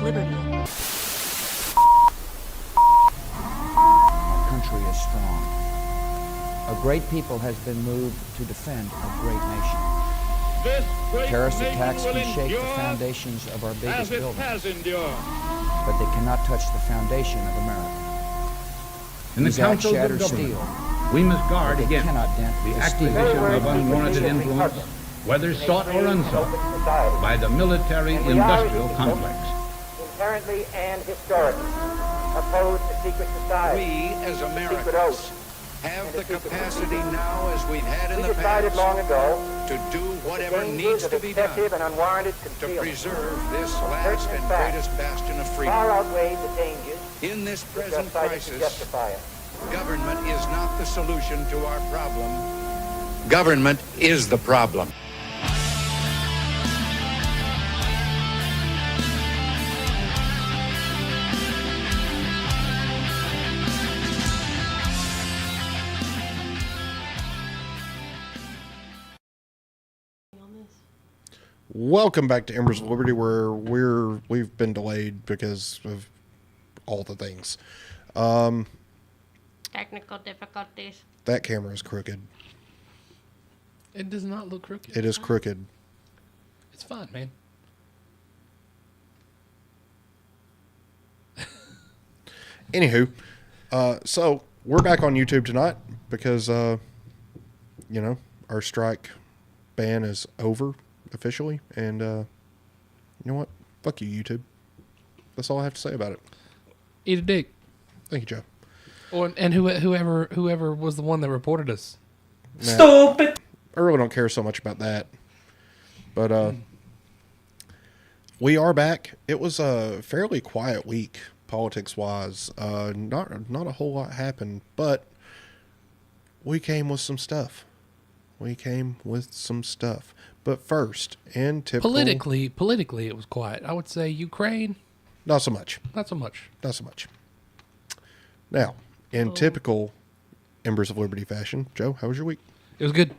Liberty. Our country is strong. A great people has been moved to defend a great nation. Terrorist attacks can shake the foundations of our biggest buildings, but they cannot touch the foundation of America. In the These acts councils shatter of government, steel, we must guard but they against cannot dent the the steel. acquisition of unwarranted influence, whether sought or unsought, by the military-industrial complex. Inherently and historically oppose the secret society. We, as Americans, have the capacity now, as we've had in We the decided past, long ago to do whatever dangers needs of to be done excessive and unwarranted to concealment preserve this last and fact greatest bastion of freedom. far outweigh the dangers In this which are present cited to crisis, justify it. government is not the solution to our problem. Government is the problem. Welcome back to Embers of Liberty, where we've been delayed because of all the things. Technical difficulties. That camera is crooked. It does not look crooked. It is crooked. It's fine, man. Anywho, so we're back on YouTube tonight because, our strike ban is over officially. And you know what? Fuck you, YouTube. That's all I have to say about it. Eat a dick. Thank you, Joe. And whoever was the one that reported us. Stupid. I really don't care so much about that. But we are back. It was a fairly quiet week, politics-wise. Not a whole lot happened, but we came with some stuff. But first, in typical... Politically, it was quiet. I would say Ukraine. Not so much. Not so much. Now, in typical Embers of Liberty fashion, Joe, how was your week? It was good.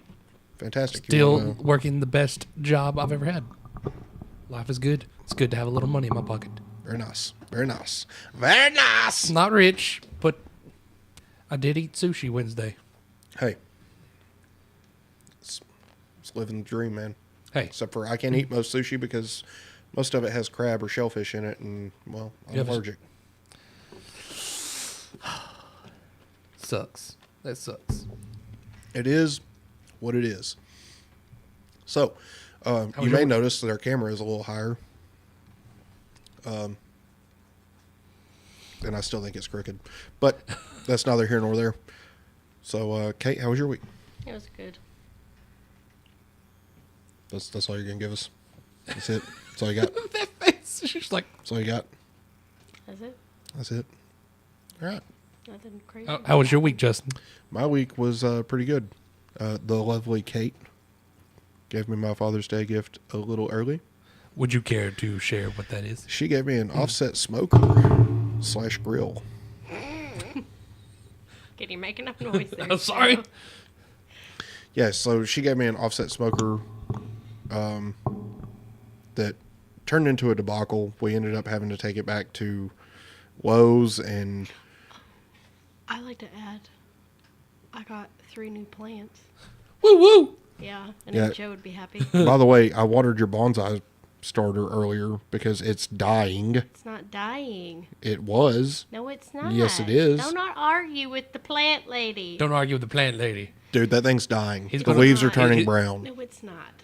Fantastic. Still working the best job I've ever had. Life is good. It's good to have a little money in my pocket. Very nice. Very nice. Very nice. Not rich, but I did eat sushi Wednesday. Hey. It's living the dream, man. Hey. Except for I can't eat most sushi because most of it has crab or shellfish in it, and, well, I'm allergic. Sucks. That sucks. It is what it is. So, you may notice that our camera is a little higher. And I still think it's crooked. But that's neither here nor there. So, Kate, how was your week? It was good. That's all you're going to give us? That's it? That's all you got? That face. She's like... That's all you got? That's it? All right. Nothing crazy. How was your week, Justin? My week was pretty good. The lovely Kate gave me my Father's Day gift a little early. Would you care to share what that is? She gave me an offset smoker/grill. Can you make enough noise there? I'm sorry. Yeah, so she gave me an offset smoker that turned into a debacle. We ended up having to take it back to Lowe's, and I like to add, I got 3 new plants. Woo woo! Yeah, Yeah. Joe would be happy. by the way, I watered your bonsai starter earlier because it's dying. It's not dying. It was. No, it's not. Yes, it is. Do not argue with the plant lady. Don't argue with the plant lady. Dude, that thing's dying. He's The gonna- leaves are he- turning he- brown. No, it's not.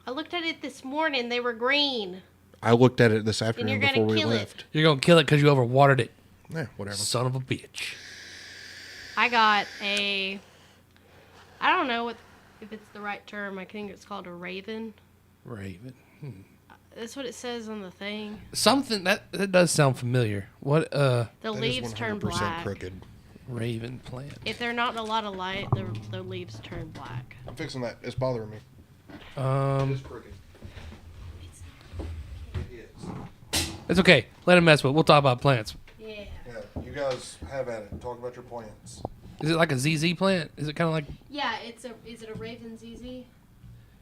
I looked at it this morning. They were green. I looked at it this And afternoon you're gonna before we kill it. left. You're going to kill it because you overwatered it. Yeah, whatever. Son of a bitch. I got I don't know if it's the right term. I think it's called a raven. Raven. That's what it says on the thing. Something that does sound familiar. What The That is leaves turn 100% black. crooked. raven plant? If they're not in a lot of light, the leaves turn black. I'm fixing that. It's bothering me. It's crooked. It is. It's okay. Let him mess with it. We'll talk about plants. Yeah. Yeah, you guys have at it. Talk about your plants. Is it like a ZZ plant? Is it kind of like... Yeah, is it a Raven ZZ?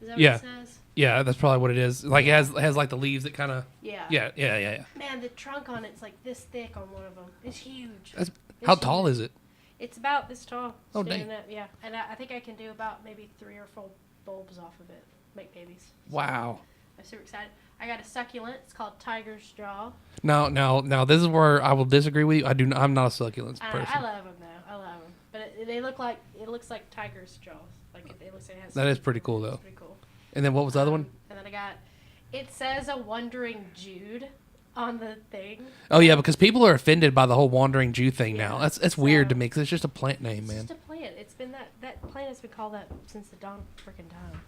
Is that what Yeah. it says? Yeah, that's probably what it is. Like it has like the leaves that kind of. Yeah. Yeah. Man, the trunk on it's like this thick on one of them. It's huge. That's, It's how tall huge. is it? It's about this tall. Oh, standing dang. up, yeah. And I think I can do about maybe 3 or 4 bulbs off of it. Make babies. Wow. I'm super excited. I got a succulent. It's called Tiger's Jaw. Now, this is where I will disagree with you. I'm not a succulents person. I love them though. I love them. But it looks like tiger's jaws. Like it looks like it has. That is pretty cool, though. It's pretty cool. And then what was the other one? And then I got. It says a wandering Jude on the thing. Oh yeah, because people are offended by the whole wandering Jew thing now. Yeah, That's weird so- to me because it's just a plant name, It's man. just a plant. It's been that plant has been called that since the dawn of freaking time.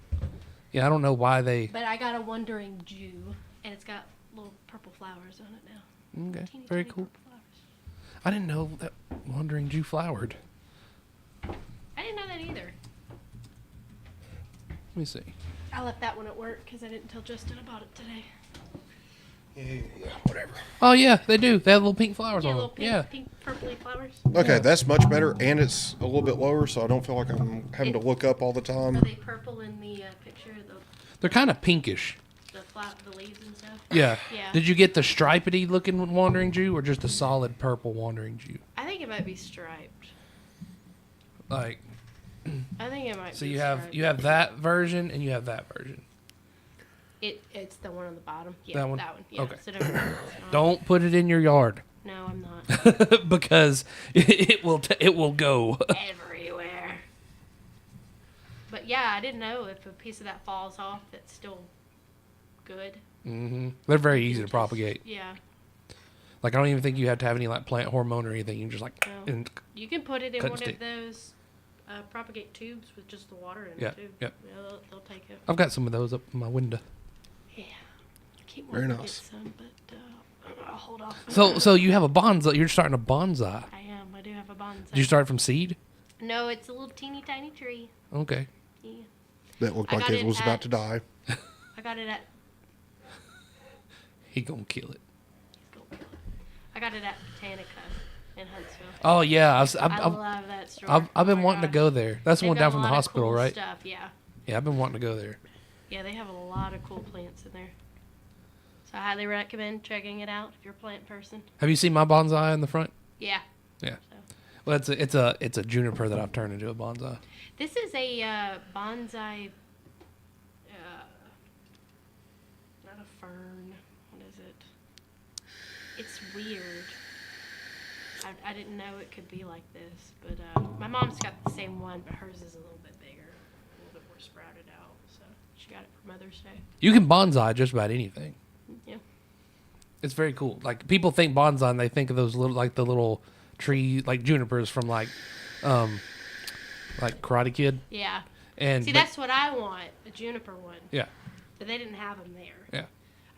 Yeah, I don't know why they. But I got a wandering Jew, and it's got little purple flowers on it now. Okay, Teeny, very tiny cool. purple flowers. I didn't know that wandering Jew flowered. I didn't know that either. Let me see. I left that one at work because I didn't tell Justin about it today. Yeah, whatever. Oh yeah, they do. They have little pink flowers Yeah, on little them. pink, Yeah. pink purpley flowers. Okay, that's much better, and it's a little bit lower, so I don't feel like I'm having to look up all the Are time. they purple in the picture? They're kind of pinkish. The leaves and stuff. Yeah. Yeah. Did you get the stripedy looking wandering Jew or just the solid purple wandering Jew? I think it might be striped. Like, I think it might. so be you have striped. that version and you have that version. It's the one on the bottom. Yeah, That one? That one. Yeah. Okay. So don't, it's not- Don't put it in your yard No, I'm not. because it will go. Everywhere. But yeah, I didn't know if a piece of that falls off, that's still good. They're very easy to Just- propagate. Yeah. Like I don't even think you have to have any like plant hormone or anything. You just like No. and You can put it in Cut one stick. of those propagate tubes with just the water in Yeah, it too. yep. Yeah, they'll take it. I've got some of those up in my window. Yeah. I keep Very wanting to nice. get some, but I'll hold off. So you have a bonsai. You're starting a bonsai. I am. I do have a bonsai. Did you start from seed? No, it's a little teeny tiny tree. Okay. Yeah. That looked I like got it it was about at- to die. I got it at. He gonna kill it. I got it at Botanica in Huntsville. Oh yeah, I I've, love that store. I've Oh been my wanting to gosh. go there. That's the They've one got down a from the lot of hospital, cool right? Stuff, yeah. Yeah, I've been wanting to go there. Yeah, they have a lot of cool plants in there. So I highly recommend checking it out if you're a plant person. Have you seen my bonsai in the front? Yeah. Yeah. So. Well, it's a juniper that I've turned into a bonsai. This is a bonsai. Not a fern. What is it? It's weird. I didn't know it could be like this, but my mom's got the same one, but hers is a little bit bigger, a little bit more sprouted out. So she got it for Mother's Day. You can bonsai just about anything. Yeah. It's very cool. Like people think bonsai and they think of those little like the little tree like junipers from like Karate Kid. Yeah. And See, but- that's what I want, a juniper one. yeah. But they didn't have them there. Yeah.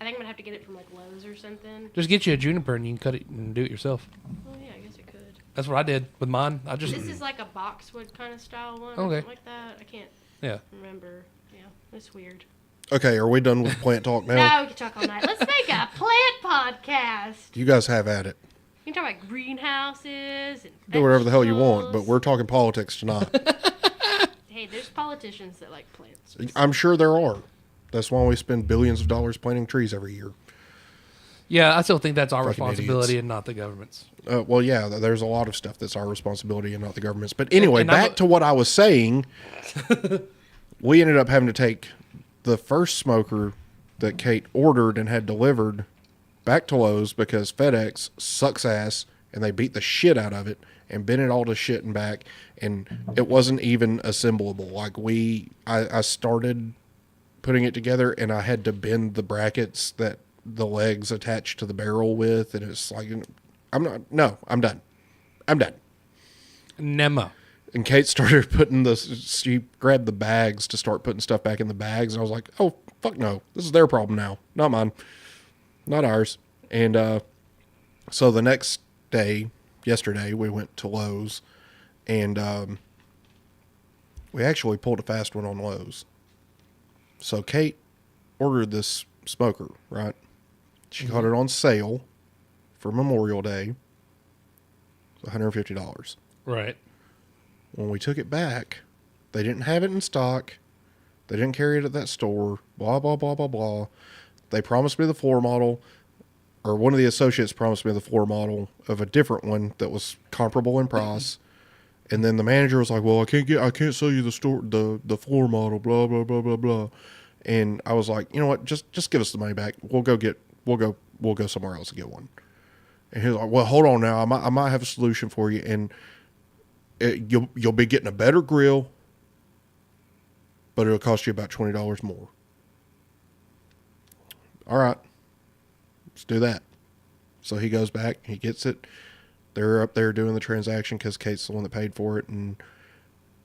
I think I'm gonna have to get it from like Lowe's or something. Just get you a juniper and you can cut it and do it yourself. Oh yeah, I guess it could. That's what I did with mine. I just This is like a boxwood kind of style one. Okay. Or something like that. I can't yeah. remember. Yeah, it's weird. Okay, are we done with plant talk now? Now we can talk all night. Let's make a plant podcast. You guys have at it. You can talk about greenhouses and Do whatever the hell you want, but vegetables. we're talking politics tonight. Hey, there's politicians that like plants. I'm sure there are. That's why we spend billions of dollars planting trees every year. Yeah, I still think that's our Fucking responsibility idiots. and not the government's. Well, yeah, there's a lot of stuff that's our responsibility and not the government's. But anyway, And I'm back to what I was saying. We ended up having to take the first smoker that Kate ordered and had delivered back to Lowe's because FedEx sucks ass and they beat the shit out of it and bent it all to shit and back. And it wasn't even assemblable. Like I started putting it together and I had to bend the brackets that the legs attached to the barrel with. And it's like, I'm done. Nemo. And Kate started she grabbed the bags to start putting stuff back in the bags. And I was like, oh, fuck no. This is their problem now. Not mine. Not ours. And so the next day, yesterday, we went to Lowe's. And we actually pulled a fast one on Lowe's. So Kate ordered this smoker, right? She got it on sale for Memorial Day. It's $150. Right. When we took it back, they didn't have it in stock. They didn't carry it at that store. Blah, blah, blah, blah, blah. They promised me the floor model, or one of the associates promised me the floor model of a different one that was comparable in price. And then the manager was like, "Well, I can't sell you the floor model, blah, blah, blah, blah, blah." And I was like, "You know what? Just give us the money back. We'll go somewhere else and get one." And he was like, "Well, hold on now. I might have a solution for you, and you'll be getting a better grill, but it'll cost you about $20 more." All right, let's do that. So he goes back, he gets it. They're up there doing the transaction because Kate's the one that paid for it, and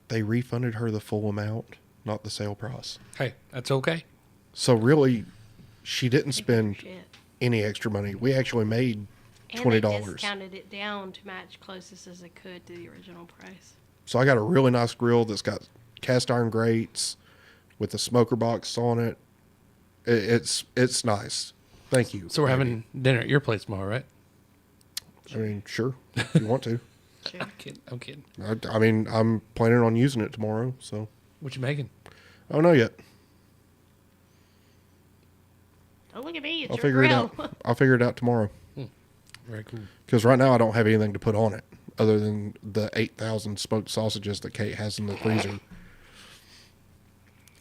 they refunded her the full amount, not the sale price. Hey, that's okay. So really, she didn't spend Shit. any extra money. We actually made $20. And they discounted it down to match closest as it could to the original price. So I got a really nice grill that's got cast iron grates with a smoker box on it. It's nice. Thank you. So we're having dinner at your place tomorrow, right? I mean, sure, if you want to. Sure. I'm kidding. I mean, I'm planning on using it tomorrow, so. What you making? I don't know yet. Don't look at me. It's I'll your figure it grill. out. I'll figure it out tomorrow. Very cool. Because right now I don't have anything to put on it other than the 8,000 smoked sausages that Kate has in the freezer.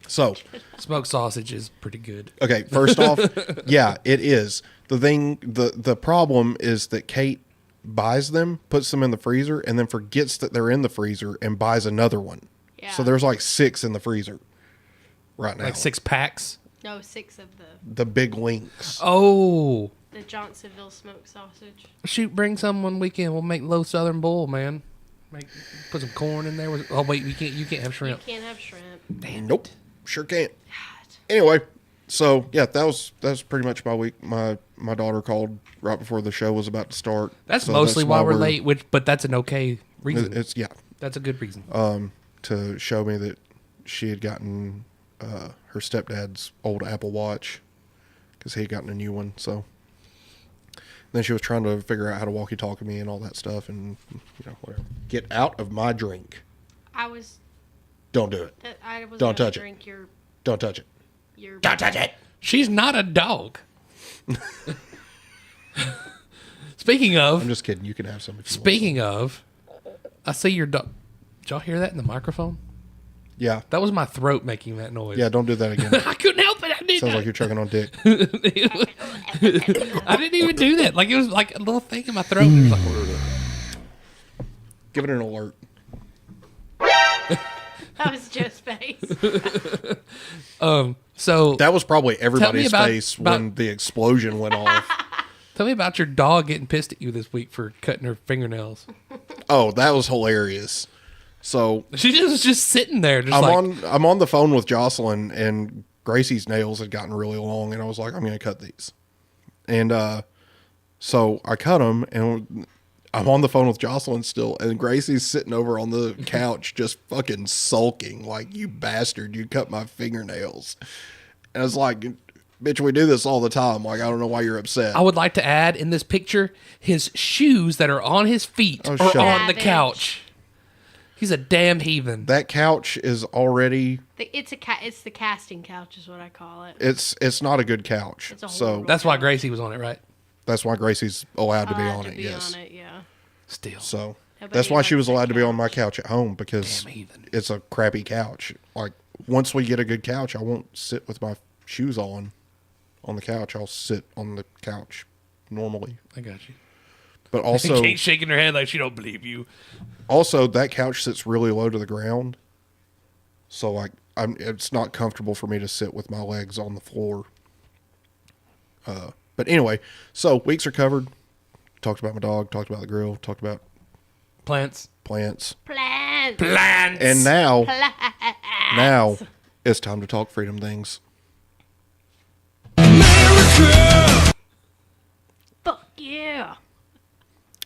So, Smoked sausage is pretty good. okay, first off, yeah, it is. The problem is that Kate buys them, puts them in the freezer, and then forgets that they're in the freezer and buys another one. Yeah. So there's like 6 in the freezer right now. Like 6 packs. No, 6 of The big links. Oh, the Johnsonville smoked sausage. shoot! Bring some one weekend. We'll make low Southern bowl, man. Put some corn in there. Oh wait, you can't have shrimp. You can't have shrimp. Nope, sure can't. Anyway, so yeah, that was pretty much my week. My daughter called right before the show was about to start. That's so mostly why we're late. But that's an okay reason. It's yeah, That's a good reason. to show me that she had gotten her stepdad's old Apple Watch because he had gotten a new one. So then she was trying to figure out how to walkie-talkie me and all that stuff, and whatever. Get out of my drink. I was. Don't do it. I was. Don't gonna touch it. drink your. Don't touch it. Your. Don't touch it. She's not a dog. Speaking of, I'm just kidding. You can have some if you want. speaking of, I see your dog. Did y'all hear that in the microphone? Yeah. That was my throat making that noise. Yeah, don't do that again. I couldn't help it. I did. Sounds like you're choking on dick. I didn't even do that. Like it was like a little thing in my throat. It was like, Give it an alert. That was Joe's face. so That was probably everybody's about- face when the explosion went off. tell me about your dog getting pissed at you this week for cutting her fingernails. Oh, that was hilarious. So She was just sitting there, just I'm on the phone with Jocelyn, and Gracie's nails had gotten really long, and I was like, I'm going to cut these. And so I cut them, and I'm on the phone with Jocelyn still, and Gracie's sitting over on the couch just fucking sulking, like, "You bastard, you cut my fingernails." And I was like, "Bitch, we do this all the time. Like, I don't know why you're upset." I would like to add in this picture his shoes that are on his feet are shut up. on the Savage. couch. He's a damn heathen. That couch is already, It's the casting couch is what I call it. it's not a good couch. It's a So horrible- That's why Gracie was on it, right? that's why Gracie's allowed to be Allowed on to it, be yes. on it, yeah. Still. So Nobody that's why she likes was that allowed to be on my couch. couch at home, because Damn heathen. it's a crappy couch. Like, once we get a good couch, I won't sit with my shoes on the couch. I'll sit on the couch normally. I got you. But also, Kate's shaking her head like she don't believe you. that couch sits really low to the ground. So like, it's not comfortable for me to sit with my legs on the floor. But anyway, so weeks are covered. Talked about my dog, talked about the grill, talked about Plants. plants. Plants. Plants. And now it's time to talk freedom things. Fuck yeah.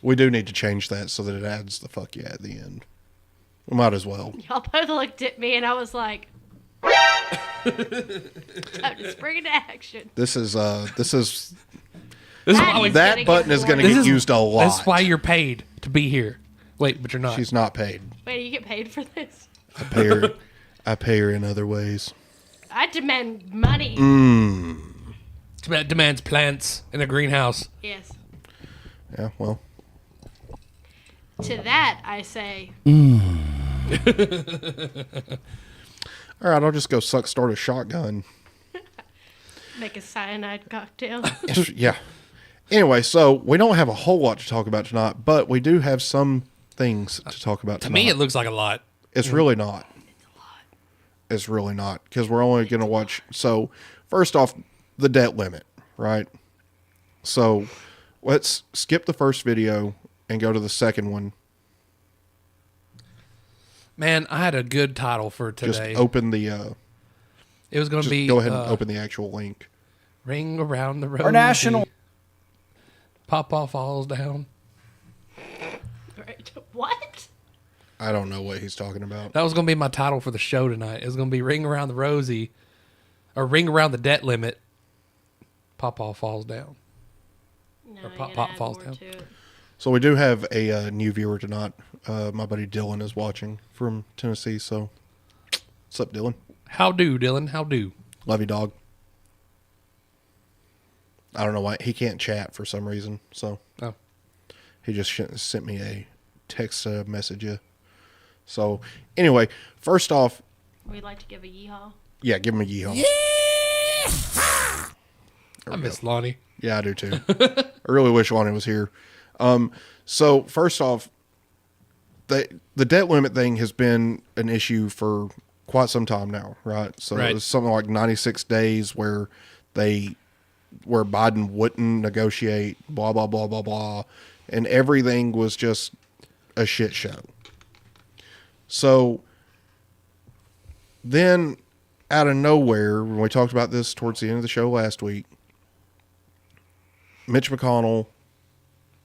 We do need to change that so that it adds the fuck yeah at the end. We might as well. Y'all both looked at me and I was like, time to spring into action. This is This is why we, It's that gonna button get is going to boring. get used a lot. that's why you're paid to be here. Wait, but you're not. She's not paid. Wait, you get paid for this? I pay her in other ways. I demand money. Demands plants in a greenhouse. Yes. Yeah, well. To that, I say, All right, I'll just go start a shotgun. make a cyanide cocktail. Yeah. Anyway, so we don't have a whole lot to talk about tonight, but we do have some things to talk about To tonight. me, it looks like a lot. It's really not. It's really not, because we're only going to watch. So, first off, the debt limit, right? So, let's skip the first video and go to the second one. Man, I had a good title for Just today. open the. It was going to Just be go ahead and open the actual link. Ring Around the Road. Our national. Papa falls down. Right. What? I don't know what he's talking about. That was going to be my title for the show tonight. It was going to be Ring Around the Rosie, or Ring Around the Debt Limit. Papa falls down. No, Or you pop- gotta pop add falls more down. to it. So we do have a new viewer tonight. My buddy Dylan is watching from Tennessee. So, what's up, Dylan? How do, Dylan? How do? Love you, dog. I don't know why he can't chat for some reason. So Oh. he just sent me a text message. So anyway, first off, We'd like to give a yeehaw. yeah, give him a yeehaw. I miss Lonnie. Yeah, I do too. I really wish Lonnie was here. So first off, the debt limit thing has been an issue for quite some time now, right? So Right. it was something like 96 days where Biden wouldn't negotiate, blah, blah, blah, blah, blah. And everything was just a shit show. So then out of nowhere, when we talked about this towards the end of the show last week, Mitch McConnell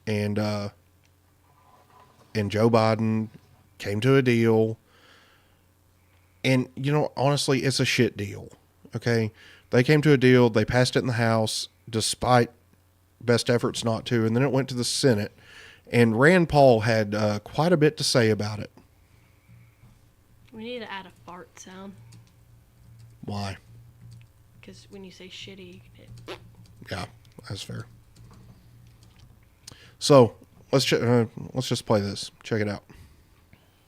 and Joe Biden came to a deal. And, honestly, it's a shit deal. Okay? They came to a deal. They passed it in the House despite best efforts not to. And then it went to the Senate. And Rand Paul had quite a bit to say about it. We need to add a fart sound. Why? Because when you say shitty, Yeah, that's fair. So let's just play this. Check it out.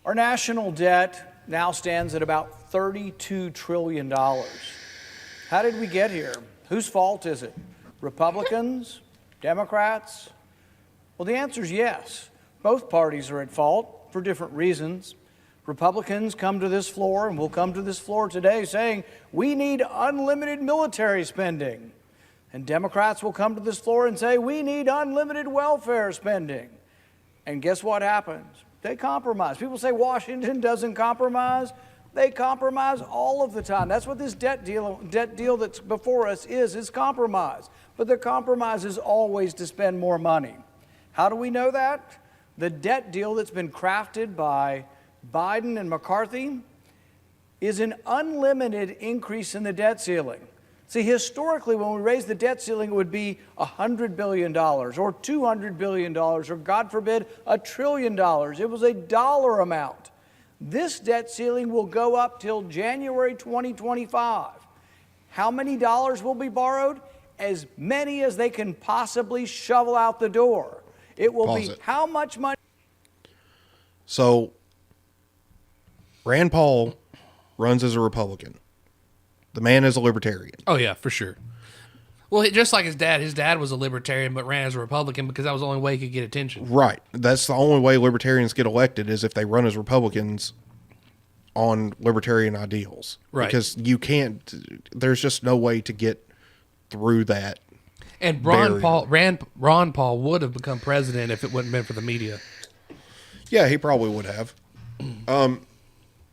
Our national debt now stands at about $32 trillion. How did we get here? Whose fault is it? Republicans? Democrats? Well, the answer is yes. Both parties are at fault for different reasons. Republicans come to this floor, and will come to this floor today saying, we need unlimited military spending. And Democrats will come to this floor and say, we need unlimited welfare spending. And guess what happens? They compromise. People say Washington doesn't compromise. They compromise all of the time. That's what this debt deal that's before us is compromise. But the compromise is always to spend more money. How do we know that? The debt deal that's been crafted by Biden and McCarthy is an unlimited increase in the debt ceiling. See, historically, when we raised the debt ceiling, it would be $100 billion or $200 billion or, God forbid, $1 trillion. It was a dollar amount. This debt ceiling will go up till January 2025. How many dollars will be borrowed? As many as they can possibly shovel out the door. It will Pause be it. how much money? So Rand Paul runs as a Republican. The man is a libertarian. Oh, yeah, for sure. Well, just like his dad was a libertarian but ran as a Republican because that was the only way he could get attention. Right. That's the only way libertarians get elected is if they run as Republicans on libertarian ideals. Right. Because you can't, there's just no way to get through that. And barrier. Ron Paul would have become president if it wouldn't have been for the media. Yeah, he probably would have.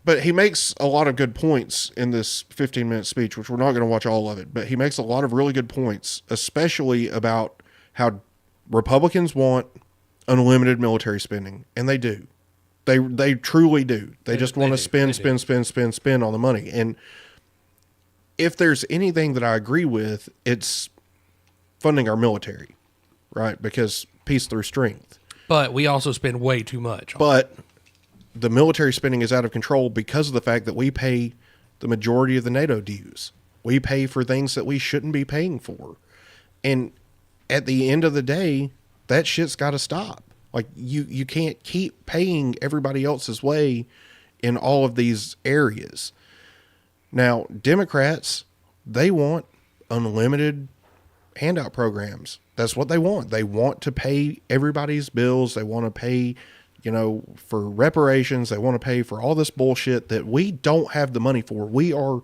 But he makes a lot of good points in this 15-minute speech, which we're not going to watch all of it, but he makes a lot of really good points, especially about how Republicans want unlimited military spending, and they do. They truly do. They just want to spend on the money. And if there's anything that I agree with, it's funding our military, right? Because peace through strength. But we also spend way too much. But the military spending is out of control because of the fact that we pay the majority of the NATO dues. We pay for things that we shouldn't be paying for. And at the end of the day, that shit's got to stop. Like, you can't keep paying everybody else's way in all of these areas. Now, Democrats, they want unlimited handout programs. That's what they want. They want to pay everybody's bills. They want to pay, for reparations. They want to pay for all this bullshit that we don't have the money for. We are,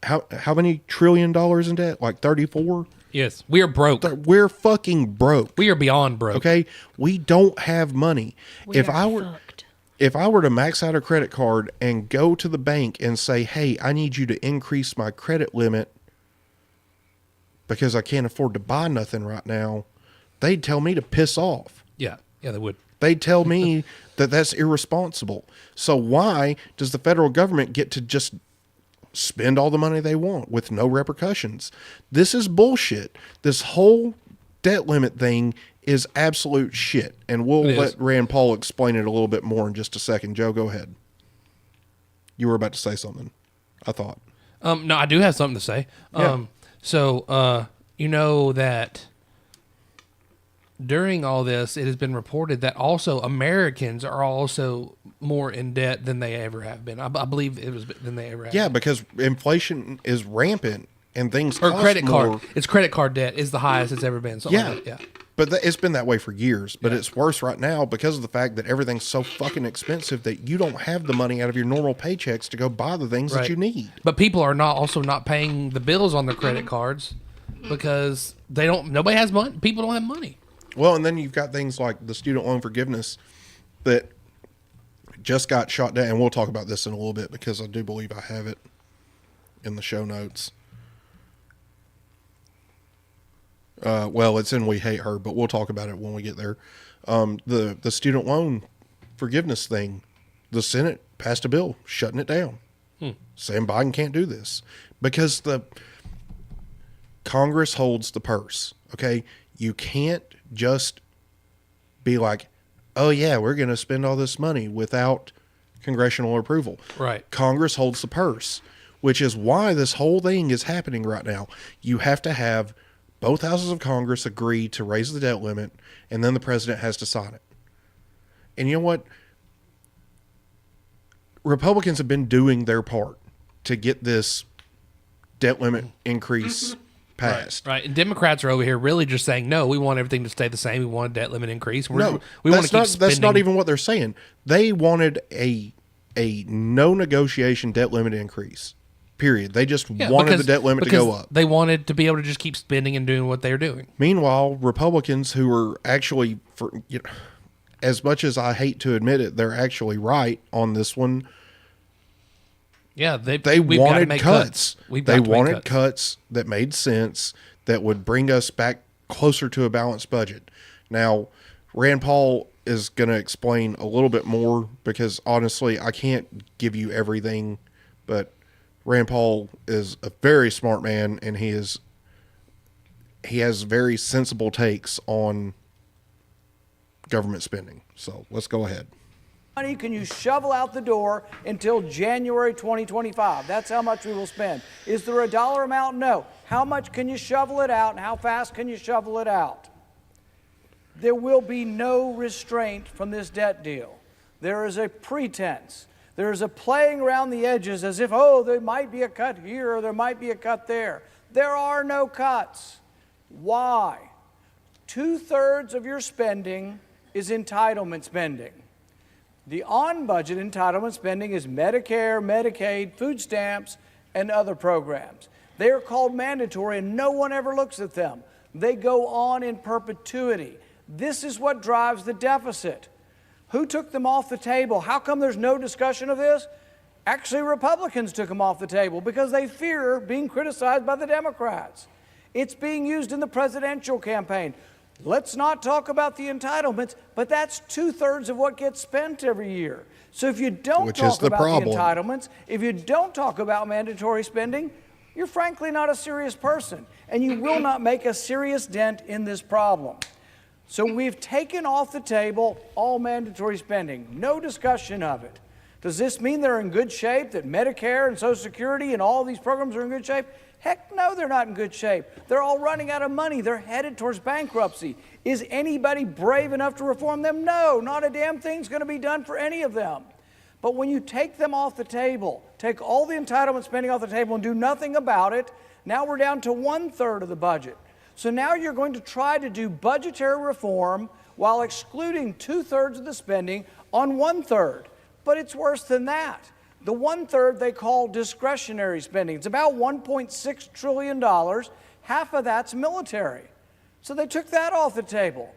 how many $1 trillion in debt? Like 34? Yes, we are broke. We're fucking broke. We are beyond broke. Okay? We don't have money. If are I were to max out a credit card and go to the bank and say, hey, I need you to increase my credit limit because I can't afford to buy nothing right now, they'd tell me to piss off. Yeah, they would. They'd tell me that that's irresponsible. So why does the federal government get to just spend all the money they want with no repercussions? This is bullshit. This whole debt limit thing is absolute shit. And we'll let Rand Paul explain it a little bit more in just a second. Joe, go ahead. You were about to say something, I thought. No, I do have something to say. Yeah. So, you know that during all this, it has been reported that also Americans are also more in debt than they ever have been. I believe it was than they ever have. Yeah, because inflation is rampant and things or cost credit more. card. It's credit card debt is the highest it's ever been. Yeah. Like that. Yeah. But it's been that way for years. But it's worse right now because of the fact that everything's so fucking expensive that you don't have the money out of your normal paychecks to go buy the things that you need. But people are not paying the bills on their credit cards because nobody has money. People don't have money. Well, and then you've got things like the student loan forgiveness that just got shot down. And we'll talk about this in a little bit because I do believe I have it in the show notes. Well, it's in We Hate Her, but we'll talk about it when we get there. The student loan forgiveness thing, the Senate passed a bill shutting it down, saying Biden can't do this because the Congress holds the purse. Okay, you can't just be like, oh yeah, we're going to spend all this money without congressional approval. Right. Congress holds the purse, which is why this whole thing is happening right now. You have to have both houses of Congress agree to raise the debt limit, and then the president has to sign it. And you know what? Republicans have been doing their part to get this debt limit increase passed. Right. And Democrats are over here really just saying, no, we want everything to stay the same. We want a debt limit increase. We want to keep spending. That's not even what they're saying. They wanted a no negotiation debt limit increase. Period. They just wanted the debt limit to go up. They wanted to be able to just keep spending and doing what they're doing. Meanwhile, Republicans who are actually, as much as I hate to admit it, they're actually right on this one. Yeah, they wanted cuts. They wanted cuts. Cuts that made sense, that would bring us back closer to a balanced budget. Now, Rand Paul is going to explain a little bit more because honestly, I can't give you everything, but Rand Paul is a very smart man, and he has very sensible takes on government spending. So let's go ahead. Money can you shovel out the door until January 2025? That's how much we will spend. Is there a dollar amount? No. How much can you shovel it out, and how fast can you shovel it out? There will be no restraint from this debt deal. There is a pretense. There's a playing around the edges as if, there might be a cut here or there might be a cut there. There are no cuts. Why? 2/3 of your spending is entitlement spending. The on-budget entitlement spending is Medicare, Medicaid, food stamps, and other programs. They are called mandatory and no one ever looks at them. They go on in perpetuity. This is what drives the deficit. Who took them off the table? How come there's no discussion of this? Actually, Republicans took them off the table because they fear being criticized by the Democrats. It's being used in the presidential campaign. Let's not talk about the entitlements, but that's 2/3 of what gets spent every year. So if you don't talk about the entitlements, if you don't talk about mandatory spending, you're frankly not a serious person, and you will not make a serious dent in this problem. So we've taken off the table all mandatory spending, no discussion of it. Does this mean they're in good shape, that Medicare and Social Security and all these programs are in good shape? Heck no, they're not in good shape. They're all running out of money. They're headed towards bankruptcy. Is anybody brave enough to reform them? No, not a damn thing's going to be done for any of them. But when you take them off the table, take all the entitlement spending off the table and do nothing about it, now we're down to 1/3 of the budget. So now you're going to try to do budgetary reform while excluding 2/3 of the spending on 1/3. But it's worse than that. The 1/3 they call discretionary spending. It's about $1.6 trillion. Half of that's military. So they took that off the table.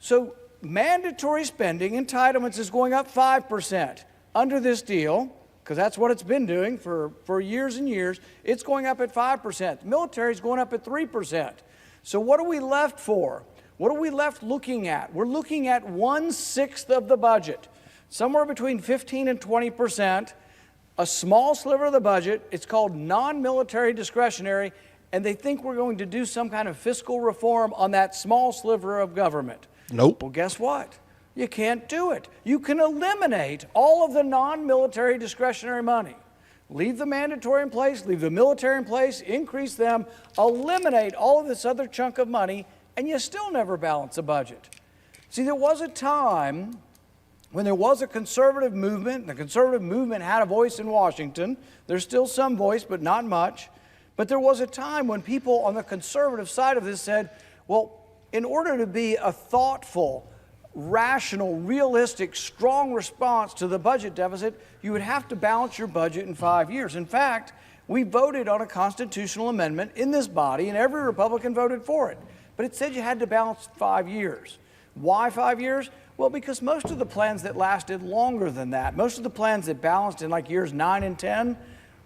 So mandatory spending, entitlements, is going up 5% under this deal, because that's what it's been doing for years and years. It's going up at 5%. The military is going up at 3%. So what are we left for? What are we left looking at? We're looking at 1/6 of the budget, somewhere between 15 and 20%, a small sliver of the budget. It's called non-military discretionary, and they think we're going to do some kind of fiscal reform on that small sliver of government. Nope. Well, guess what? You can't do it. You can eliminate all of the non-military discretionary money. Leave the mandatory in place, leave the military in place, increase them, eliminate all of this other chunk of money, and you still never balance a budget. See, there was a time when there was a conservative movement, and the conservative movement had a voice in Washington. There's still some voice, but not much. But there was a time when people on the conservative side of this said, well, in order to be a thoughtful, rational, realistic, strong response to the budget deficit, you would have to balance your budget in 5 years. In fact, we voted on a constitutional amendment in this body, and every Republican voted for it. But it said you had to balance 5 years. Why 5 years? Well, because most of the plans that lasted longer than that, most of the plans that balanced in like years 9 and 10,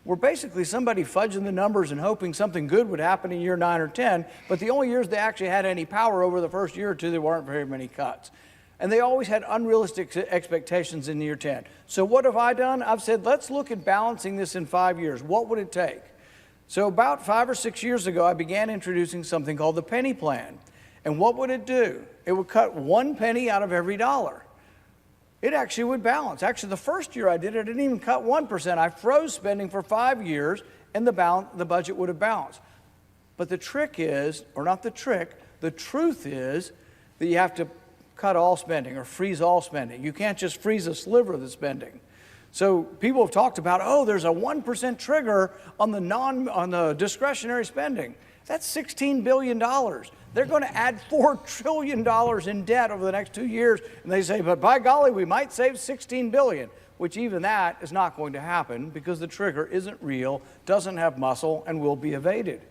were basically somebody fudging the numbers and hoping something good would happen in year 9 or 10, but the only years they actually had any power over the first year or two, there weren't very many cuts. And they always had unrealistic expectations in year 10. So what have I done? I've said, let's look at balancing this in 5 years. What would it take? So about 5 or 6 years ago, I began introducing something called the penny plan. And what would it do? It would cut 1 penny out of every dollar. It actually would balance. Actually, the first year I did it, I didn't even cut 1%. I froze spending for 5 years, and the budget would have balanced. But the trick is, or not the trick, the truth is that you have to cut all spending or freeze all spending. You can't just freeze a sliver of the spending. So people have talked about, oh, there's a 1% trigger on the discretionary spending. That's $16 billion. They're going to add $4 trillion in debt over the next 2 years. And they say, but by golly, we might save $16 billion, which even that is not going to happen because the trigger isn't real, doesn't have muscle, and will be evaded.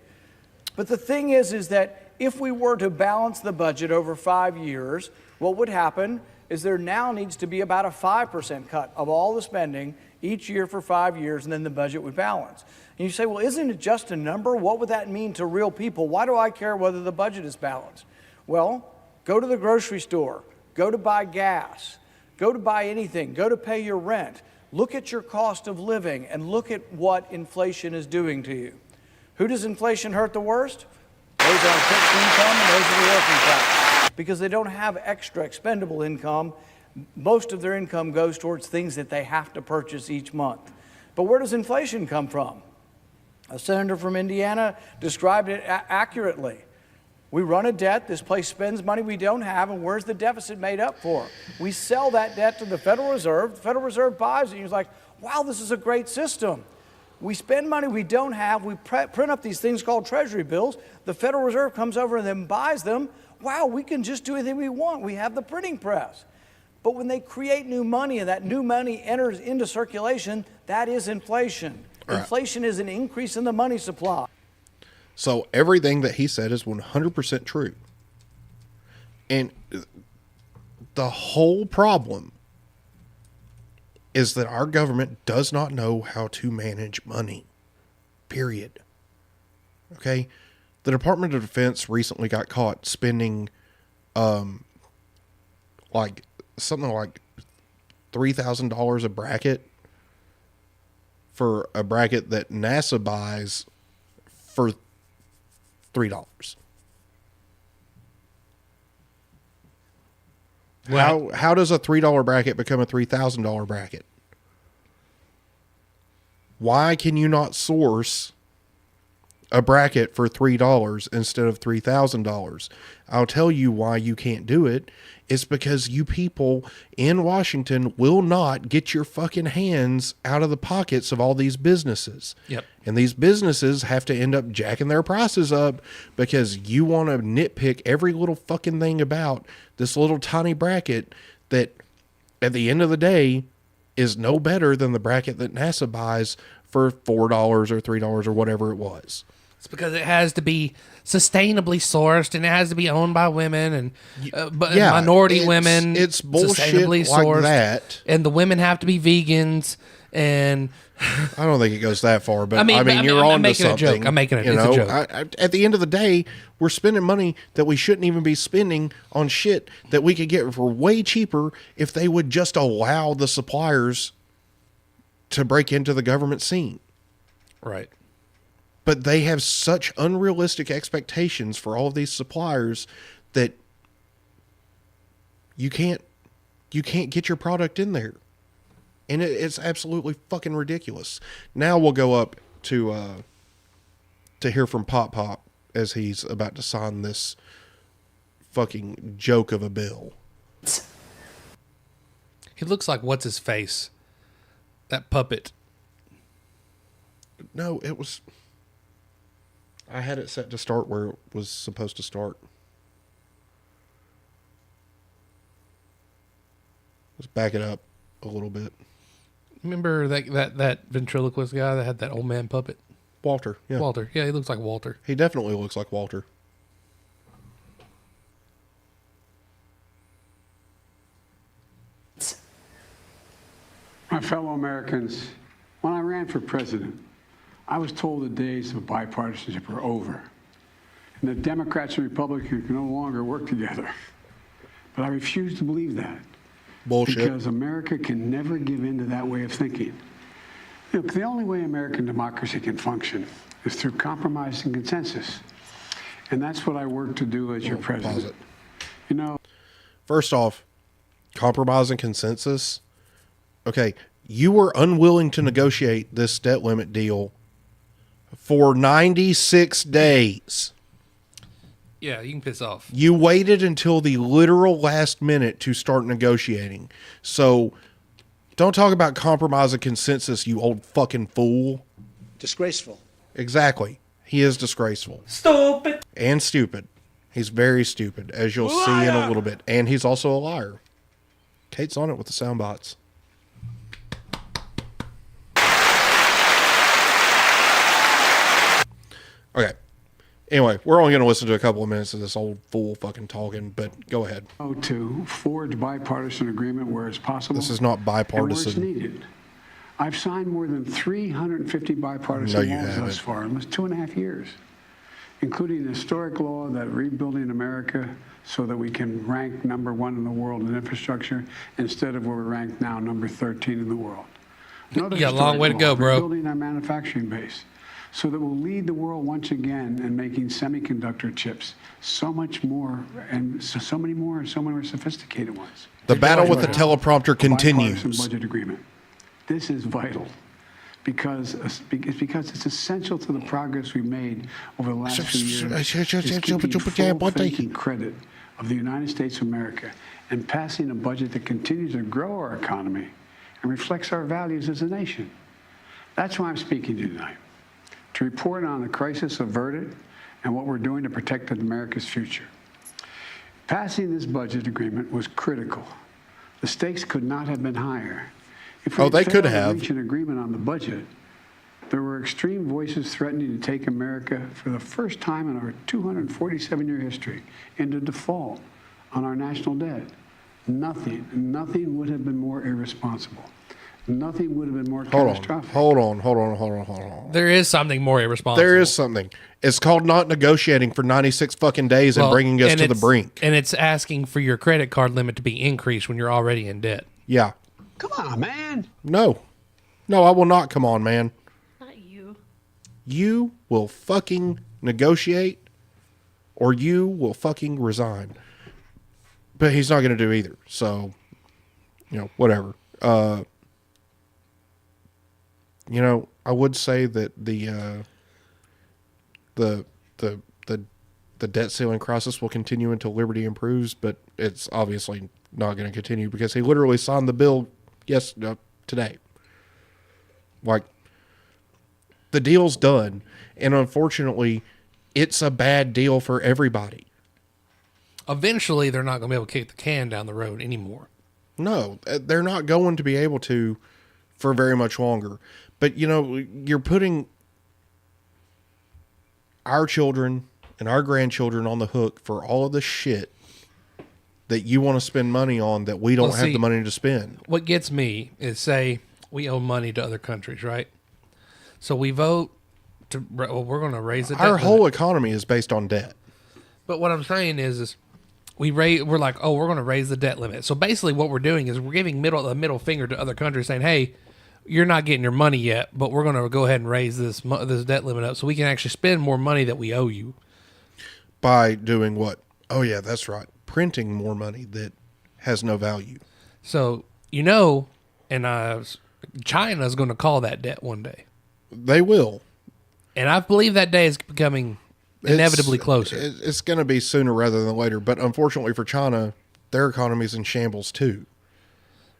But the thing is that if we were to balance the budget over 5 years, what would happen is there now needs to be about a 5% cut of all the spending each year for 5 years, and then the budget would balance. And you say, well, isn't it just a number? What would that mean to real people? Why do I care whether the budget is balanced? Well, go to the grocery store, go to buy gas, go to buy anything, go to pay your rent. Look at your cost of living and look at what inflation is doing to you. Who does inflation hurt the worst? Those on fixed income and those in the working class. Because they don't have extra expendable income. Most of their income goes towards things that they have to purchase each month. But where does inflation come from? A senator from Indiana described it accurately. We run a debt, this place spends money we don't have, and where's the deficit made up for? We sell that debt to the Federal Reserve, the Federal Reserve buys it, and he's like, wow, this is a great system. We spend money we don't have, we print up these things called treasury bills, the Federal Reserve comes over and then buys them. Wow, we can just do anything we want, we have the printing press. But when they create new money and that new money enters into circulation, that is inflation. Right. Inflation is an increase in the money supply. So everything that he said is 100% true. And the whole problem is that our government does not know how to manage money. Period. Okay? The Department of Defense recently got caught spending like something like $3,000 a bracket for a bracket that NASA buys for $3. Well, How does a $3 bracket become a $3,000 bracket? Why can you not source a bracket for $3 instead of $3,000? I'll tell you why you can't do it. It's because you people in Washington will not get your fucking hands out of the pockets of all these businesses. Yep. And these businesses have to end up jacking their prices up because you want to nitpick every little fucking thing about this little tiny bracket that at the end of the day is no better than the bracket that NASA buys for $4 or $3 or whatever it was. It's because it has to be sustainably sourced and it has to be owned by women and minority women. It's bullshit like that. And the women have to be vegans. And I don't think it goes that far, but I mean you're on to something. I'm making a joke. At the end of the day, we're spending money that we shouldn't even be spending on shit that we could get for way cheaper if they would just allow the suppliers to break into the government scene. Right. But they have such unrealistic expectations for all of these suppliers that you can't get your product in there. And it's absolutely fucking ridiculous. Now we'll go up to hear from Pop Pop as he's about to sign this fucking joke of a bill. He looks like what's his face? That puppet. No, it was... I had it set to start where it was supposed to start. Let's back it up a little bit. Remember that ventriloquist guy that had that old man puppet? Walter, yeah. Walter. Yeah, he looks like Walter. He definitely looks like Walter. My fellow Americans, when I ran for president, I was told the days of bipartisanship are over, and that Democrats and Republicans can no longer work together. But I refuse to believe that. Bullshit. Because America can never give in to that way of thinking. Look, the only way American democracy can function is through compromise and consensus. And that's what I work to do as your president. You know, first off, compromise and consensus. Okay, you were unwilling to negotiate this debt limit deal for 96 days. Yeah, you can piss off. You waited until the literal last minute to start negotiating. So don't talk about compromise and consensus, you old fucking fool. Disgraceful. Exactly. He is disgraceful. Stupid. And stupid. He's very stupid, as you'll see in a little bit. And he's also a liar. Kate's on it with the sound bots. Okay. Anyway, we're only going to listen to a couple of minutes of this old fool fucking talking, but go ahead. To forge bipartisan agreement where it's possible. This is not bipartisan. And where it's needed. I've signed more than 350 bipartisan laws thus far in almost 2.5 years, including an historic law that rebuilding America so that we can rank number 1 in the world in infrastructure instead of where we're ranked now, number 13 in the world. You got a long way to go, bro. Rebuilding our manufacturing base, so that we'll lead the world once again in making semiconductor chips so much more and so many more sophisticated ones. The battle with the teleprompter continues. Budget agreement. This is vital because it's essential to the progress we've made over the last few years. It's keeping full faith and credit of the United States of America and passing a budget that continues to grow our economy and reflects our values as a nation. That's why I'm speaking to you tonight. To report on the crisis averted and what we're doing to protect America's future. Passing this budget agreement was critical. The stakes could not have been higher. If we they could failed have. to reach an agreement on the budget, there were extreme voices threatening to take America for the first time in our 247-year history into default on our national debt. Nothing would have been more irresponsible. Nothing would have been more catastrophic. Hold on. There is something more irresponsible. There is something. It's called not negotiating for 96 fucking days and bringing us to the brink. And it's asking for your credit card limit to be increased when you're already in debt. Yeah. Come on, man. No, I will not come on, man. Not you. You will fucking negotiate or you will fucking resign. But he's not going to do either. So, whatever. I would say that the debt ceiling crisis will continue until liberty improves, but it's obviously not going to continue because he literally signed the bill today. Like, the deal's done, and unfortunately, it's a bad deal for everybody. Eventually, they're not going to be able to kick the can down the road anymore. No, they're not going to be able to for very much longer. But, you're putting our children and our grandchildren on the hook for all of the shit that you want to spend money on that we don't have the money to spend. What gets me is, say we owe money to other countries, right? So we vote we're going to raise the debt. Our whole economy is based on debt. But what I'm saying is we're like, oh, we're going to raise the debt limit. So basically what we're doing is we're giving the middle finger to other countries saying, hey, you're not getting your money yet, but we're going to go ahead and raise this debt limit up so we can actually spend more money that we owe you. By doing what? Oh, yeah, that's right. Printing more money that has no value. So, China's going to call that debt one day. They will. And I believe that day is becoming inevitably closer. It's going to be sooner rather than later. But unfortunately for China, their economy's in shambles too.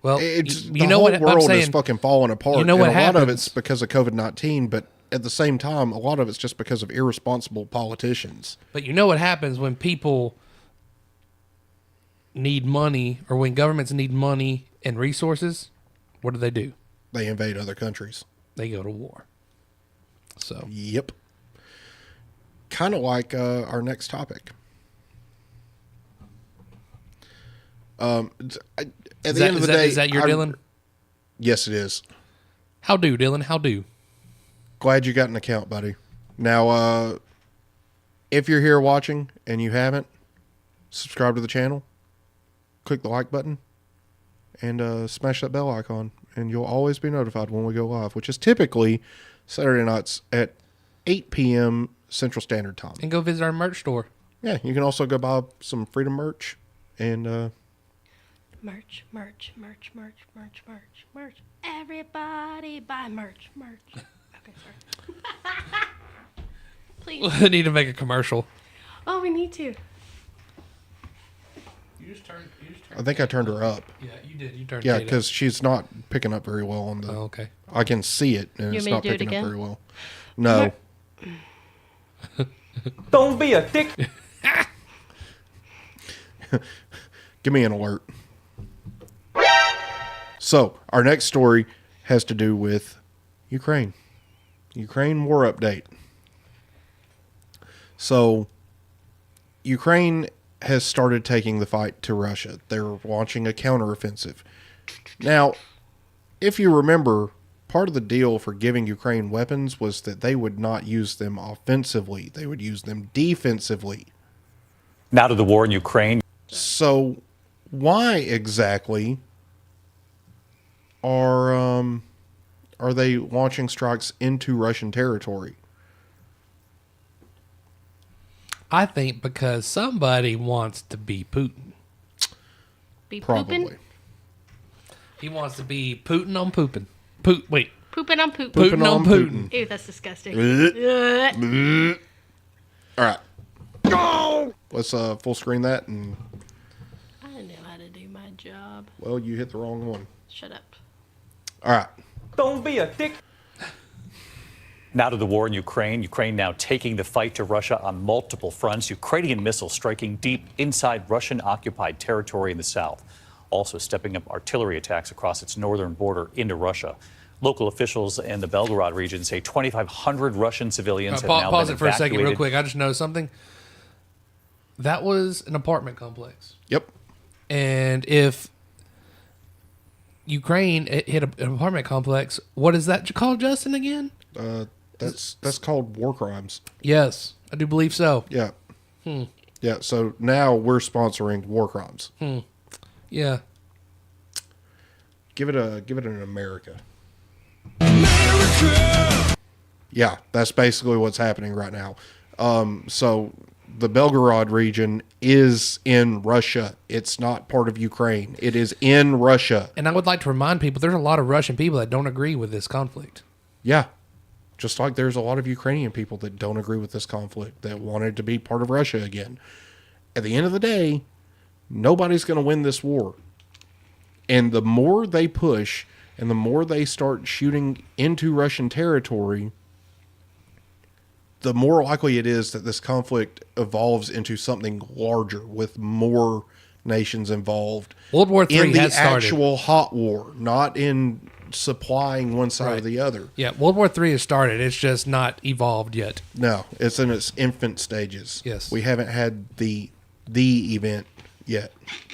Well, the whole world is fucking falling apart. You know what happens? A lot of it's because of COVID-19, but at the same time, a lot of it's just because of irresponsible politicians. But you know what happens when people need money, or when governments need money and resources? What do? They invade other countries. They go to war. So. Yep. Kind of like our next topic. At the end of the day, is that your Dylan? Yes, it is. How do, Dylan? How do? Glad you got an account, buddy. Now, if you're here watching and you haven't, subscribe to the channel, click the like button, and smash that bell icon, and you'll always be notified when we go live, which is typically Saturday nights at 8 p.m. Central Standard Time. And go visit our merch store. Yeah, you can also go buy some Freedom merch and merch. Everybody buy merch. Okay, sorry. Please. We need to make a commercial. Oh, we need to. You just turned I think I turned her up. Yeah, you did. You turned. Yeah, because she's not picking up very well on the. Oh, okay. I can see it, and You it's want me not to do it picking up again? very well. No. Don't be a dick. Give me an alert. So, our next story has to do with Ukraine. Ukraine war update. So, Ukraine has started taking the fight to Russia. They're launching a counteroffensive. Now, if you remember, part of the deal for giving Ukraine weapons was that they would not use them offensively. They would use them defensively. Now to the war in Ukraine. So, why exactly are they launching strikes into Russian territory? I think because somebody wants to be Putin. Probably. Pooping? He wants to be Putin on pooping. Pooping on Putin. Putin on Putin. Ew, that's disgusting. All right. Go! Let's full screen that, and I know how to do my job. well, you hit the wrong one. Shut up. All right. Don't be a dick. Now to the war in Ukraine. Ukraine now taking the fight to Russia on multiple fronts. Ukrainian missiles striking deep inside Russian-occupied territory in the south. Also stepping up artillery attacks across its northern border into Russia. Local officials in the Belgorod region say 2,500 Russian civilians have now been Pause it for a second real evacuated. quick. I just noticed something. That was an apartment complex. Yep. And if Ukraine hit an apartment complex, what is that called, Justin, again? That's called war crimes. Yes, I do believe so. Yeah. Yeah. So now we're sponsoring war crimes. Yeah. Give it an America. Yeah, that's basically what's happening right now. So the Belgorod region is in Russia. It's not part of Ukraine. It is in Russia. And I would like to remind people there's a lot of Russian people that don't agree with this conflict. Yeah. Just like there's a lot of Ukrainian people that don't agree with this conflict, that wanted to be part of Russia again. At the end of the day, nobody's going to win this war. And the more they push and the more they start shooting into Russian territory, the more likely it is that this conflict evolves into something larger with more nations involved. World War III in the has started. actual hot war, not in supplying one side or the other. Yeah, World War III has started. It's just not evolved yet. No, it's in its infant stages. Yes. We haven't had the event yet.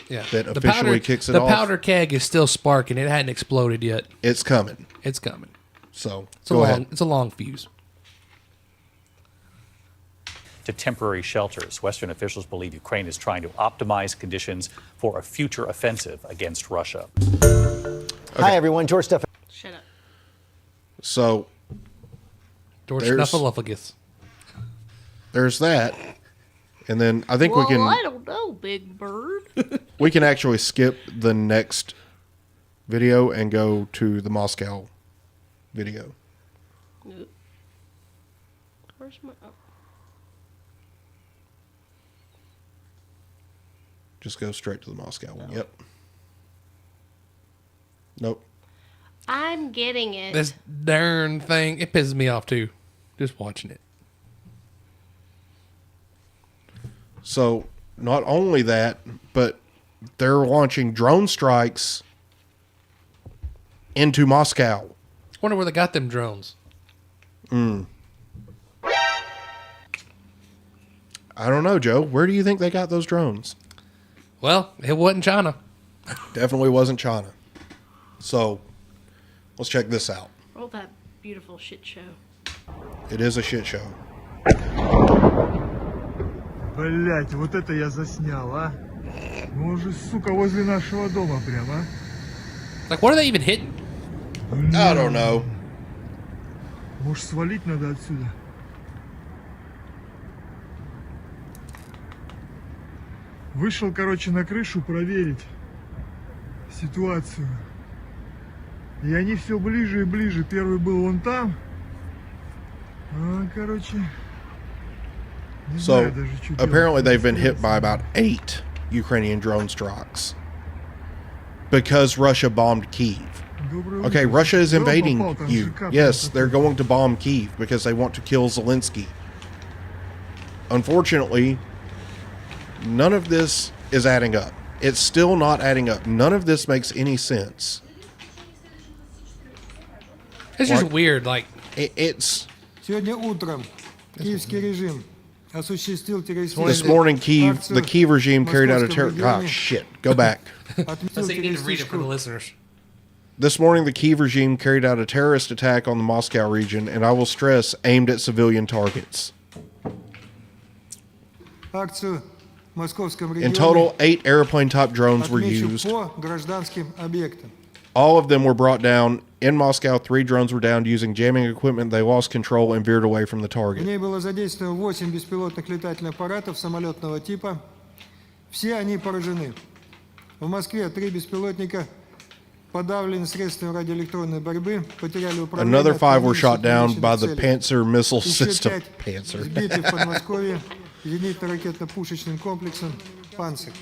Yeah. That officially kicks it the off. The powder keg is still sparking. It hadn't exploded yet. It's coming. It's coming. So go ahead. It's a long fuse. To temporary shelters. Western officials believe Ukraine is trying to optimize conditions for a future offensive against Russia. Hi, everyone. George Stephan. Shut up. So George Snuffleupagus. There's that. And then I think we can... I don't know, Big Bird. We can actually skip the next video and go to the Moscow video. Where's my... Oh. Just go straight to the Moscow one. Yep. Nope. I'm getting it. This darn thing, it pisses me off too. Just watching it. So not only that, but they're launching drone strikes into Moscow. Wonder where they got them drones. I don't know, Joe. Where do you think they got those drones? Well, it wasn't China. Definitely wasn't China. So let's check this out. Roll that beautiful shit show. It is a shit show. Блять, вот это я заснял, а? Ну он же, сука, возле нашего дома прямо, а? Like, what are they even hitting? I don't know. Может, свалить надо отсюда? Вышел, короче, на крышу проверить ситуацию. И они все ближе и ближе. Первый был вон там. А, короче... So apparently they've been hit by about 8 Ukrainian drone strikes because Russia bombed Kyiv. Okay, Russia is invading you. Yes, they're going to bomb Kyiv because they want to kill Zelensky. Unfortunately, none of this is adding up. It's still not adding up. None of this makes any sense. It's just weird. Like, it's... Сегодня утром киевский режим This morning, the Kyiv regime carried out a terror... Ah, shit. Go back. Let's see, need to read it for the listeners. This morning, the Kyiv regime carried out a terrorist attack on the Moscow region, and I will stress, aimed at civilian targets. In total, 8 airplane-type drones were used. All of them were brought down. In Moscow, 3 drones were downed using jamming equipment. They lost control and veered away from the target. В ней было задействовано 8 беспилотных летательных аппаратов самолетного типа. Все они поражены. В Москве 3 беспилотника подавлены средствами радиоэлектронной борьбы, потеряли управление. Another 5 were shot down by the Panzer missile system. Еще 5 сбиты в Подмосковье зенитно-ракетно-пушечным комплексом «Панцирь».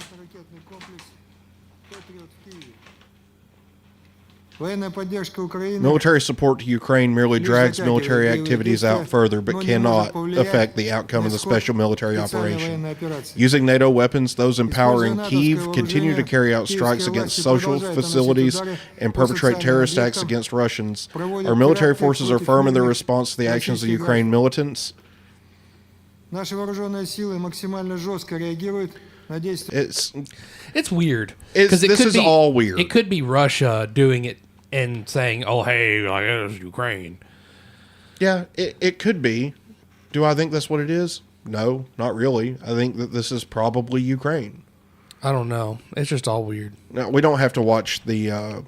Military support to Ukraine merely drags military activities out further, but cannot affect the outcome of the special military operation. Using NATO weapons, those empowering Kyiv continue to carry out strikes against social facilities and perpetrate terrorist acts against Russians. Our military forces are firm in their response to the actions of Ukraine militants. It's weird. This is all weird. It could be Russia doing it and saying, "Oh, hey, like, it's Ukraine." Yeah, it could be. Do I think that's what it is? No, not really. I think that this is probably Ukraine. I don't know. It's just all weird. Now, we don't have to watch the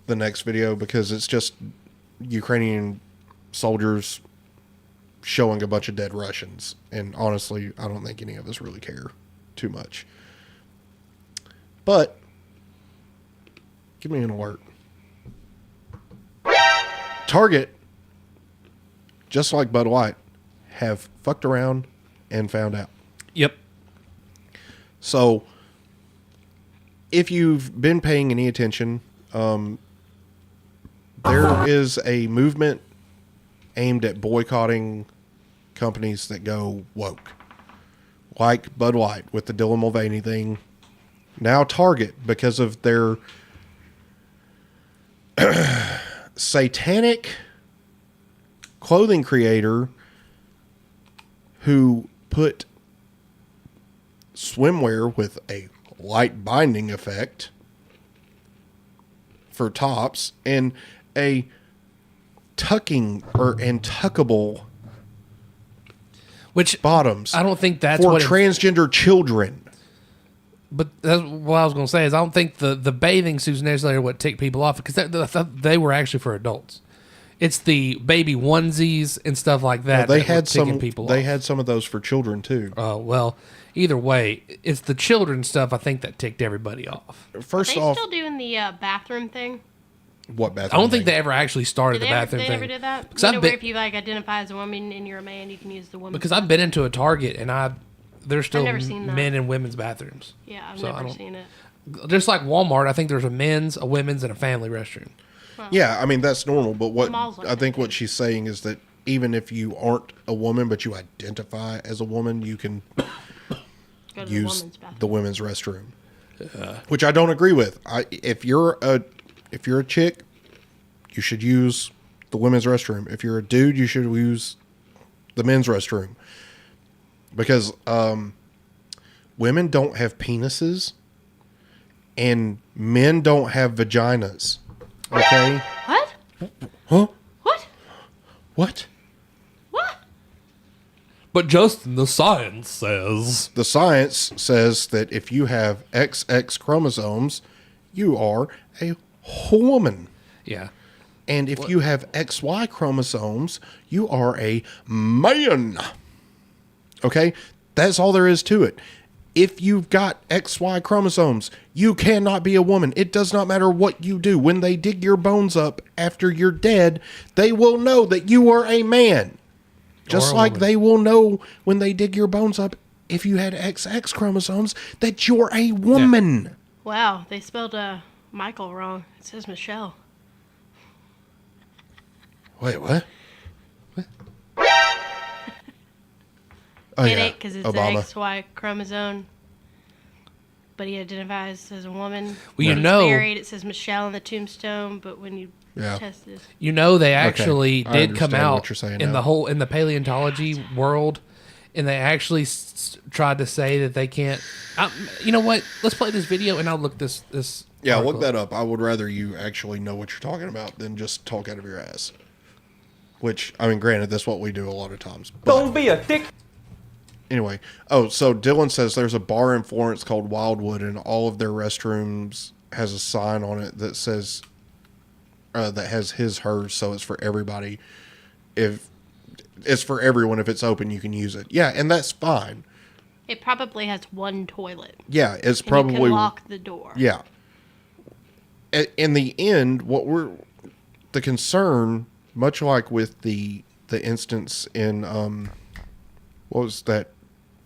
next video because it's just Ukrainian soldiers showing a bunch of dead Russians. And honestly, I don't think any of us really care too much. But give me an alert. Target just like Bud Light, have fucked around and found out. Yep. So, if you've been paying any attention, there is a movement aimed at boycotting companies that go woke. Like Bud Light with the Dylan Mulvaney thing. Now Target, because of their satanic clothing creator who put swimwear with a light binding effect for tops and a tucking and tuckable bottoms. I don't think that's for what transgender children. But that's what I was going to say is I don't think the bathing suits necessarily are what tick people off because they were actually for adults. It's the baby onesies and stuff like that. They that had some. people They off. had some of those for children too. Oh well, either way, it's the children stuff. I think that ticked everybody off. First Are they off, still doing the bathroom thing? what bathroom? I don't think thing? they ever actually started Did the bathroom they thing. ever did that? Because You I've know, been, where if you like identify as a woman and you're a man, you can use the woman. because I've been into a Target and there's still never seen that. men and women's bathrooms. Yeah, I've So I never don't- seen it. Just like Walmart, I think there's a men's, a women's, and a family restroom. Yeah, I mean that's normal. But what Malls like I think what she's saying is that even if you aren't a woman but you identify as a woman, you can Go to use the women's bathroom. the women's restroom, which I don't agree with. If you're a chick, you should use the women's restroom. If you're a dude, you should use the men's restroom because women don't have penises and men don't have vaginas. Okay? What? Huh? What? What? What? But Justin, the science says. The science says that if you have XX chromosomes, you are a woman. Yeah. And if you have XY chromosomes, you are a man. Okay? That's all there is to it. If you've got XY chromosomes, you cannot be a woman. It does not matter what you do. When they dig your bones up after you're dead, they will know that you are a man. Just like woman. they will know when they dig your bones up, if you had XX chromosomes, that you're a woman. Wow, they spelled Michael wrong. It says Michelle. Wait, what? Oh, Get yeah. it? Because it's Obama. an XY chromosome. But he identifies as a woman. Well, When you he's know- married, it says Michelle on the tombstone. But when you Yeah. test this, You know, they actually I did come understand out what you're saying in now. the paleontology world, and they actually tried to say that they can't. You know what? Let's play this video, and I'll look this. Yeah, article look that up. I would rather you actually know what you're talking about than just talk out of your ass. Which, I mean, granted, that's what we do a lot of times. Don't be a dick. Anyway, so Dylan says there's a bar in Florence called Wildwood, and all of their restrooms has a sign on it that says that has his, hers, so it's for everybody. If it's for everyone, if it's open, you can use it. Yeah, and that's fine. it probably has one toilet. Yeah, it's And you probably can lock the door. Yeah. In the end, the concern, much like with the instance in what was that,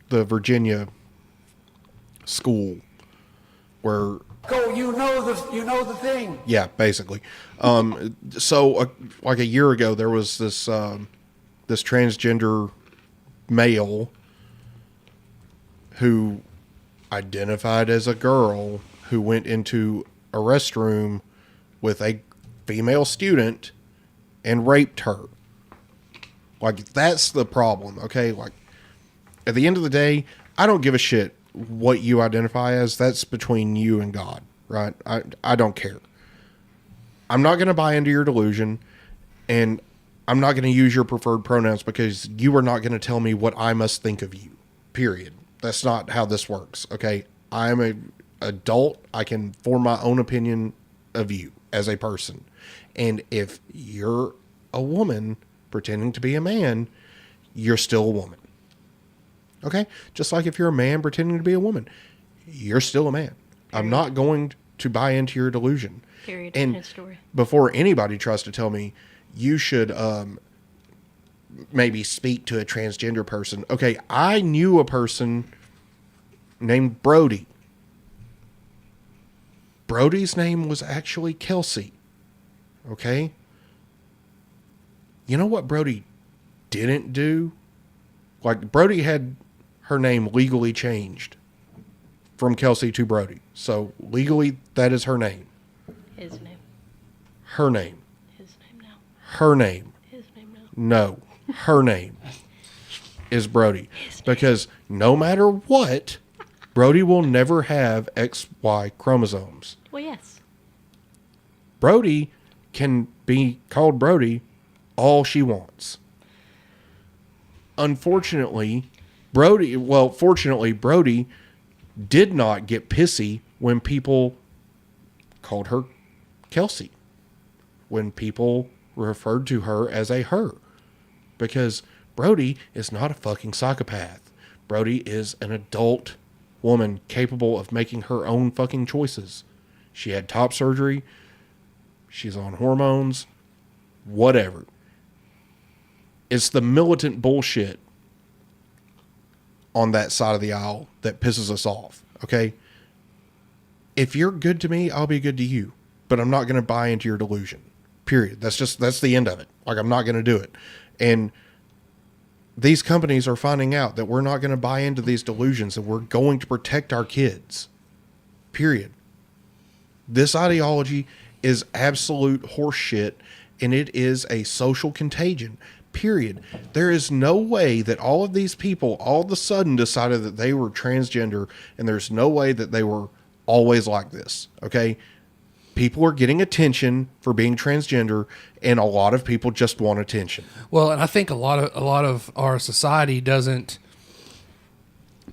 the Virginia school where Go, you know the thing. yeah, basically. So like a year ago, there was this this transgender male who identified as a girl who went into a restroom with a female student and raped her. Like, that's the problem, okay? Like, at the end of the day, I don't give a shit what you identify as. That's between you and God, right? I don't care. I'm not going to buy into your delusion, and I'm not going to use your preferred pronouns because you are not going to tell me what I must think of you, period. That's not how this works, okay? I'm an adult. I can form my own opinion of you as a person. And if you're a woman pretending to be a man, you're still a woman. Okay? Just like if you're a man pretending to be a woman, you're still a man. I'm not going to buy into your delusion. Period. And End story. before anybody tries to tell me you should maybe speak to a transgender person. Okay, I knew a person named Brody. Brody's name was actually Kelsey. Okay? You know what Brody didn't do? Like, Brody had her name legally changed from Kelsey to Brody. So, legally, that is her name. His name. Her name. His name now. Her name. His name now. No. Her name is Brody. Because no matter what, Brody will never have XY chromosomes. Well, yes. Brody can be called Brody all she wants. Fortunately, Brody did not get pissy when people called her Kelsey, when people referred to her as a her, because Brody is not a fucking psychopath. Brody is an adult woman capable of making her own fucking choices. She had top surgery. She's on hormones. Whatever. It's the militant bullshit on that side of the aisle that pisses us off. Okay? If you're good to me, I'll be good to you. But I'm not going to buy into your delusion. Period. That's the end of it. Like, I'm not going to do it. And these companies are finding out that we're not going to buy into these delusions, and we're going to protect our kids. Period. This ideology is absolute horseshit, and it is a social contagion. Period. There is no way that all of these people all of a sudden decided that they were transgender, and there's no way that they were always like this. Okay? People are getting attention for being transgender, and a lot of people just want attention. Well, and I think a lot of our society doesn't.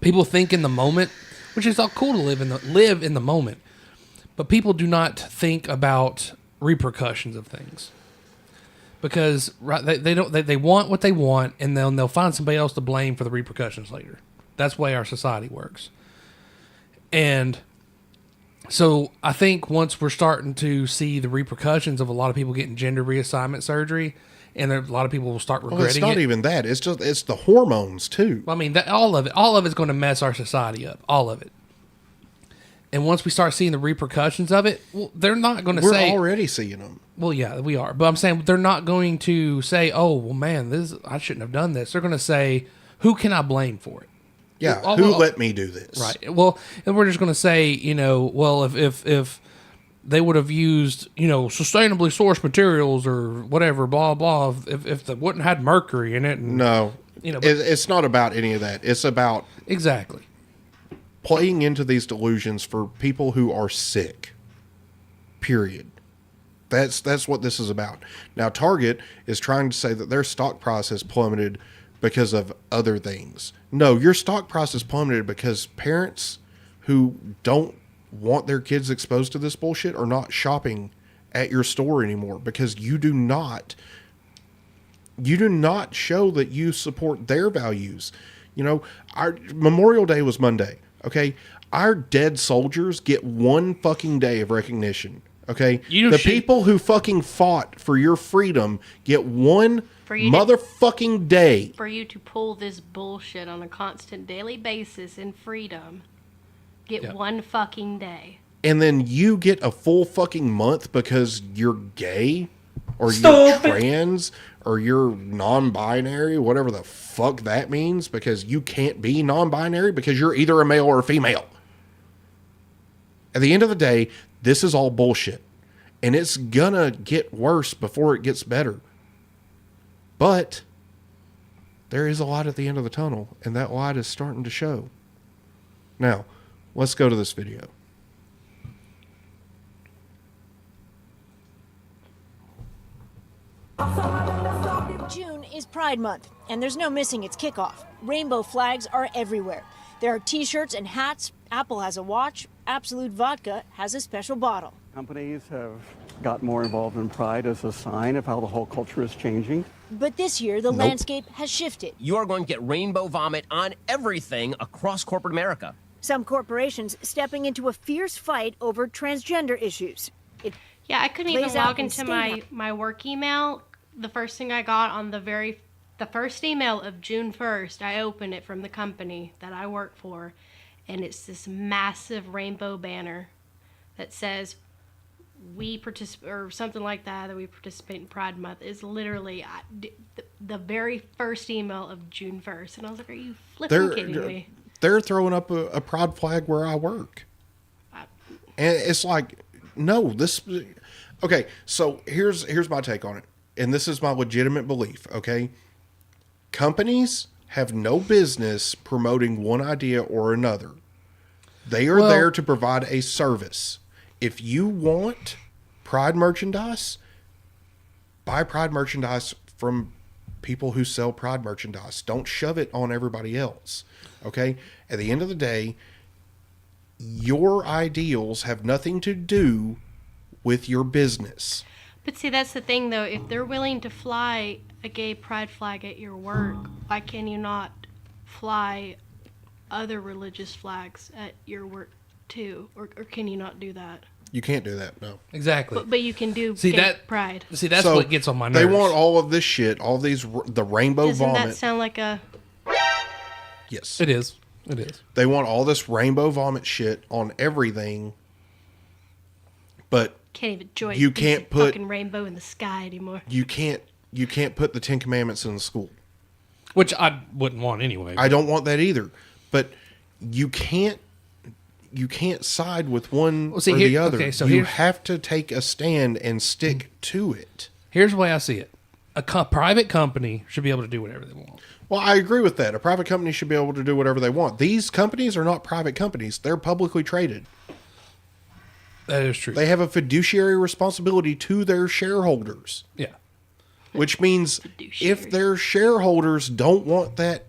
People think in the moment, which is all cool to live in the moment, but people do not think about repercussions of things. Because they want what they want, and then they'll find somebody else to blame for the repercussions later. That's the way our society works. And so I think once we're starting to see the repercussions of a lot of people getting gender reassignment surgery, and a lot of people will start regretting it. Well, it's not even that. It's the hormones too. I mean, all of it's going to mess our society up. All of it. And once we start seeing the repercussions of it, well, they're not going to say... We're already seeing them. Well, yeah, we are. But I'm saying they're not going to say, oh, well, man, I shouldn't have done this. They're going to say, who can I blame for it? Yeah, who let me do this? Right. Well, and we're just going to say, well, if they would have used, sustainably sourced materials or whatever, blah, blah, if they wouldn't have had mercury in it. And, no. It's not about any of that. It's about... Exactly. Playing into these delusions for people who are sick. Period. That's what this is about. Now, Target is trying to say that their stock price has plummeted because of other things. No, your stock price is plummeted because parents who don't want their kids exposed to this bullshit are not shopping at your store anymore, because you do not show that you support their values. Our Memorial Day was Monday. Okay, our dead soldiers get one fucking day of recognition. Okay, people who fucking fought for your freedom get one motherfucking day. For you to pull this bullshit on a constant daily basis in freedom, get one fucking day. And then you get a full fucking month because you're gay, or you're trans, or you're non-binary, whatever the fuck that means, because you can't be non-binary because you're either a male or a female. At the end of the day, this is all bullshit. And it's gonna get worse before it gets better. But there is a light at the end of the tunnel, and that light is starting to show. Now, let's go to this video. June is Pride Month, and there's no missing its kickoff. Rainbow flags are everywhere. There are t-shirts and hats. Apple has a watch. Absolute Vodka has a special bottle. Companies have got more involved in Pride as a sign of how the whole culture is changing. But this year, the landscape has shifted. You are going to get rainbow vomit on everything across corporate America. Some corporations stepping into a fierce fight over transgender issues. I couldn't even log into my work email. The first thing I got on the very The first email of June 1st, I open it from the company that I work for, and it's this massive rainbow banner that says we participate, or something like that we participate in Pride Month. Is literally the very first email of June 1st. And I was like, are you flipping kidding me? They're throwing up a pride flag where I work. And it's like, no, this... Okay, so here's my take on it. And this is my legitimate belief, okay? Companies have no business promoting one idea or another. They are there to provide a service. If you want Pride merchandise, buy Pride merchandise from people who sell Pride merchandise. Don't shove it on everybody else, okay? At the end of the day, your ideals have nothing to do with your business. But see, that's the thing, though. If they're willing to fly a gay pride flag at your work, why can you not fly other religious flags at your work, too? Or can you not do that? You can't do that, no. Exactly. But you can do gay pride. See, that's what gets on my nerves. They want all of this shit, all these, the rainbow Doesn't vomit. that sound like a... Yes. It is. It is. They want all this rainbow vomit shit on everything, but Can't even enjoy you can't put fucking rainbow in the sky anymore. You can't put the 10 Commandments in the school. Which I wouldn't want anyway. I don't want that either. But you can't side with one or the other. Okay, so you have to take a stand and stick to it. Here's the way I see it. A private company should be able to do whatever they want. Well, I agree with that. A private company should be able to do whatever they want. These companies are not private companies. They're publicly traded. That is true. They have a fiduciary responsibility to their shareholders. Yeah. Which means if their shareholders don't want that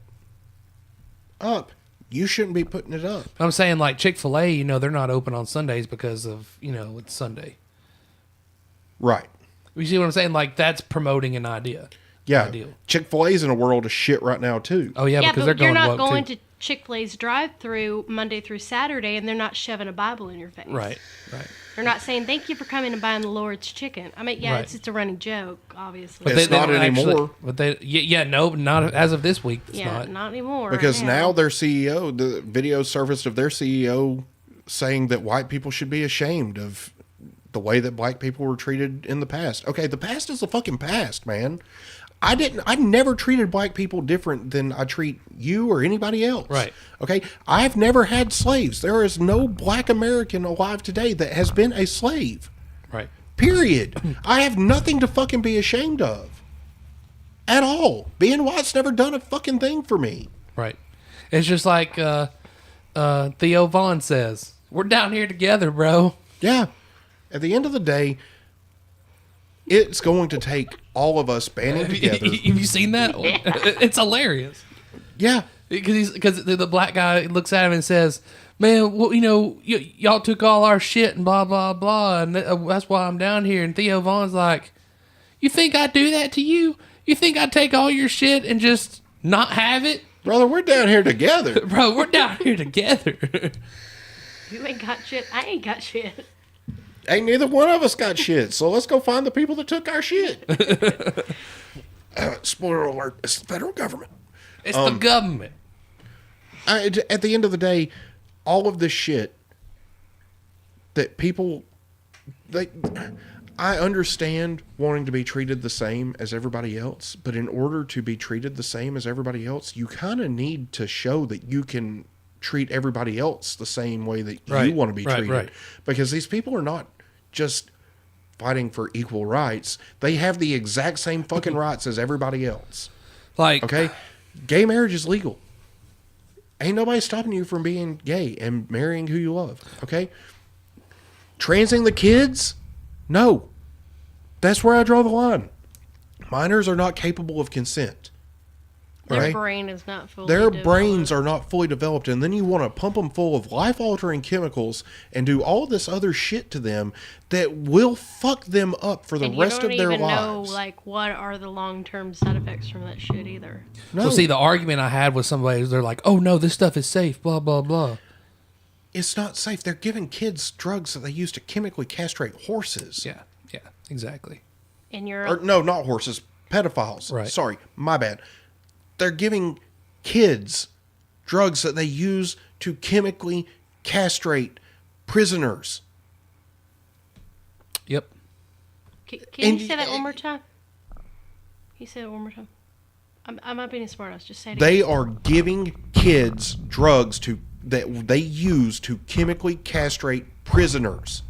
up, you shouldn't be putting it up. I'm saying like Chick-fil-A, they're not open on Sundays because of, it's Sunday. Right. You see what I'm saying? Like that's promoting an idea. Yeah. Chick-fil-A's in a world of shit right now too. Oh yeah, because they're going you're not going to Chick-fil-A's drive-through Monday through Saturday, and they're not shoving a Bible in your face. Right. They're not saying thank you for coming and buying the Lord's chicken. I mean, yeah, it's a running joke, obviously. But it's not anymore. Not as of this week. It's not anymore. Because now their CEO, the video surfaced of their CEO saying that white people should be ashamed of the way that black people were treated in the past. Okay, the past is the fucking past, man. I never treated black people different than I treat you or anybody else. Right. Okay. I've never had slaves. There is no black American alive today that has been a slave. Right. Period. I have nothing to fucking be ashamed of. At all. Being white's never done a fucking thing for me. Right. It's just like Theo Vaughn says, we're down here together, bro. Yeah. At the end of the day, it's going to take all of us banding together. Have you seen that? It's hilarious. Yeah. Because the black guy looks at him and says, man, well, y'all took all our shit and blah, blah, blah, and that's why I'm down here. And Theo Vaughn's like, you think I'd do that to you? You think I'd take all your shit and just not have it? Brother, we're down here together. Bro, we're down here together. You ain't got shit. I ain't got shit. Ain't neither one of us got shit, so let's go find the people that took our shit. Spoiler alert, it's the federal government. It's the government. At the end of the day, all of this shit that people... I understand wanting to be treated the same as everybody else, but in order to be treated the same as everybody else, you kind of need to show that you can treat everybody else the same way that you want to be treated. Right. Because these people are not just fighting for equal rights. They have the exact same fucking rights as everybody else. Like, okay, gay marriage is legal. Ain't nobody stopping you from being gay and marrying who you love. Okay, transing the kids, no. That's where I draw the line. Minors are not capable of consent. Their brain is not fully developed. Their brains are not fully developed, and then you want to pump them full of life-altering chemicals and do all this other shit to them that will fuck them up for the rest of their lives. You don't even know, what are the long-term side effects from that shit either. No. Well, see, the argument I had with somebody is they're like, oh, no, this stuff is safe, blah, blah, blah. It's not safe. They're giving kids drugs that they use to chemically castrate horses. Yeah, exactly. In Europe? Or, no, not horses. pedophiles. Right. Sorry, my bad. They're giving kids drugs that they use to chemically castrate prisoners. Yep. Can you say that one more time? Can you say that one more time? I'm not being a smartass. Just say it They again. are giving kids drugs that they use to chemically castrate prisoners.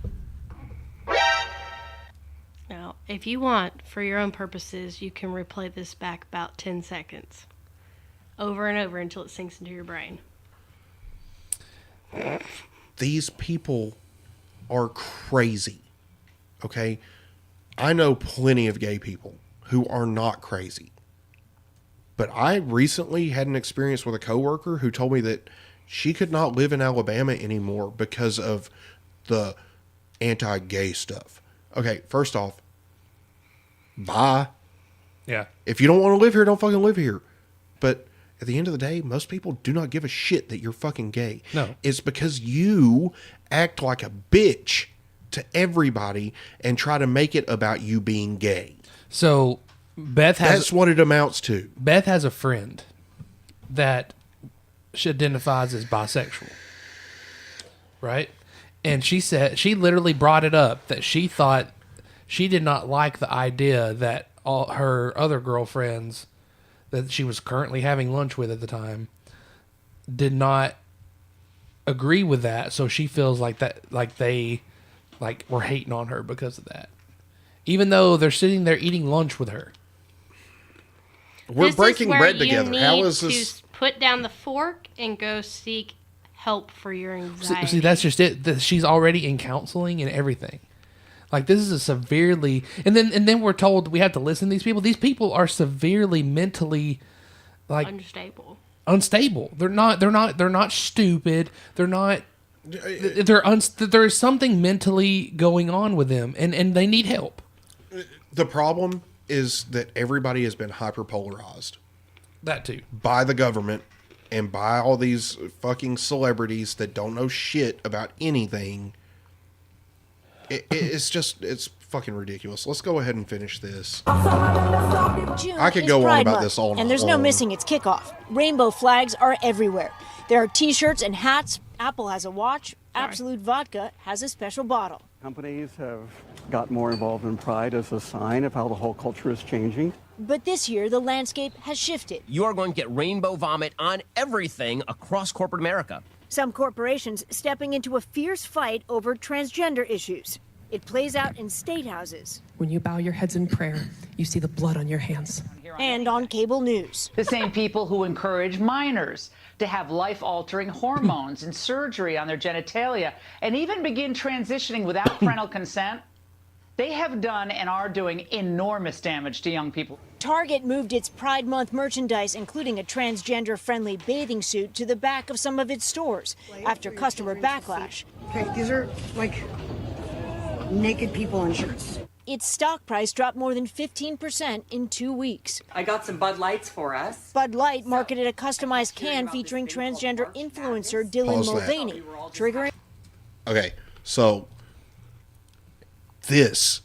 Now, if you want, for your own purposes, you can replay this back about 10 seconds. Over and over until it sinks into your brain. These people are crazy. Okay? I know plenty of gay people who are not crazy. But I recently had an experience with a coworker who told me that she could not live in Alabama anymore because of the anti-gay stuff. Okay, first off, bye. Yeah. If you don't want to live here, don't fucking live here. But at the end of the day, most people do not give a shit that you're fucking gay. No. It's because you act like a bitch to everybody and try to make it about you being gay. So that's what it amounts to. Beth has a friend that she identifies as bisexual, right? And she said, she literally brought it up that she thought she did not like the idea that all her other girlfriends that she was currently having lunch with at the time did not agree with that. So she feels like that, like they were hating on her because of that, even though they're sitting there eating lunch with her. We're breaking bread together. How is this? To put down the fork and go seek help for your anxiety. See, that's just it. She's already in counseling and everything. Like, this is a severely, and then we're told we have to listen to these people. These people are severely mentally, like, unstable. They're not stupid. They're not. There's something mentally going on with them, and they need help. The problem is that everybody has been hyperpolarized. That too. By the government and by all these fucking celebrities that don't know shit about anything. It's fucking ridiculous. Let's go ahead and finish this. June I could is go on Pride about Month, this all night and there's no long. missing its kickoff. Rainbow flags are everywhere. There are T-shirts and hats. Apple has a watch. Absolute Vodka has a special bottle. Companies have got more involved in Pride as a sign of how the whole culture is changing. But this year, the landscape has shifted. You are going to get rainbow vomit on everything across corporate America. Some corporations stepping into a fierce fight over transgender issues. It plays out in state houses. When you bow your heads in prayer, you see the blood on your hands. And on cable news. The same people who encourage minors to have life-altering hormones and surgery on their genitalia and even begin transitioning without parental consent, they have done and are doing enormous damage to young people. Target moved its Pride Month merchandise, including a transgender-friendly bathing suit, to the back of some of its stores after customer backlash. Okay, these are like naked people in shirts. Its stock price dropped more than 15% in 2 weeks. I got some Bud Lights for us. Bud Light marketed a customized can featuring transgender influencer Dylan Pause that. Mulvaney, triggering. Okay, so this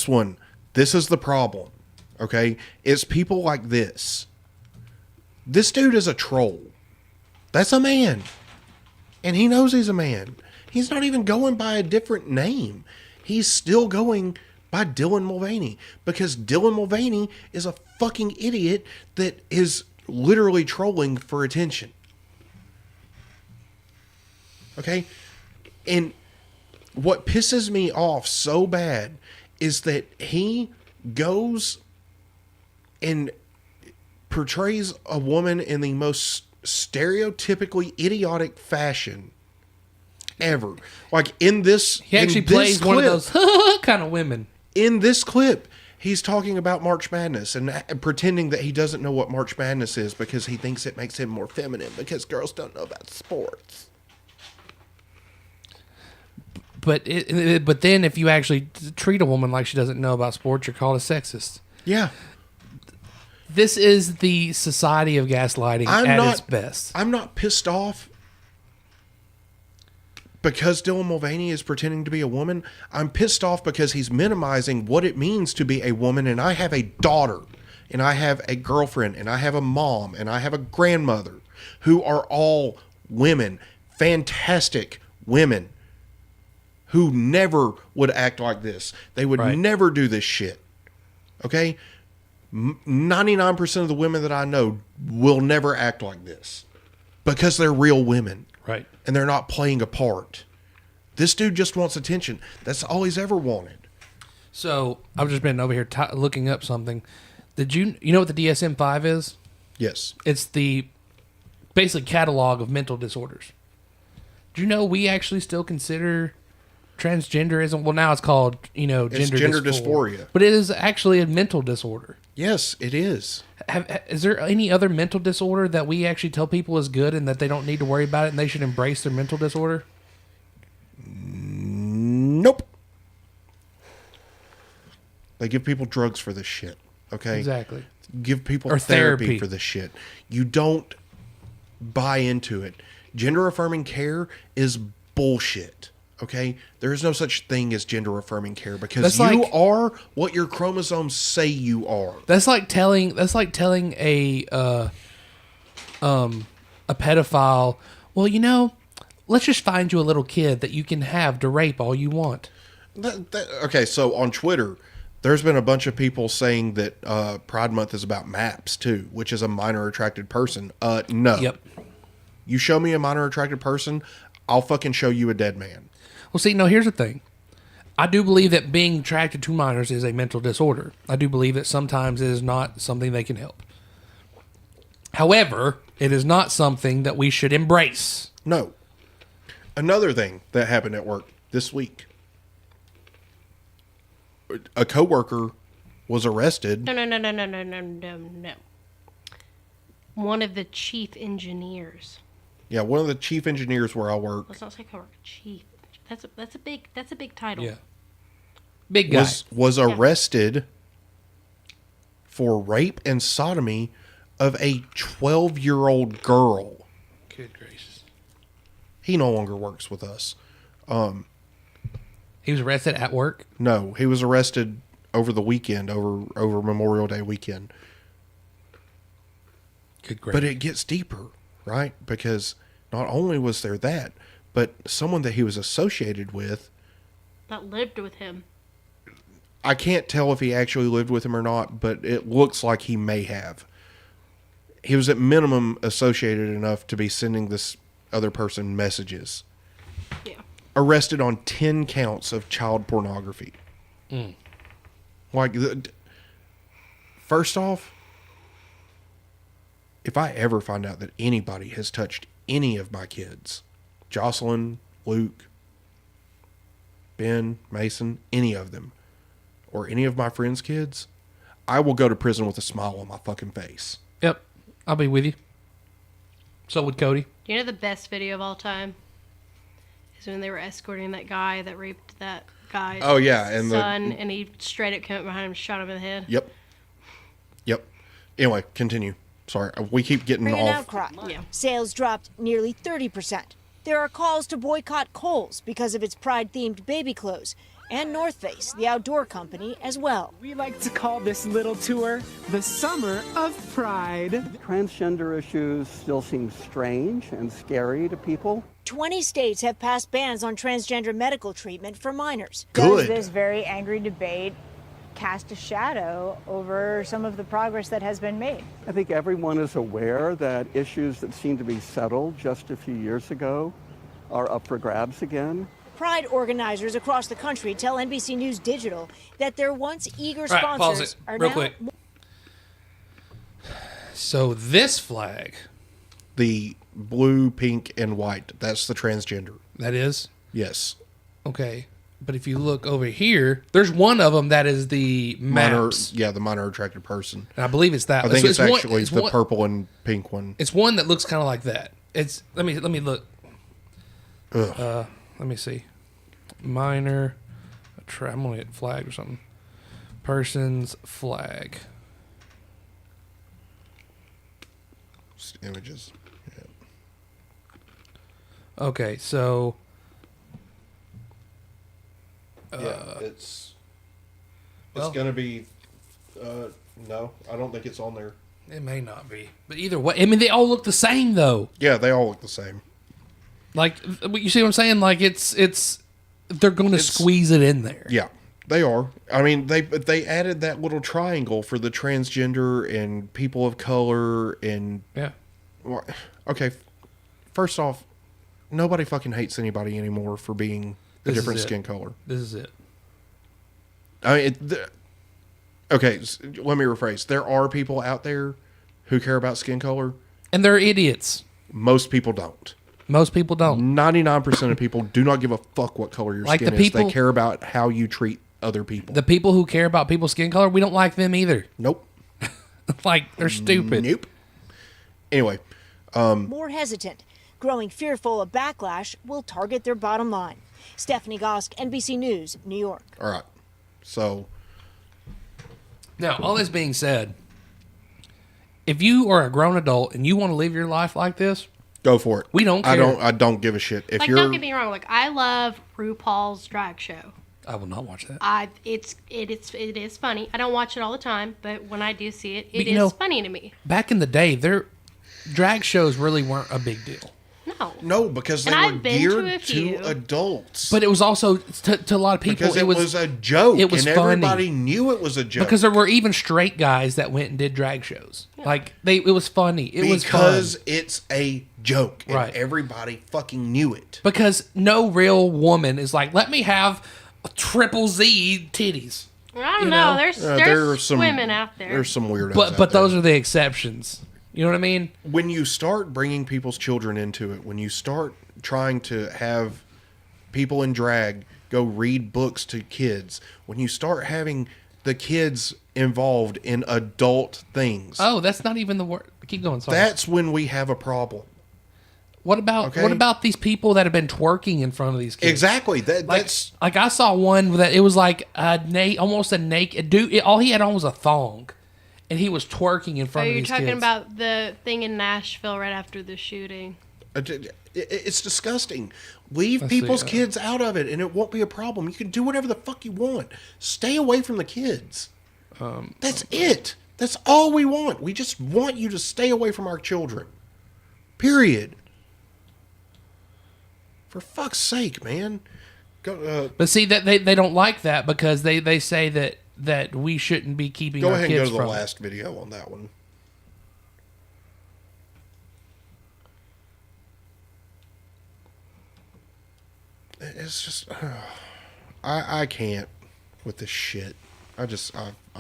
one, this is the problem. Okay, it's people like this. This dude is a troll. That's a man, and he knows he's a man. He's not even going by a different name. He's still going by Dylan Mulvaney because Dylan Mulvaney is a fucking idiot that is literally trolling for attention. Okay? And what pisses me off so bad is that he goes and portrays a woman in the most stereotypically idiotic fashion ever. Like in this, He actually plays one of those kind of women. In this clip, he's talking about March Madness and pretending that he doesn't know what March Madness is because he thinks it makes him more feminine because girls don't know about sports. But then if you actually treat a woman like she doesn't know about sports, you're called a sexist. Yeah. This is the society of gaslighting its best. I'm not pissed off because Dylan Mulvaney is pretending to be a woman, I'm pissed off because he's minimizing what it means to be a woman. And I have a daughter, and I have a girlfriend, and I have a mom, and I have a grandmother who are all women, fantastic women who never would act like this. They would never do this shit. Okay? 99% of the women that I know will never act like this because they're real women. Right. And they're not playing a part. This dude just wants attention. That's all he's ever wanted. So I've just been over here looking up something. Did you know what the DSM-5 is? Yes. It's the basically catalog of mental disorders. Do you know we actually still consider transgenderism? Well, now it's called, It's gender dysphoria. But it is actually a mental disorder. Yes, it is. Is there any other mental disorder that we actually tell people is good and that they don't need to worry about it and they should embrace their mental disorder? Nope. They give people drugs for this shit. Okay? Exactly. Give people Or therapy therapy for this shit. You don't buy into it. Gender affirming care is bullshit. Okay? There is no such thing as gender affirming care because you are what your chromosomes say you are. That's like telling a pedophile, well, let's just find you a little kid that you can have to rape all you want. Okay, so on Twitter, there's been a bunch of people saying that Pride Month is about MAPS too, which is a minor attracted person. No. Yep. You show me a minor attracted person, I'll fucking show you a dead man. Well, see, no, here's the thing. I do believe that being attracted to minors is a mental disorder. I do believe that sometimes it is not something they can help. However, it is not something that we should embrace. No. Another thing that happened at work this week. A coworker was arrested. No. One of the chief engineers. Yeah, one of the chief engineers where I work. Let's not say coworker, chief. That's a big title. Yeah. Big guy. Was arrested for rape and sodomy of a 12-year-old girl. Good gracious. He no longer works with us. He was arrested at work? No, he was arrested over the weekend, over Memorial Day weekend. Good gracious. But it gets deeper, right? Because not only was there that, but someone that he was associated with. That lived with him. I can't tell if he actually lived with him or not, but it looks like he may have. He was at minimum associated enough to be sending this other person messages. Yeah. Arrested on 10 counts of child pornography. Like, first off, if I ever find out that anybody has touched any of my kids, Jocelyn, Luke, Ben, Mason, any of them, or any of my friends' kids, I will go to prison with a smile on my fucking face. Yep. I'll be with you. So would Cody. Do you know the best video of all time? Is when they were escorting that guy that raped that guy's son, and he straight up came up behind him and shot him in the head. Yep. Anyway, continue. Sorry, we keep getting An off. outcry. Yeah. Sales dropped nearly 30%. There are calls to boycott Kohl's because of its pride-themed baby clothes, and North Face, the outdoor company, as well. We like to call this little tour the Summer of Pride. Transgender issues still seem strange and scary to people. 20 states have passed bans on transgender medical treatment for minors. Does this very angry debate cast a shadow over some of the progress that has been made? I think everyone is aware that issues that seemed to be settled just a few years ago are up for grabs again. Pride organizers across the country tell NBC News Digital that their once eager All right, sponsors pause it are real now quick. So this flag, the blue, pink, and white, that's the transgender. that is? Yes. Okay. But if you look over here, there's one of them that is the MAPS. The minor attracted person. And I believe it's that. I think So it's actually the purple and pink one. It's one that looks kind of like that. It's let me look. Ugh. Let me see. Minor, I'm gonna hit flag or something. Person's flag. Just images. Yeah. Okay, so it's Well- going to be. No, I don't think it's on there. It may not be, but either way, I mean, they all look the same though. Yeah, they all look the same. Like, you see what I'm saying? Like, it's they're going to squeeze it in there. Yeah, they are. I mean, they added that little triangle for the transgender and people of color and yeah. Okay, first off, nobody fucking hates anybody anymore for being a different skin color. This is it. I mean, okay, let me rephrase. There are people out there who care about skin color, and they're idiots. Most people don't. Most people don't. 99% of people do not give a fuck what color your skin is. They care about how you treat other people. The people who care about people's skin color, we don't like them either. Nope. Like, they're stupid. Nope. Anyway. More hesitant, growing fearful a backlash will target their bottom line. Stephanie Gosk, NBC News, New York. All right. So. Now, all this being said, if you are a grown adult and you want to live your life like this, go for it. We don't care. I don't give a shit. If like, you're, don't get me wrong. Like, I love RuPaul's drag show. I will not watch that. It is funny. I don't watch it all the time, but when I do see it, it is funny to me. Back in the day, their drag shows really weren't a big deal. No, because they were geared to adults. But it was also to a lot of people. Because it was a joke. It was and funny. Everybody knew it was a joke. Because there were even straight guys that went and did drag shows. Yeah. Like it was funny. Because it's a joke, and everybody fucking knew it. Because no real woman is like, let me have triple Z titties. Well, I don't know. There's some women out there. There's some weirdos. But those are the exceptions. You know what I mean? When you start bringing people's children into it, when you start trying to have people in drag go read books to kids, when you start having the kids involved in adult things. Oh, that's not even the word. Keep going. Sorry. That's when we have a problem. What about these people that have been twerking in front of these kids? Exactly. That's like I saw one that it was like almost a naked dude. All he had on was a thong. And he was twerking in front of these kids. Are you talking about the thing in Nashville right after the shooting? It's disgusting. Leave people's kids out of it, and it won't be a problem. You can do whatever the fuck you want. Stay away from the kids. That's it. That's all we want. We just want you to stay away from our children. Period. For fuck's sake, man. But see, that they don't like that because they say that we shouldn't be keeping our kids from. Go ahead and go to the last video on that one. It's just, I can't with this shit. I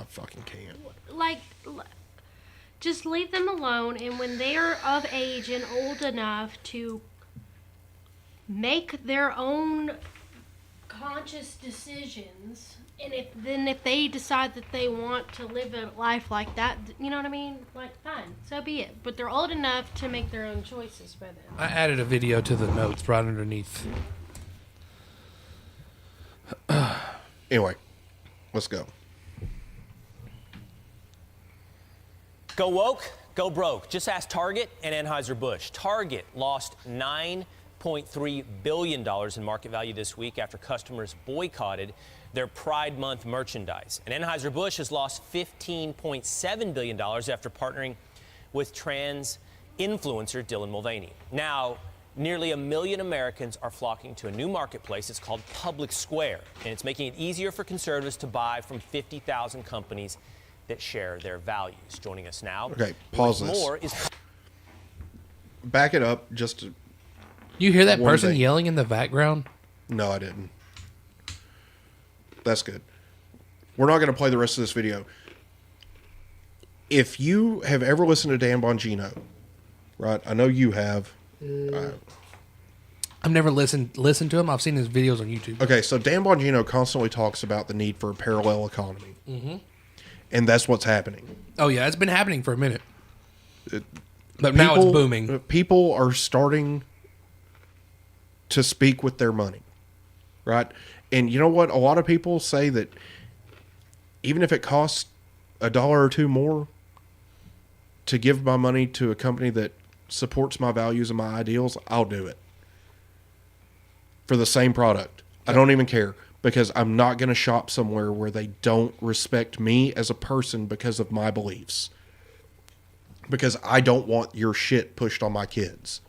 fucking can't. Like, just leave them alone, and when they're of age and old enough to make their own conscious decisions, and if they decide that they want to live a life like that, you know what I mean? Like, fine, so be it. But they're old enough to make their own choices by then. I added a video to the notes right underneath. Anyway, let's go. Go woke, go broke. Just ask Target and Anheuser-Busch. Target lost $9.3 billion in market value this week after customers boycotted their Pride Month merchandise. And Anheuser-Busch has lost $15.7 billion after partnering with trans influencer Dylan Mulvaney. Now, nearly 1 million Americans are flocking to a new marketplace. It's called Public Square, and it's making it easier for conservatives to buy from 50,000 companies that share their values. Joining us now. Okay, pause this. More is back it up just to. You hear that person yelling in the background? No, I didn't. That's good. We're not going to play the rest of this video. If you have ever listened to Dan Bongino, right? I know you have. I've never listened to him. I've seen his videos on YouTube. Okay, so Dan Bongino constantly talks about the need for a parallel economy. Mm-hmm. And that's what's happening. Oh, yeah. It's been happening for a minute. But now it's booming. People are starting to speak with their money, right? And you know what? A lot of people say that even if it costs $1 or $2 more to give my money to a company that supports my values and my ideals, I'll do it for the same product. I don't even care. because I'm not going to shop somewhere where they don't respect me as a person because of my beliefs. Because I don't want your shit pushed on my kids.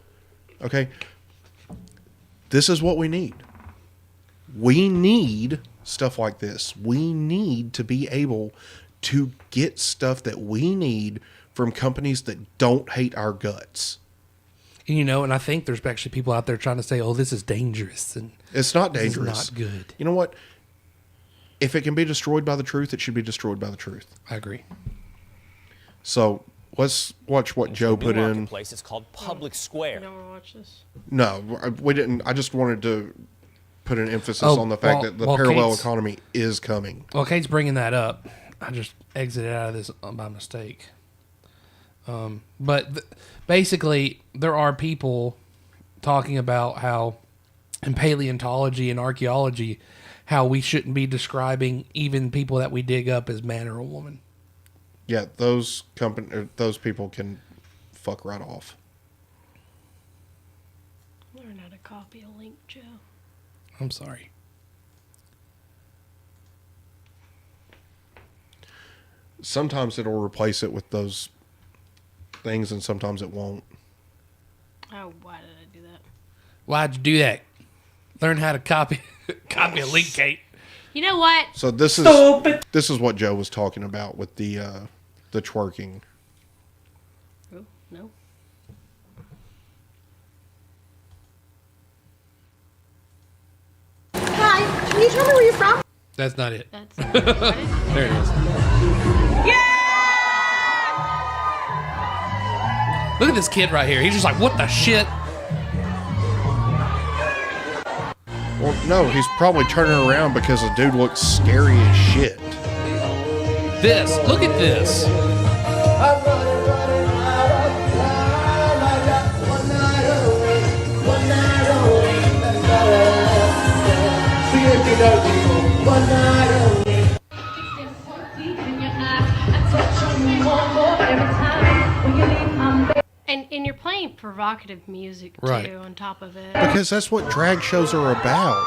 Okay? This is what we need. We need stuff like this. We need to be able to get stuff that we need from companies that don't hate our guts. And, and I think there's actually people out there trying to say, oh, this is dangerous. And it's not dangerous. It's not good. You know what? If it can be destroyed by the truth, it should be destroyed by the truth. I agree. So let's watch what Joe put in. It's called Public Square. You don't want to watch this? No, we didn't. I just wanted to put an emphasis on the fact that the parallel economy is coming. Well, Kate's bringing that up. I just exited out of this by mistake. But basically, there are people talking about how in paleontology and archaeology, how we shouldn't be describing even people that we dig up as man or a woman. Yeah, those people can fuck right off. Learn how to copy a link, Joe. I'm sorry. Sometimes it'll replace it with those things, and sometimes it won't. Oh, why did I do that? Why'd you do that? Learn how to copy a link, Kate. You know what? So this is what Joe was talking about with the twerking. Oh, no. Hi, can you tell me where you're from? That's not it. That's not it. There it is. Look at this kid right here. He's just like, what the shit? Well, no, he's probably turning around because the dude looks scary as shit. Look at this. And you're playing provocative music too, Right. on top of it. Because that's what drag shows are about.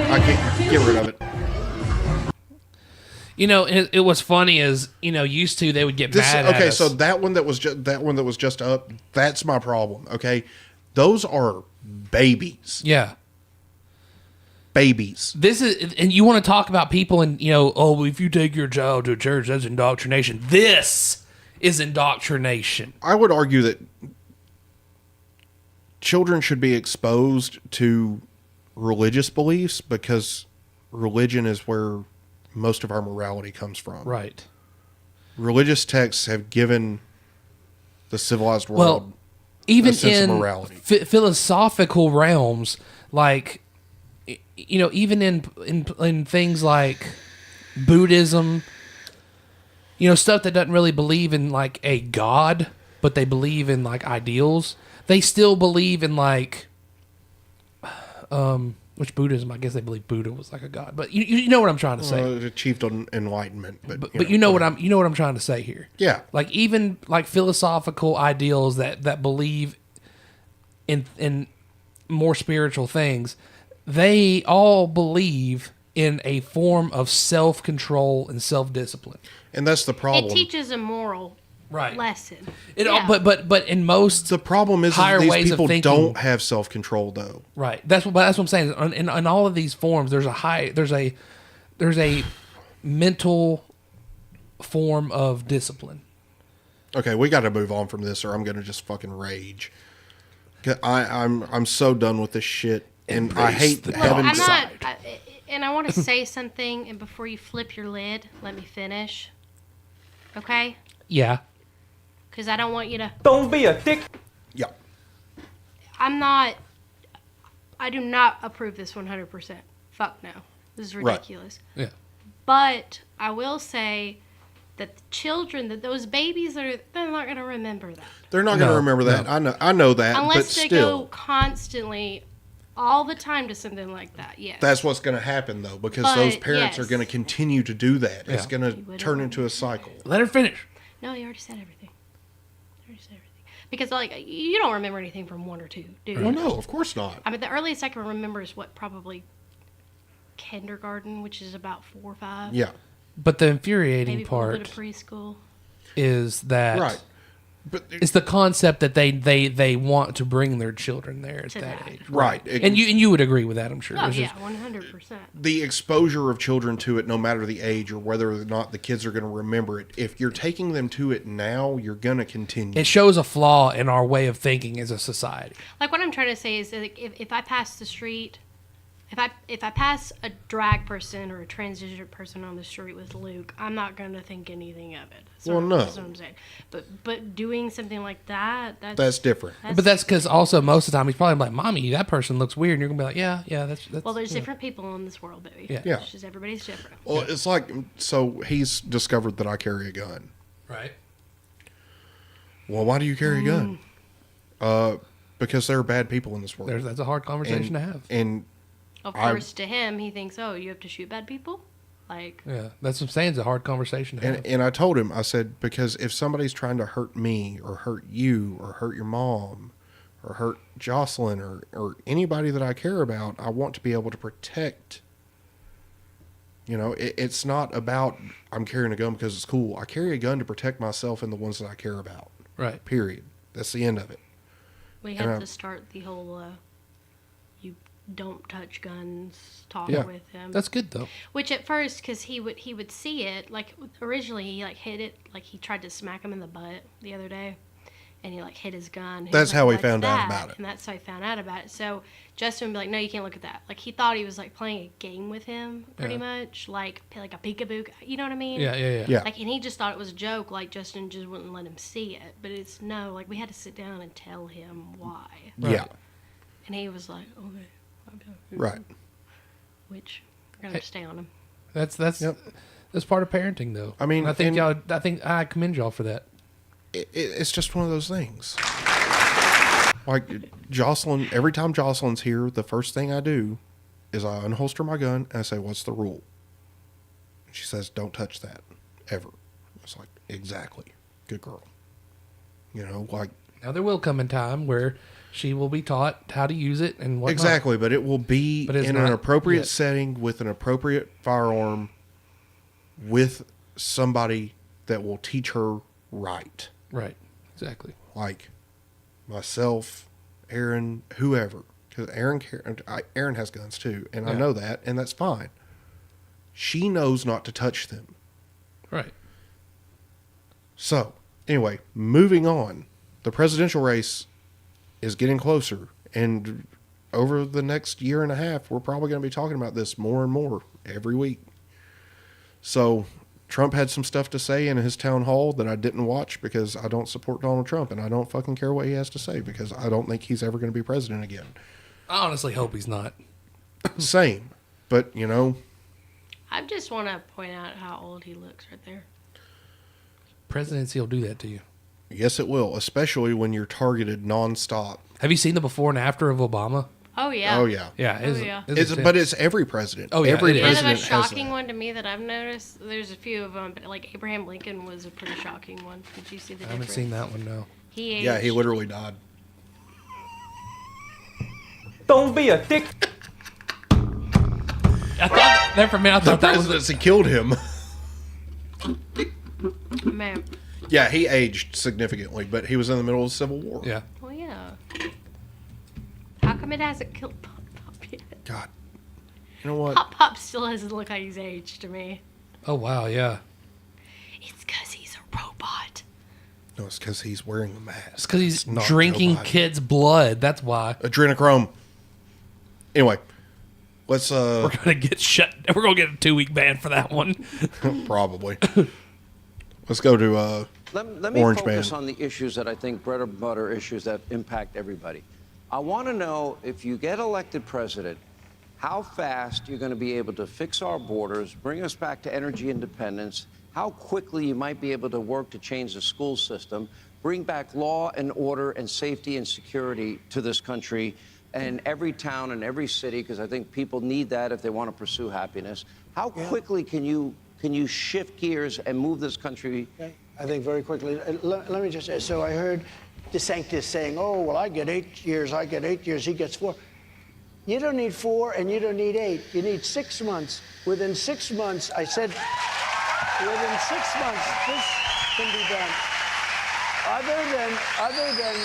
I can't get rid of it. It was funny as used to they would get mad at Okay, us. so that one that was just up. That's my problem. Okay, those are babies. Yeah. Babies. This is, and you want to talk about people and, oh, if you take your child to a church, that's indoctrination. This is indoctrination. I would argue that children should be exposed to religious beliefs because religion is where most of our morality comes from. Right. Religious texts have given the civilized world even a sense in of morality. Philosophical realms, like, even in things like Buddhism, stuff that doesn't really believe in like a god, but they believe in like ideals. They still believe in like, which Buddhism, I guess they believe Buddha was like a god, but you know what I'm trying to say. It achieved enlightenment, but what I'm trying to say here. Yeah, like even like philosophical ideals that believe in more spiritual things, they all believe in a form of self-control and self-discipline. And that's the problem. It teaches a moral lesson. But in most the problem is higher these ways people of thinking, don't have self-control though. Right. That's what I'm saying. In all of these forms, there's a mental form of discipline. Okay, we got to move on from this, or I'm gonna just fucking rage. I'm so done with this shit, and I hate having to. And I want to say something, and before you flip your lid, let me finish. Okay? Yeah. Because I don't want you to. Don't be a dick. Yeah. I do not approve this 100%. Fuck no. This is ridiculous. Right. Yeah. But I will say that the children, that those babies, they're not going to remember that. They're not going to remember that. I know that. Unless but they still. go constantly all the time to something like that. Yes. That's what's going to happen, though, because But, those parents are yes. going to continue to do that. It's Yeah. going to turn into a cycle. Let her finish. No, you already said everything. Because like you don't remember anything from 1 or 2, do you? Well, no, of course not. I mean, the earliest I can remember is probably kindergarten, which is about 4 or 5. Yeah. But the infuriating Maybe a little part bit of preschool. is that Right. But it's the concept that they want to bring their children there at To that that. age. Right. And you would agree with that, I'm sure. Oh It's yeah, just- 100%. The exposure of children to it, no matter the age or whether or not the kids are going to remember it, if you're taking them to it now, you're going to continue. it shows a flaw in our way of thinking as a society. Like what I'm trying to say is that like, if I pass the street, if I pass a drag person or a transgender person on the street with Luke, I'm not going to think anything of it. Well, no. That's what I'm saying. But doing something like That's different. But that's because also most of the time he's probably like, "Mommy, that person looks weird," and you're gonna be like, "Yeah, that's." well, there's yeah. different people in this world, baby. Yeah. Yeah. It's just everybody's different. Well, it's like, so he's discovered that I carry a gun. Right. Well, why do you carry a gun? Because there are bad people in this world. That's a hard conversation to have. And Of course, to him, he thinks, "Oh, you have to shoot bad people." Like, Yeah, that's what I'm saying. It's a hard conversation to have. and I told him, I said, because if somebody's trying to hurt me or hurt you or hurt your mom or hurt Jocelyn or anybody that I care about, I want to be able to protect. You know, it's not about I'm carrying a gun because it's cool. I carry a gun to protect myself and the ones that I care about. Right. Period. That's the end of it. we And had to start the whole you don't touch guns talk Yeah. with him. That's good though. Which at first, because he would see it, like originally he like hit it, like he tried to smack him in the butt the other day, and he like hit his gun. He That's was how like, he "What's found out that?" about it. And that's how he found out about it. So Justin would be like, "No, you can't look at that." Like he thought he was like playing a game with him, pretty Yeah. much, like a peekaboo. You know what I mean? Yeah. Like, and he just thought it was a joke. Like Justin just wouldn't let him see it, but it's no. Like we had to sit down and tell him why. Yeah. And he was like, "Okay." Right. Which we're gonna stay on him. That's part of parenting though. I mean, And and- I think I commend y'all for that. It's just one of those things. Like Jocelyn, every time Jocelyn's here, the first thing I do is I unholster my gun and I say, "What's the rule?" And she says, "Don't touch that, ever." It's like, exactly, good girl. You know, like Now there will come a time where she will be taught how to use it and whatnot. exactly, but it will be But it's in an not appropriate yet. setting with an appropriate firearm, with somebody that will teach her right. Right. Exactly. Like myself, Aaron, whoever. Because Aaron has guns too, and I Yeah. know that, and that's fine. She knows not to touch them. Right. So, anyway, moving on. The presidential race is getting closer, and over the next year and a half, we're probably going to be talking about this more and more every week. So, Trump had some stuff to say in his town hall that I didn't watch because I don't support Donald Trump, and I don't fucking care what he has to say because I don't think he's ever going to be president again. I honestly hope he's not. Same. But, you know, I just want to point out how old he looks right there. Presidency will do that to you. yes, it will, especially when you're targeted nonstop. Have you seen the before and after of Obama? Oh yeah. Oh, yeah. Yeah. Oh, yeah. But it's every president. Oh, yeah, Every it is. Kind of a president has shocking that. one to me that I've noticed. There's a few of them, but like Abraham Lincoln was a pretty shocking one. Did you see the I haven't difference? seen that one, no. He aged. Yeah, he literally died. Don't be a dick. I thought there for a minute. I The thought that was presidency killed him. Man. Yeah, he aged significantly, but he was in the middle of the Civil War. Yeah. Well, yeah. How come it hasn't killed Pop Pop yet? God. You know what? Pop Pop still doesn't look like he's aged to me. Oh wow, yeah. It's because he's a robot. No, it's because he's wearing a mask. It's because he's not drinking Joe Biden. kids' blood. That's why. Adrenochrome. Anyway, let's We're gonna get shut. We're gonna get a 2-week ban for that one. probably. Let's go to Let me Orange focus Man. on the issues that I think bread and butter issues that impact everybody. I want to know, if you get elected president, how fast you're going to be able to fix our borders, bring us back to energy independence, how quickly you might be able to work to change the school system, bring back law and order and safety and security to this country, in every town and every city, because I think people need that if they want to pursue happiness. How quickly can you shift gears and move this country? I think very quickly. Let me just say, so I heard DeSantis saying, oh, well, I get 8 years, he gets 4. You don't need 4 and you don't need 8. You need 6 months. Within 6 months, I said, within 6 months, this can be done. Other than,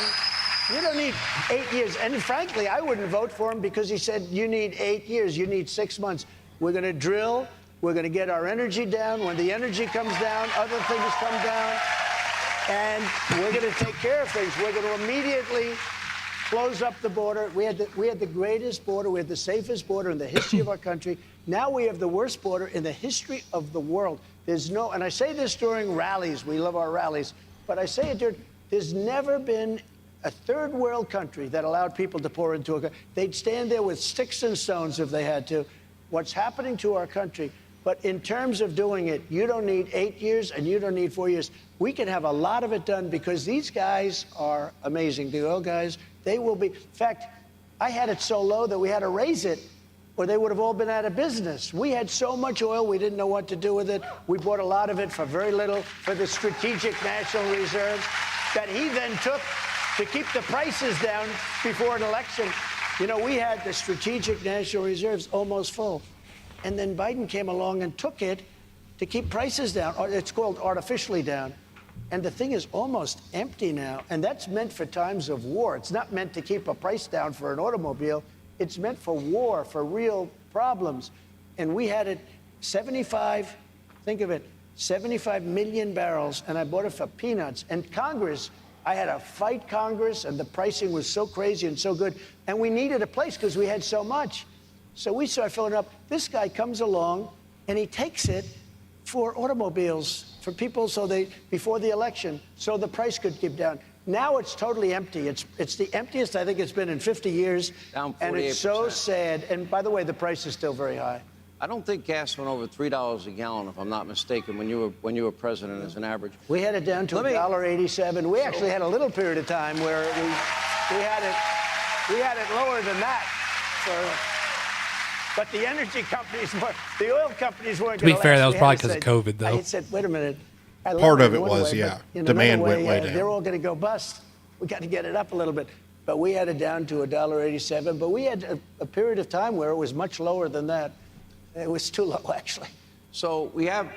you don't need 8 years. And frankly, I wouldn't vote for him because he said, you need 8 years, you need 6 months. We're going to drill. We're going to get our energy down. When the energy comes down, other things come down. And we're going to take care of things. We're going to immediately close up the border. We had the greatest border. We had the safest border in the history of our country. Now we have the worst border in the history of the world. There's no, and I say this during rallies. We love our rallies. But I say it during, there's never been a third world country that allowed people to pour into a country. They'd stand there with sticks and stones if they had to. What's happening to our country? But in terms of doing it, you don't need 8 years and you don't need 4 years. We can have a lot of it done because these guys are amazing. The oil guys, they will be. In fact, I had it so low that we had to raise it or they would have all been out of business. We had so much oil, we didn't know what to do with it. We bought a lot of it for very little for the Strategic National Reserves that he then took to keep the prices down before an election. You know, we had the Strategic National Reserves almost full. And then Biden came along and took it to keep prices down. It's called artificially down. And the thing is almost empty now. And that's meant for times of war. It's not meant to keep a price down for an automobile. It's meant for war, for real problems. And we had it 75, think of it, 75 million barrels. And I bought it for peanuts. And Congress, I had to fight Congress. And the pricing was so crazy and so good. And we needed a place because we had so much. So we started filling up. This guy comes along, and he takes it for automobiles, for people, so they before the election, so the price could keep down. Now it's totally empty. It's the emptiest I think it's been in 50 years, down 48%. And it's so sad. And by the way, the price is still very high. I don't think gas went over $3 a gallon, if I'm not mistaken, when you were president as an average. We had it down to $1.87. We actually had a little period of time where we had it lower than that. But the energy companies were, the oil companies weren't To be going to fair, last. that was We probably had to because of COVID, though. I said, wait a minute. Part of it was, yeah. Demand went way down. They're all going to go bust. We got to get it up a little bit. But we had it down to $1.87. But we had a period of time where it was much lower than that. It was too low, actually. So we have.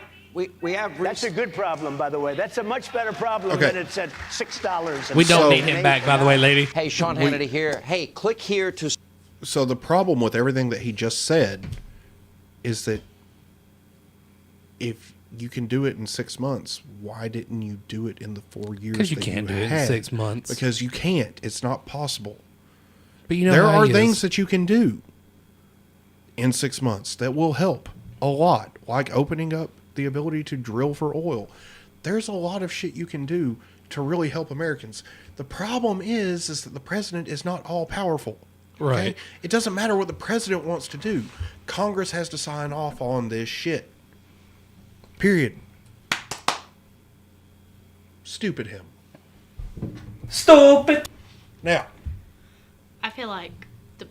That's a good problem, by the way. That's a much better problem than it's at $6. We don't need him back, by the way, lady. Hey, Sean Hannity here. Hey, click here to. So the problem with everything that he just said is that if you can do it in 6 months, why didn't you do it in the 4 years? Because you can't do it in 6 months. Because you can't. It's not possible. But you know, there are things that you can do in 6 months that will help a lot, like opening up the ability to drill for oil. There's a lot of shit you can do to really help Americans. The problem is that the president is not all powerful. Right. Okay? It doesn't matter what the president wants to do. Congress has to sign off on this shit. Period. Stupid him. Stupid. Now, I feel like the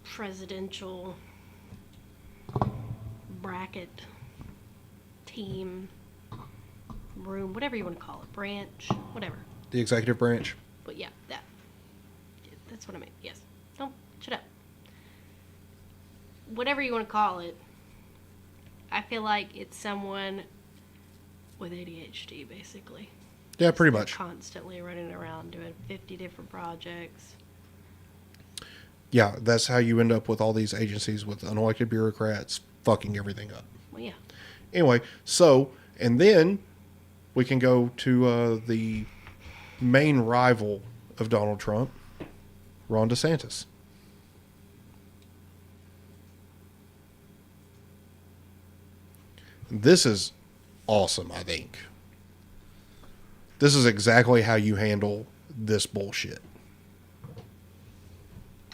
presidential bracket team room, whatever you want to call it, branch, whatever. the executive branch. But yeah, that's what I mean. Yes. Don't shut up. Whatever you want to call it, I feel like it's someone with ADHD, basically. Yeah, pretty much. Constantly running around doing 50 different projects. Yeah, that's how you end up with all these agencies with unelected bureaucrats fucking everything up. Well, yeah. Anyway, so, and then we can go to the main rival of Donald Trump, Ron DeSantis. This is awesome, I think. This is exactly how you handle this bullshit.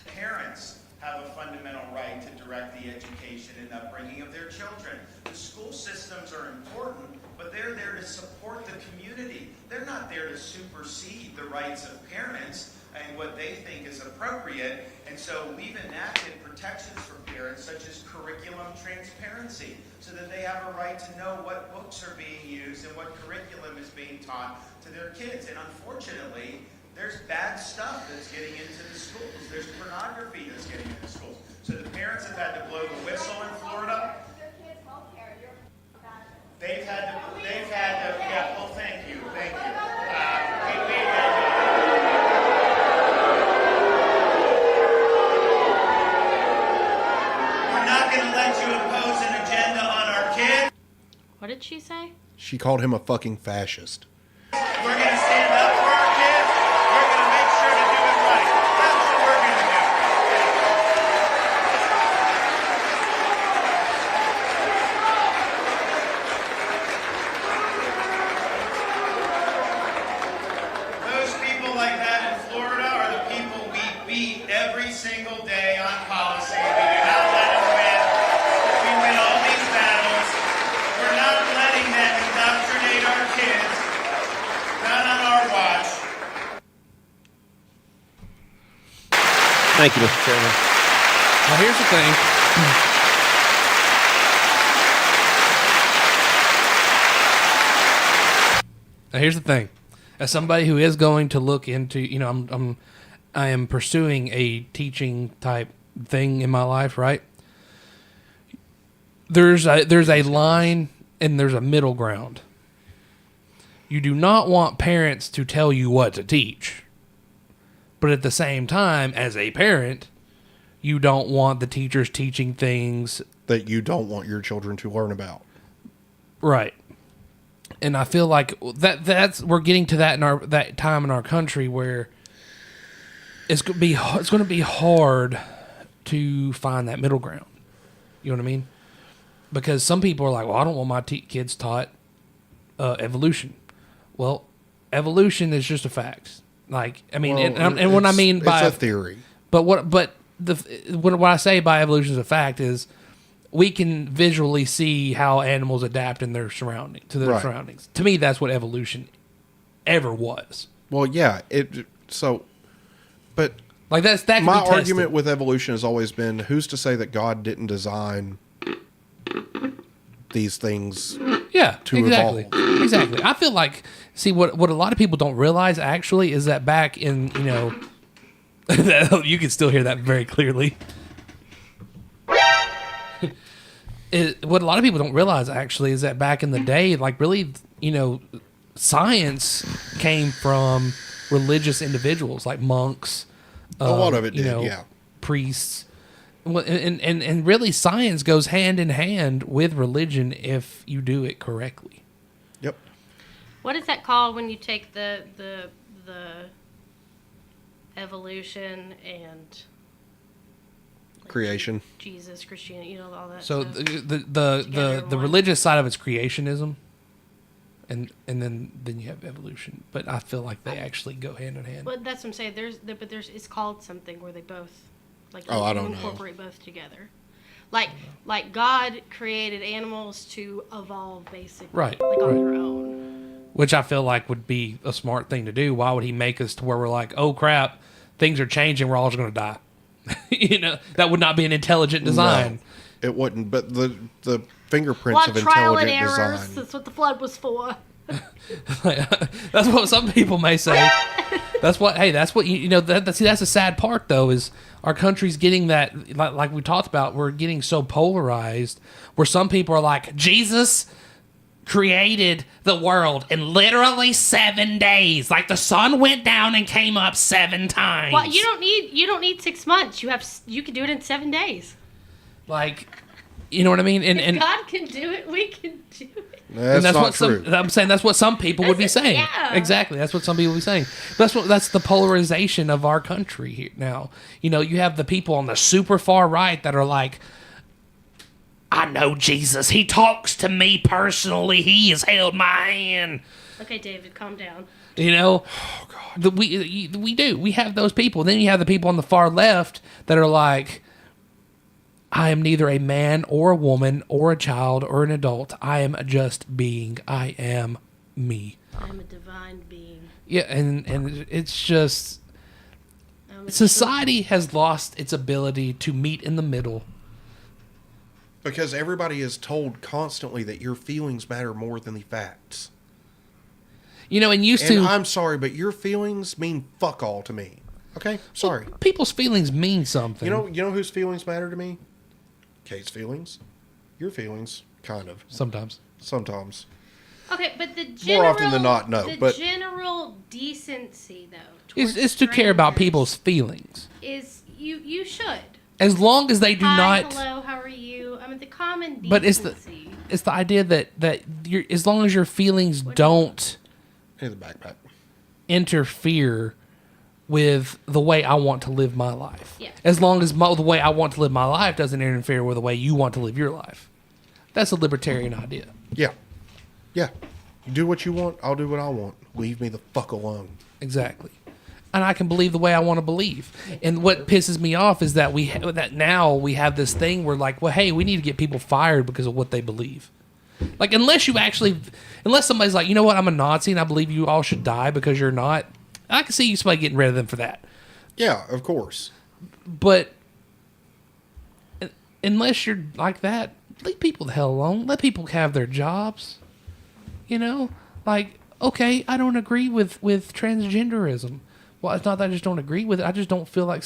Parents have a fundamental right to direct the education and upbringing of their children. The school systems are important, but they're there to support the community. They're not there to supersede the rights of parents. and what they think is appropriate. And so we've enacted protections for parents such as curriculum transparency so that they have a right to know what books are being used and what curriculum is being taught to their kids. And unfortunately, there's bad stuff that's getting into the schools. There's pornography that's getting into schools. So the parents have had to blow the whistle in Florida. They've had to, yeah, well, thank you. We're not going to let you impose an agenda on our kids. What did she say? She called him a fucking fascist. We're going to stand up for our kids. We're going to make sure to do it right. That's what we're going to do. Those people like that in Florida are the people we beat every single day on policy. We do not let them win. We win all these battles. We're not letting them indoctrinate our kids. Not on our watch. Thank you, Mr. Chairman. Now, here's the thing. Now, here's the thing. As somebody who is going to look into, I am pursuing a teaching type thing in my life, right? There's a line and there's a middle ground. You do not want parents to tell you what to teach. But at the same time, as a parent, you don't want the teachers teaching things that you don't want your children to learn about. Right. And I feel like we're getting to that time in our country where it's going to be hard to find that middle ground. You know what I mean? Because some people are like, well, I don't want my kids taught evolution. Well, evolution is just a fact. Like, I mean, Well, and what I mean by it's a theory. But what I say by evolution is a fact is we can visually see how animals adapt in their surroundings. To me, that's what evolution ever was. Well, yeah. But like that can my be tested. argument with evolution has always been: who's to say that God didn't design these things? Yeah, to exactly. evolve. Exactly. I feel like, see, what a lot of people don't realize actually is that back in, you can still hear that very clearly. What a lot of people don't realize actually is that back in the day, like really, science came from religious individuals like monks. A lot of it did, yeah. Priests. Well, and really, science goes hand in hand with religion if you do it correctly. Yep. What is that called when you take the evolution and Creation, Jesus, Christianity, all that? So stuff the religious side of it's creationism, and then you have evolution. But I feel like they actually go hand in hand. But that's what I'm saying. There's it's called something where they both I don't know. incorporate both together. Like God created animals to evolve basically, Right, on right. their own. Which I feel like would be a smart thing to do. Why would he make us to where we're like, oh crap, things are changing, we're all just going to die? That would not be an intelligent design. No, it wouldn't. But the fingerprints of trial and intelligent errors. design. That's what the flood was for. That's what some people may say. That's what that's the sad part though, is our country's getting that, like we talked about, we're getting so polarized where some people are like, Jesus created the world in literally 7 days. Like the sun went down and came up 7 times. Well, you don't need 6 months. You can do it in 7 days. Like, you know what I mean? If And God can do it, we can do it. That's not what true. I'm saying that's what some people would be saying. Yeah. Exactly. That's what some people would be saying. That's the polarization of our country here now. You have the people on the super far right that are like, I know Jesus. He talks to me personally. He has held my hand. Okay, David, calm down. Oh God. We do. We have those people. Then you have the people on the far left that are like, I am neither a man or a woman or a child or an adult. I am just being. I am me. I'm a divine being. Yeah, and it's just, Society has lost its ability to meet in the middle. Because everybody is told constantly that your feelings matter more than the facts. You know, and I'm sorry, but your feelings mean fuck all to me. Okay? Sorry. People's feelings mean something. You know whose feelings matter to me? Kate's feelings. Your feelings, kind of. Sometimes. Okay, but the More often than not, no. The general decency, though, Is to care about people's feelings. is you should. As long as they do Hi, not. hello, how are you? I mean, the common decency. But it's the idea that you're, as long as your feelings don't the backpack interfere with the way I want to live my life. Yeah. As long as the way I want to live my life doesn't interfere with the way you want to live your life. That's a libertarian idea. Yeah. Yeah. You do what you want, I'll do what I want. Leave me the fuck alone. Exactly. And I can believe the way I want to believe. And what pisses me off is that now we have this thing where, like, well, hey, we need to get people fired because of what they believe. Like, unless somebody's like, you know what, I'm a Nazi and I believe you all should die because you're not, I can see somebody getting rid of them for that. Yeah, of course. But unless you're like that, leave people the hell alone. Let people have their jobs. You know? Like, okay, I don't agree with transgenderism. Well, it's not that I just don't agree with it. I just don't feel like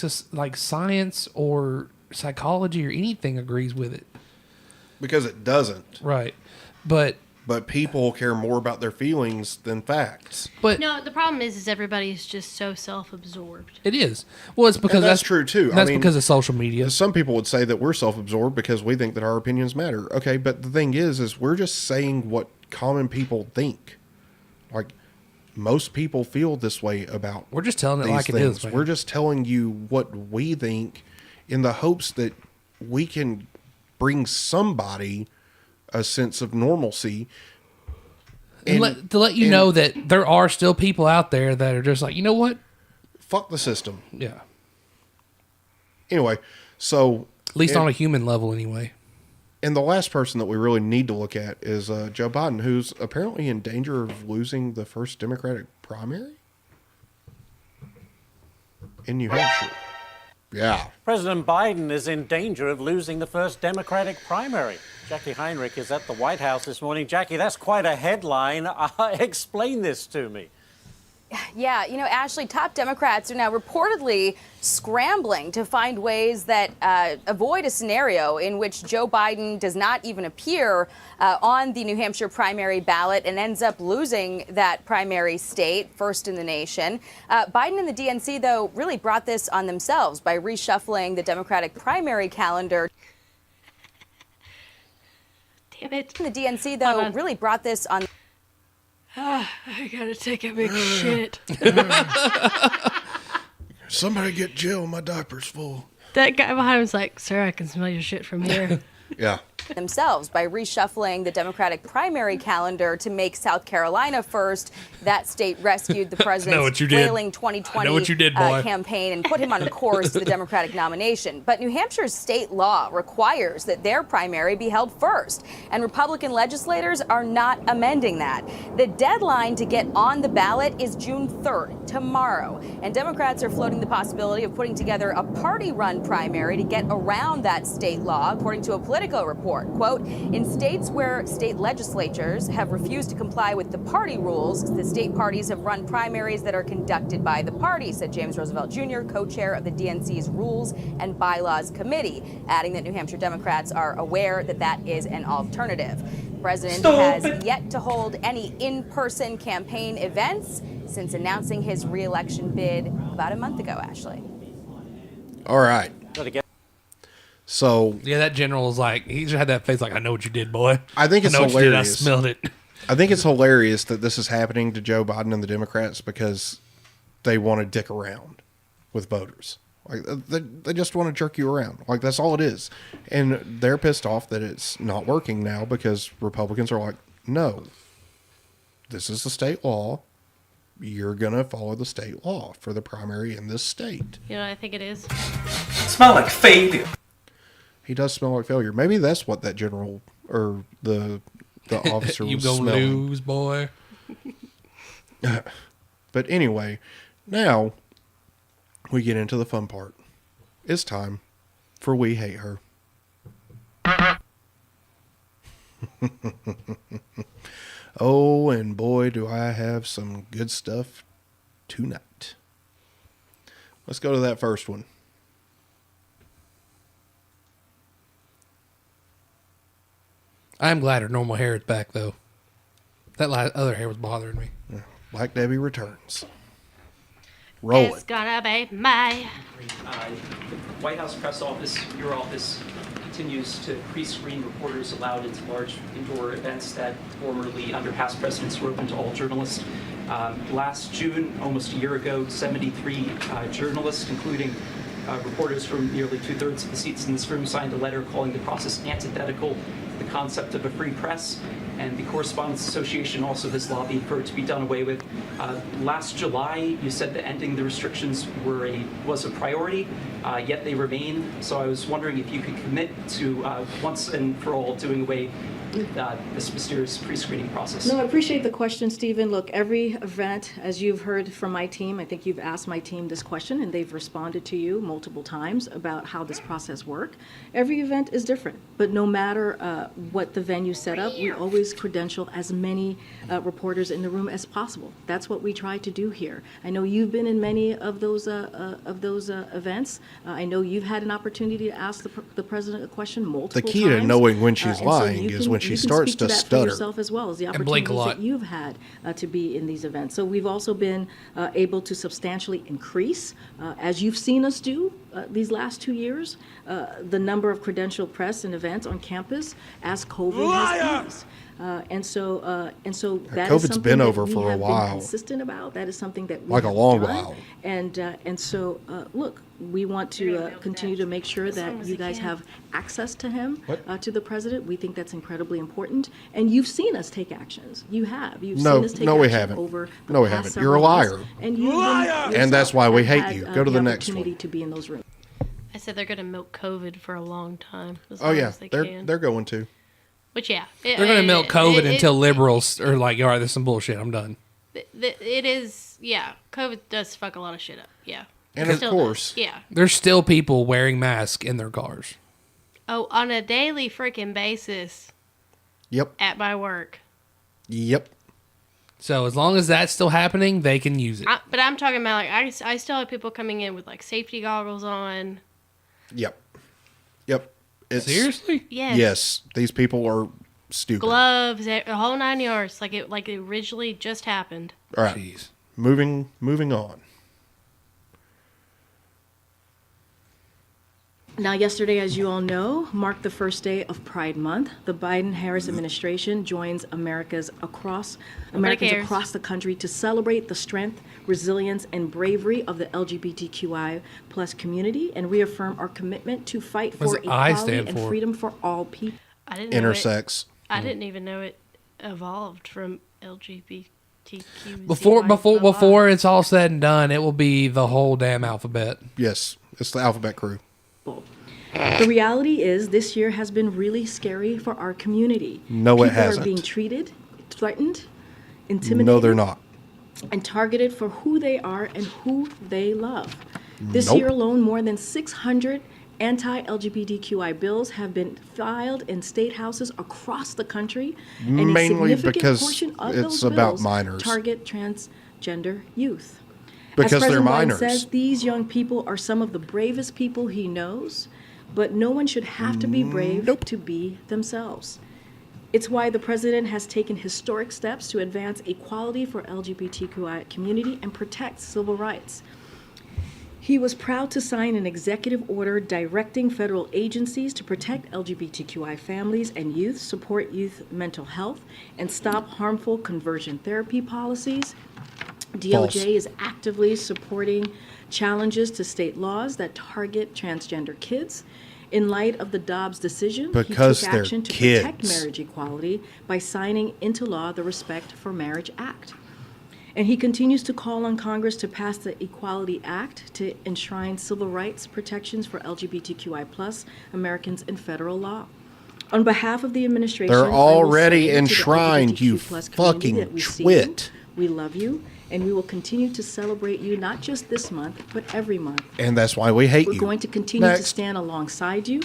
science or psychology or anything agrees with it. Because it doesn't. Right. But people care more about their feelings than facts. But no, the problem is everybody's just so self-absorbed. It is. Well, it's because that's true too. That's because of social media. Some people would say that we're self-absorbed because we think that our opinions matter. Okay, but the thing is we're just saying what common people think. Like, most people feel this way about. We're just telling it like it is. Man. We're just telling you what we think, in the hopes that we can bring somebody a sense of normalcy. And to let you know that there are still people out there that are just like, you know what? Fuck the system. Yeah. Anyway, so at least on a human level, anyway. And the last person that we really need to look at is Joe Biden, who's apparently in danger of losing the first Democratic primary in New Hampshire. Yeah. President Biden is in danger of losing the first Democratic primary. Jackie Heinrich is at the White House this morning. Jackie, that's quite a headline. Explain this to me. Yeah, you know, Ashley, top Democrats are now reportedly scrambling to find ways that avoid a scenario in which Joe Biden does not even appear on the New Hampshire primary ballot and ends up losing that primary state, first in the nation. Biden and the DNC, though, really brought this on themselves by reshuffling the Democratic primary calendar. Damn it. The DNC, though, really brought this on. I gotta take a big shit. Somebody get Jill, my diaper's full. That guy behind him's like, sir, I can smell your shit from here. Yeah. Themselves by reshuffling the Democratic primary calendar to make South Carolina first. That state rescued the president's flailing 2020 campaign and put him on a course to the Democratic nomination. But New Hampshire's state law requires that their primary be held first, and Republican legislators are not amending that. The deadline to get on the ballot is June 3rd, tomorrow, and Democrats are floating the possibility of putting together a party-run primary to get around that state law, according to a Politico report. Quote, in states where state legislatures have refused to comply with the party rules, the state parties have run primaries that are conducted by the party, said James Roosevelt Jr., co-chair of the DNC's Rules and Bylaws Committee, adding that New Hampshire Democrats are aware that that is an alternative. The president has yet to hold any in-person campaign events since announcing his re-election bid about a month ago, Ashley. All right. So yeah, that general was like, he just had that face like, I know what you did, boy. I think it's hilarious. I smelled it. I think it's hilarious that this is happening to Joe Biden and the Democrats because they want to dick around with voters. Like they just want to jerk you around. Like, that's all it is. And they're pissed off that it's not working now because Republicans are like, no, this is the state law. You're going to follow the state law for the primary in this state. You know what I think it is? Smell like failure. He does smell like failure. Maybe that's what that general or the officer you was gonna smelling. lose, boy. But anyway, now we get into the fun part. It's time for We Hate Her. Oh, and boy, do I have some good stuff tonight. Let's go to that first one. I'm glad her normal hair is back, though. That other hair was bothering me. Black Debbie returns. Roll It's it. gonna be my. The White House press office, your office, continues to pre-screen reporters allowed into large indoor events that formerly, under past presidents, were open to all journalists. Last June, almost a year ago, 73 journalists, including reporters from nearly 2/3 of the seats in this room, signed a letter calling the process antithetical to the concept of a free press. And the Correspondents Association also has lobbied for it to be done away with. Last July, you said that ending the restrictions was a priority, yet they remain. So I was wondering if you could commit to once and for all doing away with this mysterious pre-screening process. No, I appreciate the question, Stephen. Look, every event, as you've heard from my team, I think you've asked my team this question, and they've responded to you multiple times about how this process works. Every event is different, but no matter what the venue set up, we always credential as many reporters in the room as possible. That's what we try to do here. I know you've been in many of those events. I know you've had an opportunity to ask the president a question multiple times. The key to knowing when she's and lying is when she starts to that stutter. For yourself as well as the And blink a opportunities lot. that you've had to be in these events. So we've also been able to substantially increase, as you've seen us do these last 2 years, the number of credentialed press and events on campus as COVID has eased. And so that is COVID's something been that over we for a have while. been consistent about. That is something that we Like a have long done. while. And so look, we want to continue to make sure that you guys have access to him, to the president. We think that's incredibly important. And you've seen us take actions. You have. You've No, seen us take no, we action haven't. over the No, we past haven't. several You're a months. liar. And you And that's why we hate had, you. Go to the next opportunity one. to be in those rooms. I said they're gonna milk COVID for a long time. As Oh long yeah, as they can. they're going to. Which yeah, They're going to milk COVID until liberals are like, all right, there's some bullshit. I'm done. It is, yeah. COVID does fuck a lot of shit up. Yeah. And It of still course, does, yeah. There's still people wearing masks in their cars. Oh, on a daily freaking basis. Yep. At my work. Yep. So as long as that's still happening, they can use it. But I'm talking about like I still have people coming in with like safety goggles on. Yep. It's, Seriously? Yes. Yes. These people are stupid. Gloves, the whole 9 yards, like it originally just happened. All right. Jeez. Moving on. Now, yesterday, as you all know, marked the first day of Pride Month. The Biden-Harris administration joins Americans across the country to celebrate the strength, resilience, and bravery of the LGBTQI plus community and reaffirm our commitment to fight for equality and freedom for all people. I didn't know Intersex. I didn't even know it evolved from LGBTQ. Before it's all said and done, it will be the whole damn alphabet. Yes, it's the alphabet crew. The reality is this year has been really scary for our community. No, it hasn't. People are being treated, threatened, intimidated. No, they're not. And targeted for who they are and who they love. This Nope. year alone, more than 600 anti-LGBTQI bills have been filed in state houses across the country. And a Mainly significant because portion of it's those about bills minors. target transgender youth. Because As they're President Biden minors. says, these young people are some of the bravest people he knows, but no one should have to be brave to be themselves. It's why the president has taken historic steps to advance equality for LGBTQI community and protect civil rights. He was proud to sign an executive order directing federal agencies to protect LGBTQI families and youth, support youth mental health, and stop harmful conversion therapy policies. DOJ is actively supporting challenges to state laws that target transgender kids. In light of the Dobbs decision, Because he took they're action to kids. protect marriage equality by signing into law the Respect for Marriage Act. And he continues to call on Congress to pass the Equality Act to enshrine civil rights protections for LGBTQI plus Americans in federal law. On behalf of the administration, They're I will already say to the enshrined, you LGBTQ+ community fucking that we see twit. We love you, and we will continue to celebrate you not just this month, but every month. And that's why we hate We're you. going to continue to Next. stand alongside you.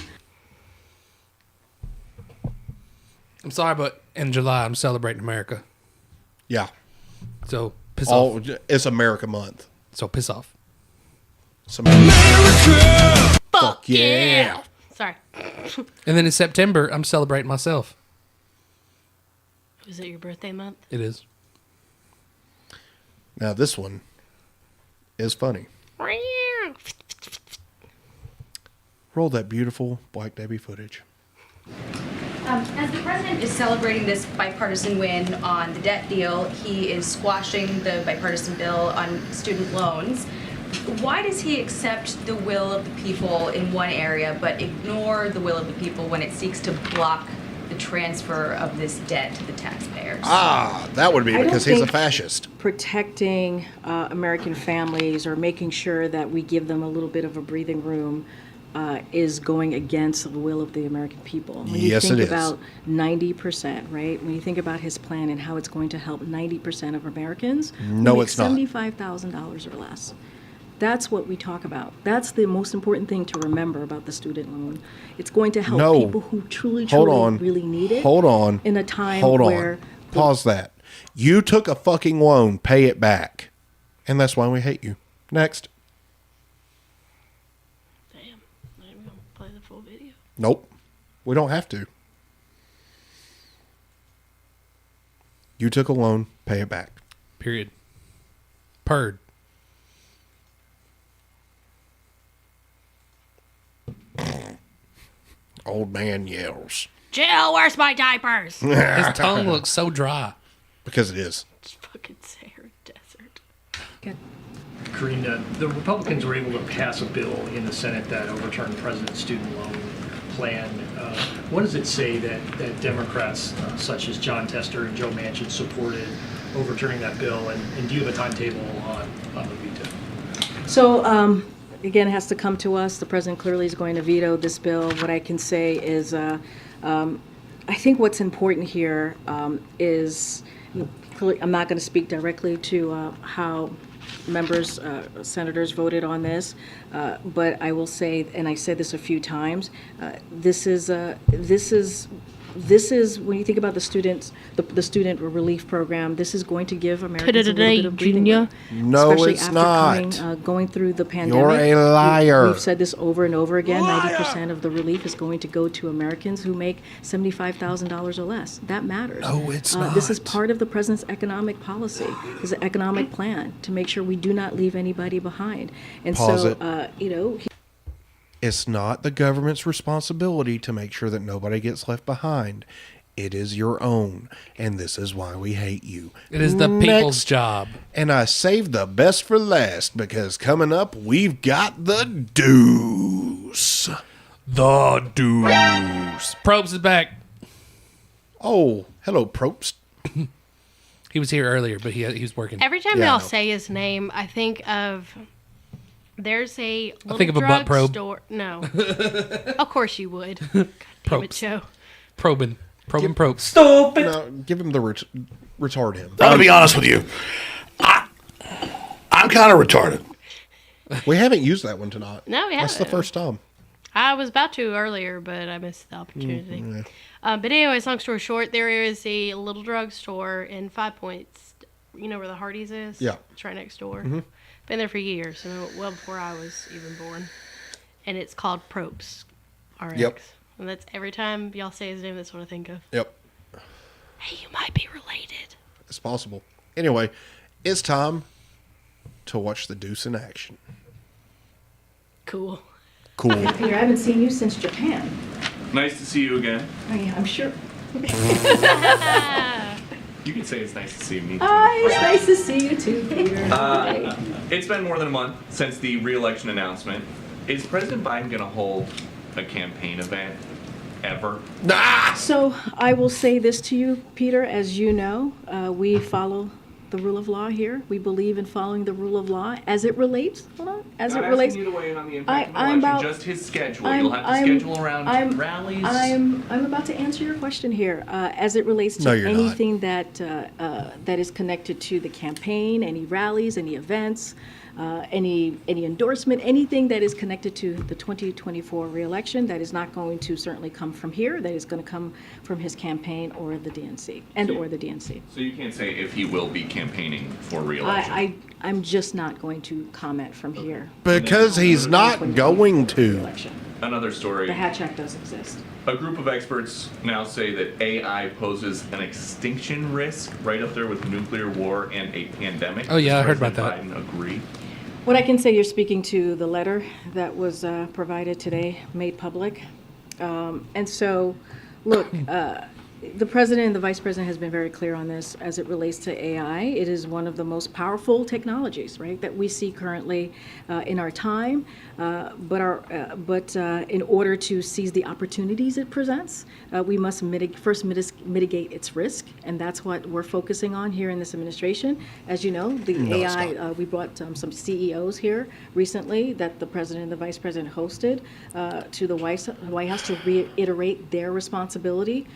I'm sorry, but in July I'm celebrating America. Yeah. So piss off. It's America Month. So piss off. It's America. Fuck yeah. Sorry. And then in September I'm celebrating myself. Was it your birthday month? It is. Now this one is funny. Roll that beautiful Black Debbie footage. As the president is celebrating this bipartisan win on the debt deal, he is squashing the bipartisan bill on student loans. Why does he accept the will of the people in one area but ignore the will of the people when it seeks to block the transfer of this debt to the taxpayers? That would be I because don't he's a think fascist. Protecting American families or making sure that we give them a little bit of a breathing room is going against the will of the American people. When you Yes, think it is. about 90%, right? When you think about his plan and how it's going to help 90% of Americans No, who make it's not. $75,000 or less. That's what we talk about. That's the most important thing to remember about the student loan. It's going to help No. people who truly really need it. Hold on. In a time Hold where on. Pause that. You took a fucking loan. Pay it back. And that's why we hate you. Next. Play the full video. Nope. We don't have to. You took a loan. Pay it back. Period. Purred. Old man yells. Jill, where's my diapers? His tongue looks so dry. Because it is. It's fucking Sahara Desert. Karina, the Republicans were able to pass a bill in the Senate that overturned the president's student loan plan. What does it say that Democrats such as John Tester and Joe Manchin supported overturning that bill? And do you have a timetable on the veto? So, again, it has to come to us. The president clearly is going to veto this bill. What I can say is, I think what's important here is, I'm not going to speak directly to how members, senators voted on this, but I will say, and I said this a few times, this is when you think about the students, the student relief program. This is going to give Americans a little bit of breathing room, No, especially it's after not. going through the pandemic. You're a liar. We've said this over and over again. 90% of the relief is going to go to Americans who make $75,000 or less. That matters. No, it's This is not. part of the president's economic policy. It's an economic plan to make sure we do not leave anybody behind. And Pause so, it. It's not the government's responsibility to make sure that nobody gets left behind. It is your own, and this is why we hate you. It is the people's job. And I saved the best for last because coming up, we've got the deuce. The deuce. Probst is back. Oh, hello, Probst. He was here earlier, but he was working. Every time y'all say his name, I think of there's a little think of a butt probe. drugstore. No, of course you would. God damn it, Probst. Joe. Probing Probst. Stupid. No, give him the retard him. I'm gonna be honest with you. I'm kind of retarded. We haven't used that one tonight. No, we That's the haven't. first time. I was about to earlier, but I missed the opportunity. But anyways, long story short, there is a little drugstore in 5 Points. You know where the Hardee's is? Yeah. It's right next door. Mhm. Been there for years, well before I was even born. And it's called Probst RX. Yep. And that's every time y'all say his name, that's what I think of. Yep. Hey, you might be related. It's possible. Anyway, it's time to watch the deuce in action. Cool. Cool. Peter, I haven't seen you since Japan. Nice to see you again. Oh, yeah, I'm sure. You can say it's nice to see me. too. It's nice to see you too, Peter. It's been more than a month since the re-election announcement. Is President Biden going to hold a campaign event ever? So I will say this to you, Peter. As you know, we follow the rule of law here. We believe in following the rule of law as it relates. Hold on, as Not it relates. asking you to weigh in on the impact of the I'm election, about. just his schedule. You'll have to schedule around rallies. I'm about to answer your question here. As it relates to No, you're not. anything that is connected to the campaign, any rallies, any events, any endorsement, anything that is connected to the 2024 reelection, that is not going to certainly come from here. That is going to come from his campaign or the DNC or the DNC. So you can't say if he will be campaigning for re-election. I'm just not going to comment from here. Because he's not going to. Another story. The Hatch Act does exist. A group of experts now say that AI poses an extinction risk, right up there with nuclear war and a pandemic. Oh, yeah, I heard President about that. Biden agree. What I can say, you're speaking to the letter that was provided today, made public. And so, look, the president and the vice president has been very clear on this as it relates to AI. It is one of the most powerful technologies, right, that we see currently in our time. But in order to seize the opportunities it presents, we must first mitigate its risk, and that's what we're focusing on here in this administration. As you know, the AI, we brought some CEOs here recently that the president and the vice president hosted to the White House to reiterate their responsibility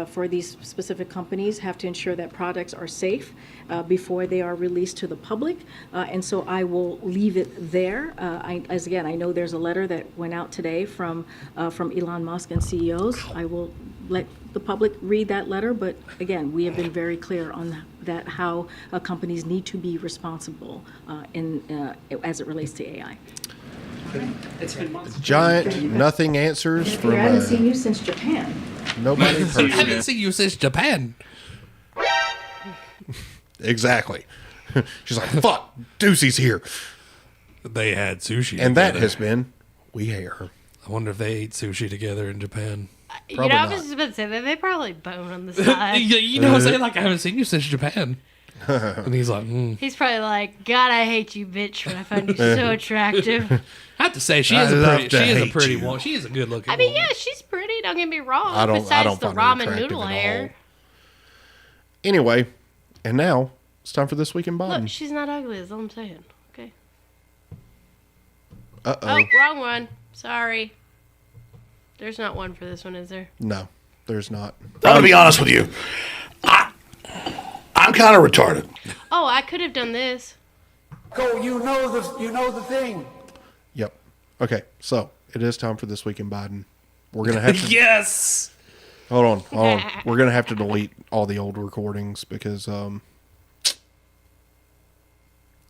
for these specific companies, have to ensure that products are safe before they are released to the public. And so I will leave it there. I know there's a letter that went out today from Elon Musk and CEOs. I will let the public read that letter, but again, we have been very clear on that, how companies need to be responsible as it relates to AI. It's been months. Giant nothing answers from I haven't seen you since Japan. nobody I person. haven't seen you since Japan. Exactly. She's like, fuck, Doocy's here. They had sushi. And that together. has been We Hate Her. I wonder if they ate sushi together in Japan. Probably I not. was just about to say that they probably bone on the side. You know what I'm saying? Like, I haven't seen you since Japan. And he's like, He's probably like, God, I hate you, bitch, but I find you so attractive. I have to say, she I is a love pretty, to she is a hate pretty you. woman. She is a good looking. I mean, woman. yeah, she's pretty. Don't get me wrong. I don't Besides the find her ramen attractive noodle at all. hair. Anyway, and now it's time for This Week in Biden. Look, she's not ugly. Is all I'm saying. Okay. Uh-oh. Oh, wrong one. Sorry. There's not one for this one, is there? No, there's not. I'm gonna be honest with you. I'm kind of retarded. Oh, I could have done this. Go, you know the thing. Yep. Okay, so it is time for This Week in Biden. We're going to have to... Yes! Hold on. We're going to have to delete all the old recordings because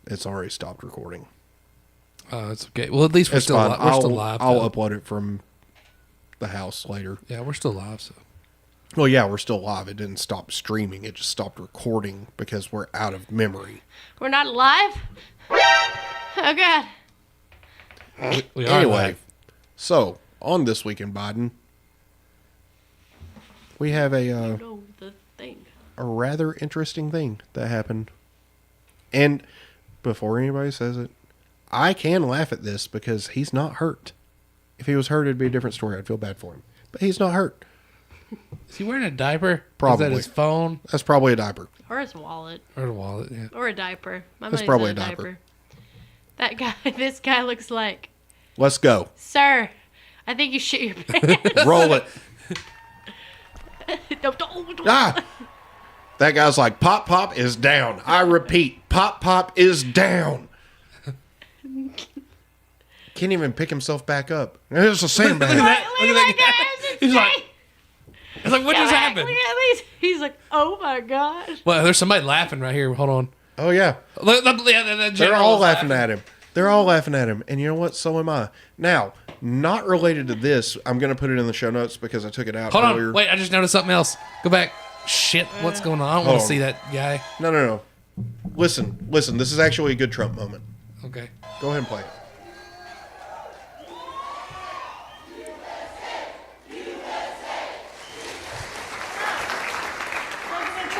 it's already stopped recording. It's okay. Well, at least we're It's still fine. we're still live. I'll though. upload it from the house later. Yeah, we're still live. So Well, yeah, we're still live. It didn't stop streaming. It just stopped recording because we're out of memory. We're not live? Oh, God. we are Anyway, live. so on This Week in Biden, we have a The thing. a rather interesting thing that happened. And before anybody says it, I can laugh at this because he's not hurt. If he was hurt, it'd be a different story. I'd feel bad for him. But he's not hurt. Is he wearing a diaper? Probably. Is that his phone? That's probably a diaper. Or his wallet. Or a wallet, yeah. Or a diaper. My That's money's probably on a diaper. That guy, this guy looks like, Let's go. sir, I think you shit your pants. Roll it. Don't. Ah! That guy's like, Pop Pop is down. I repeat, Pop Pop is down. Can't even pick himself back up. There's a sandbag. Look at that guy. He's like, what just happened? Look at these. He's like, oh my gosh. Well, there's somebody laughing right here. Hold on. Oh, yeah. That They're all laughing at him. They're all laughing at him. And you know what? So am I. Now, not related to this, I'm going to put it in the show notes because I took it out Hold earlier. on. Wait, I just noticed something else. Go back. Shit, what's going on? I don't want Hold to on. see that guy. No. Listen. This is actually a good Trump moment. Okay. Go ahead and play it.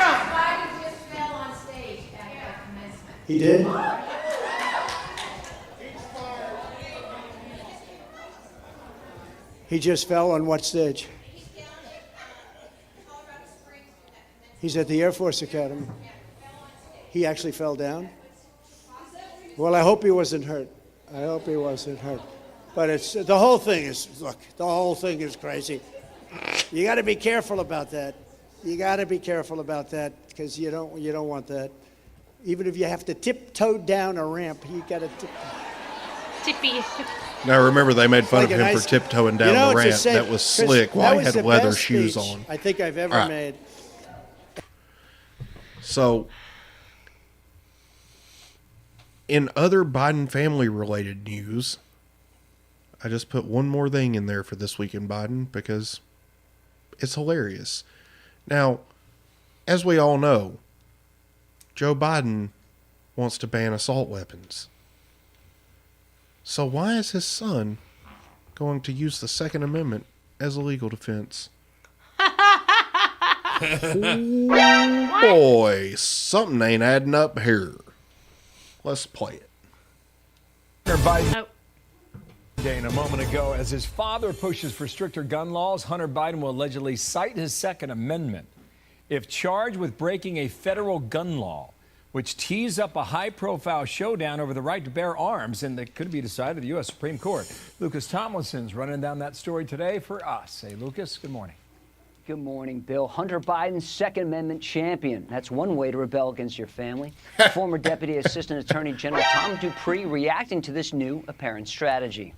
Biden just fell on stage at the commencement. He did? He just fell on what stage? He's at the Air Force Academy. He actually fell down? Well, I hope he wasn't hurt. I hope he wasn't hurt. But the whole thing is crazy. You got to be careful about that. You got to be careful about that because you don't want that. Even if you have to tiptoe down a ramp, you got to Tippy. Now remember, they made fun of him nice, for tiptoeing down the ramp. That was slick. Why he had leather shoes on? I think I've ever made. So, in other Biden family-related news, I just put one more thing in there for This Week in Biden because it's hilarious. Now, as we all know, Joe Biden wants to ban assault weapons. So why is his son going to use the Second Amendment as a legal defense? Boy, something ain't adding up here. Let's play it. Biden a moment ago, as his father pushes for stricter gun laws, Hunter Biden will allegedly cite his Second Amendment if charged with breaking a federal gun law, which tees up a high-profile showdown over the right to bear arms, and that could be decided at the U.S. Supreme Court. Lucas Tomlinson's running down that story today for us. Hey, Lucas, good morning. Good morning, Bill. Hunter Biden's Second Amendment champion. That's one way to rebel against your family. Former Deputy Assistant Attorney General Tom Dupree reacting to this new apparent strategy.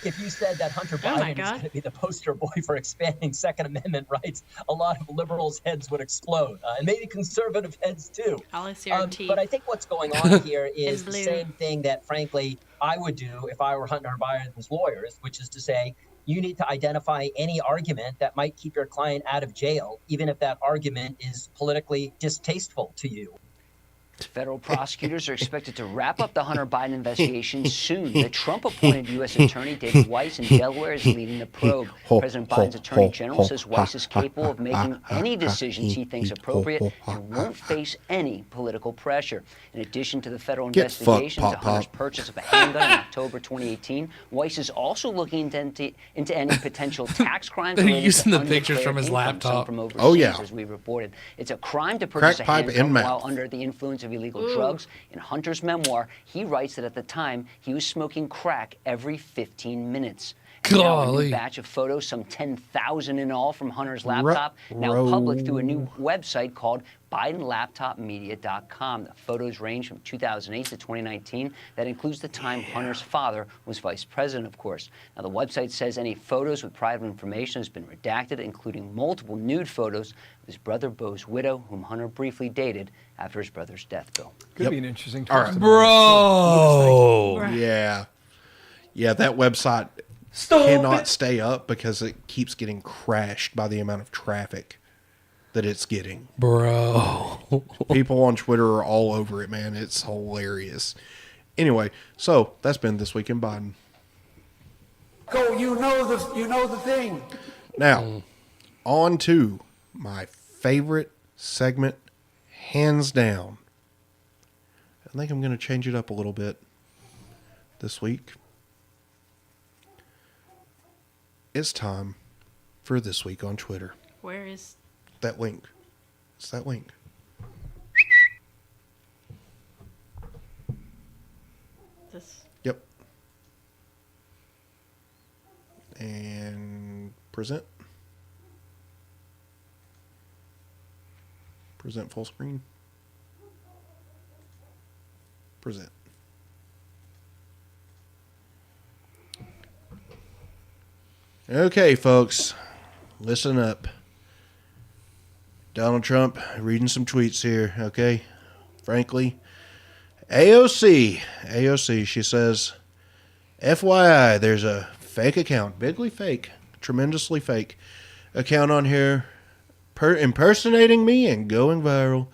If you said that Hunter Biden is going to be the poster boy for expanding Second Amendment rights, a lot of liberals' heads would explode, and maybe conservative heads too. But I think what's going on here is the same thing that, frankly, I would do if I were Hunter Biden's lawyers, which is to say, you need to identify any argument that might keep your client out of jail, even if that argument is politically distasteful to you. Federal prosecutors are expected to wrap up the Hunter Biden investigation soon. The Trump-appointed U.S. Attorney David Weiss in Delaware is leading the probe. President Biden's Attorney General says Weiss is capable of making any decisions he thinks appropriate and won't face any political pressure. In addition to the federal investigation into Hunter's purchase of a handgun in October 2018, Weiss is also looking into any potential tax crimes. They're using the pictures from his laptop. From overseas, as we reported. It's a crime to purchase a handgun while under the influence of illegal drugs. In Hunter's memoir, he writes that at the time, he was smoking crack every 15 minutes. Now a new batch of photos, some 10,000 in all, from Hunter's laptop, now public through a new website called BidenLaptopMedia.com. The photos range from 2008 to 2019. That includes the time Hunter's father was vice president, of course. Now, the website says any photos with private information has been redacted, including multiple nude photos of his brother Beau's widow, whom Hunter briefly dated after his brother's death, Bill. Could be an interesting All right. twist. Bro. Yeah. Yeah, that website cannot stay up because it keeps getting crashed by the amount of traffic that it's getting. Bro. People on Twitter are all over it, man. It's hilarious. Anyway, so that's been This Week in Biden. Go, you know the thing. Now, on to my favorite segment, hands down. I think I'm going to change it up a little bit this week. It's time for This Week on Twitter. Where is that link? It's that link. this? Yep. And present. Present full screen. Present. Okay, folks, listen up. Donald Trump reading some tweets here, okay? Frankly, AOC, she says, FYI, there's a fake account, bigly fake, tremendously fake account on here impersonating me and going viral.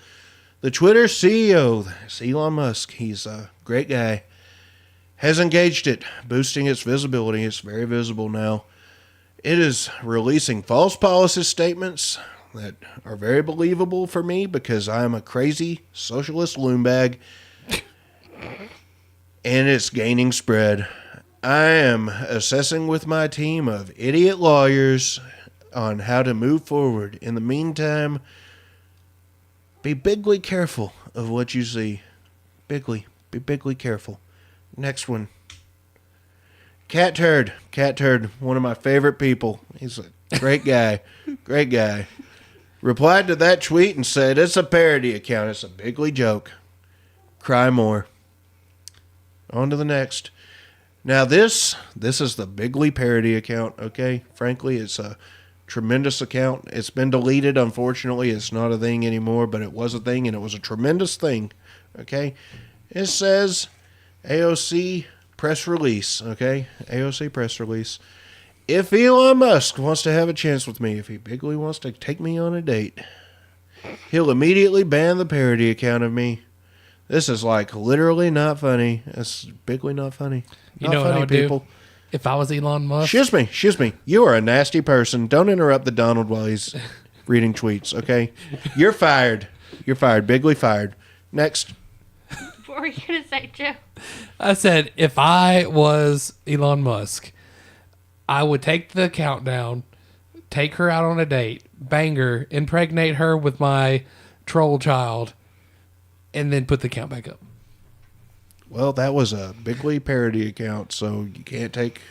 The Twitter CEO, Elon Musk, he's a great guy, has engaged it, boosting its visibility. It's very visible now. It is releasing false policy statements that are very believable for me because I'm a crazy socialist loonbag, and it's gaining spread. I am assessing with my team of idiot lawyers on how to move forward. In the meantime, Be bigly careful of what you see. Be bigly careful. Next one. Cat Turd, one of my favorite people. He's a great guy, great guy. Replied to that tweet and said, it's a parody account. It's a bigly joke. Cry more. On to the next. Now this is the bigly parody account, okay? Frankly, it's a tremendous account. It's been deleted, unfortunately. It's not a thing anymore, but it was a thing, and it was a tremendous thing, okay? It says AOC press release, okay? AOC press release. If Elon Musk wants to have a chance with me, if he bigly wants to take me on a date, he'll immediately ban the parody account of me. This is like literally not funny. It's bigly not funny. You Not know what I funny, would people. do if I was Elon Musk? Excuse me. You are a nasty person. Don't interrupt the Donald while he's reading tweets, okay? You're fired. You're fired. Bigly fired. Next. What were you going to say, Joe? I said, if I was Elon Musk, I would take the countdown, take her out on a date, bang her, impregnate her with my troll child, and then put the count back up. Well, that was a bigly parody account, so you can't take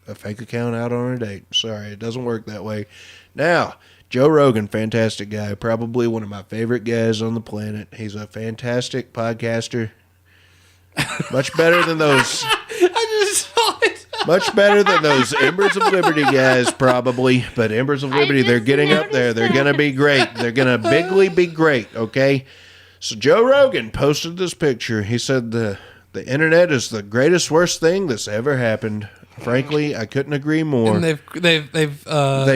a fake account out on a date. Sorry, it doesn't work that way. Now, Joe Rogan, fantastic guy, probably one of my favorite guys on the planet. He's a fantastic podcaster. Much better than those. I just saw it. Much better than those Embers of Liberty guys, probably. But Embers of Liberty, they're getting up there. They're going to be great. They're going to bigly be great, okay? So Joe Rogan posted this picture. He said the internet is the greatest, worst thing that's ever happened. Frankly, I couldn't agree more. And they've They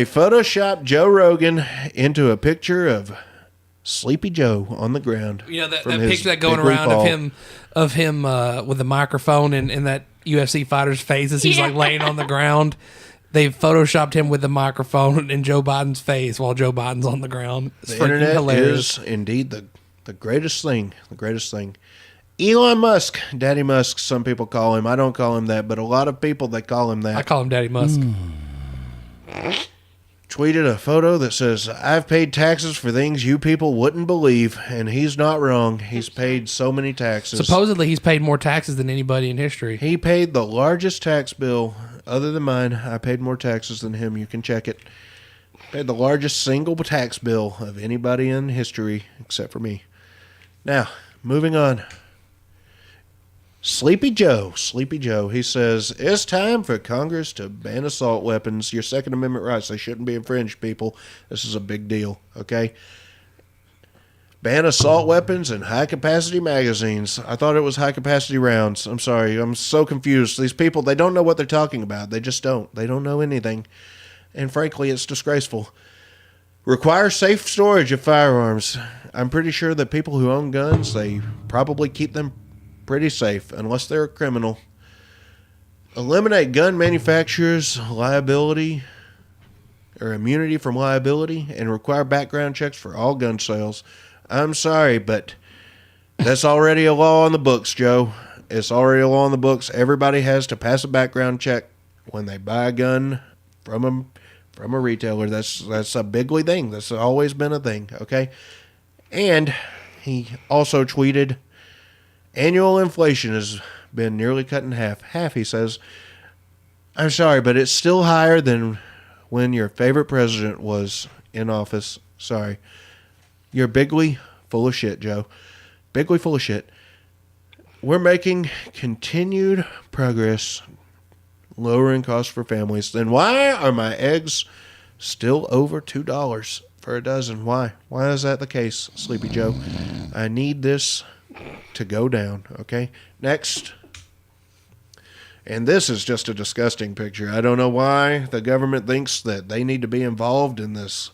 photoshopped Joe Rogan into a picture of Sleepy Joe on the ground. You know that from his picture that going bigly around fall. of him with the microphone and that UFC fighter's face as he's like laying on the ground. They've photoshopped him with the microphone in Joe Biden's face while Joe Biden's on the ground. It's The freaking internet hilarious. is indeed the greatest thing. The greatest thing. Elon Musk, Daddy Musk, some people call him. I don't call him that, but a lot of people, they call him that. I call him Daddy Musk. Tweeted a photo that says, I've paid taxes for things you people wouldn't believe, and he's not wrong. He's paid so many taxes. Supposedly he's paid more taxes than anybody in history. He paid the largest tax bill, other than mine. I paid more taxes than him. You can check it. Paid the largest single tax bill of anybody in history, except for me. Now, moving on. Sleepy Joe, he says, it's time for Congress to ban assault weapons. Your Second Amendment rights, they shouldn't be infringed, people. This is a big deal, okay? Ban assault weapons and high-capacity magazines. I thought it was high-capacity rounds. I'm sorry, I'm so confused. These people, they don't know what they're talking about. They just don't. They don't know anything. And frankly, it's disgraceful. Require safe storage of firearms. I'm pretty sure that people who own guns, they probably keep them pretty safe, unless they're a criminal. Eliminate gun manufacturers' liability or immunity from liability and require background checks for all gun sales. I'm sorry, but that's already a law on the books, Joe. It's already a law on the books. Everybody has to pass a background check when they buy a gun from a retailer. That's a bigly thing. That's always been a thing, okay? And he also tweeted, annual inflation has been nearly cut in half. Half, he says. I'm sorry, but it's still higher than when your favorite president was in office. Sorry. You're bigly full of shit, Joe. Bigly full of shit. We're making continued progress lowering costs for families. Then why are my eggs still over $2 for a dozen? Why? Why is that the case, Sleepy Joe? I need this to go down, okay? Next. And this is just a disgusting picture. I don't know why the government thinks that they need to be involved in this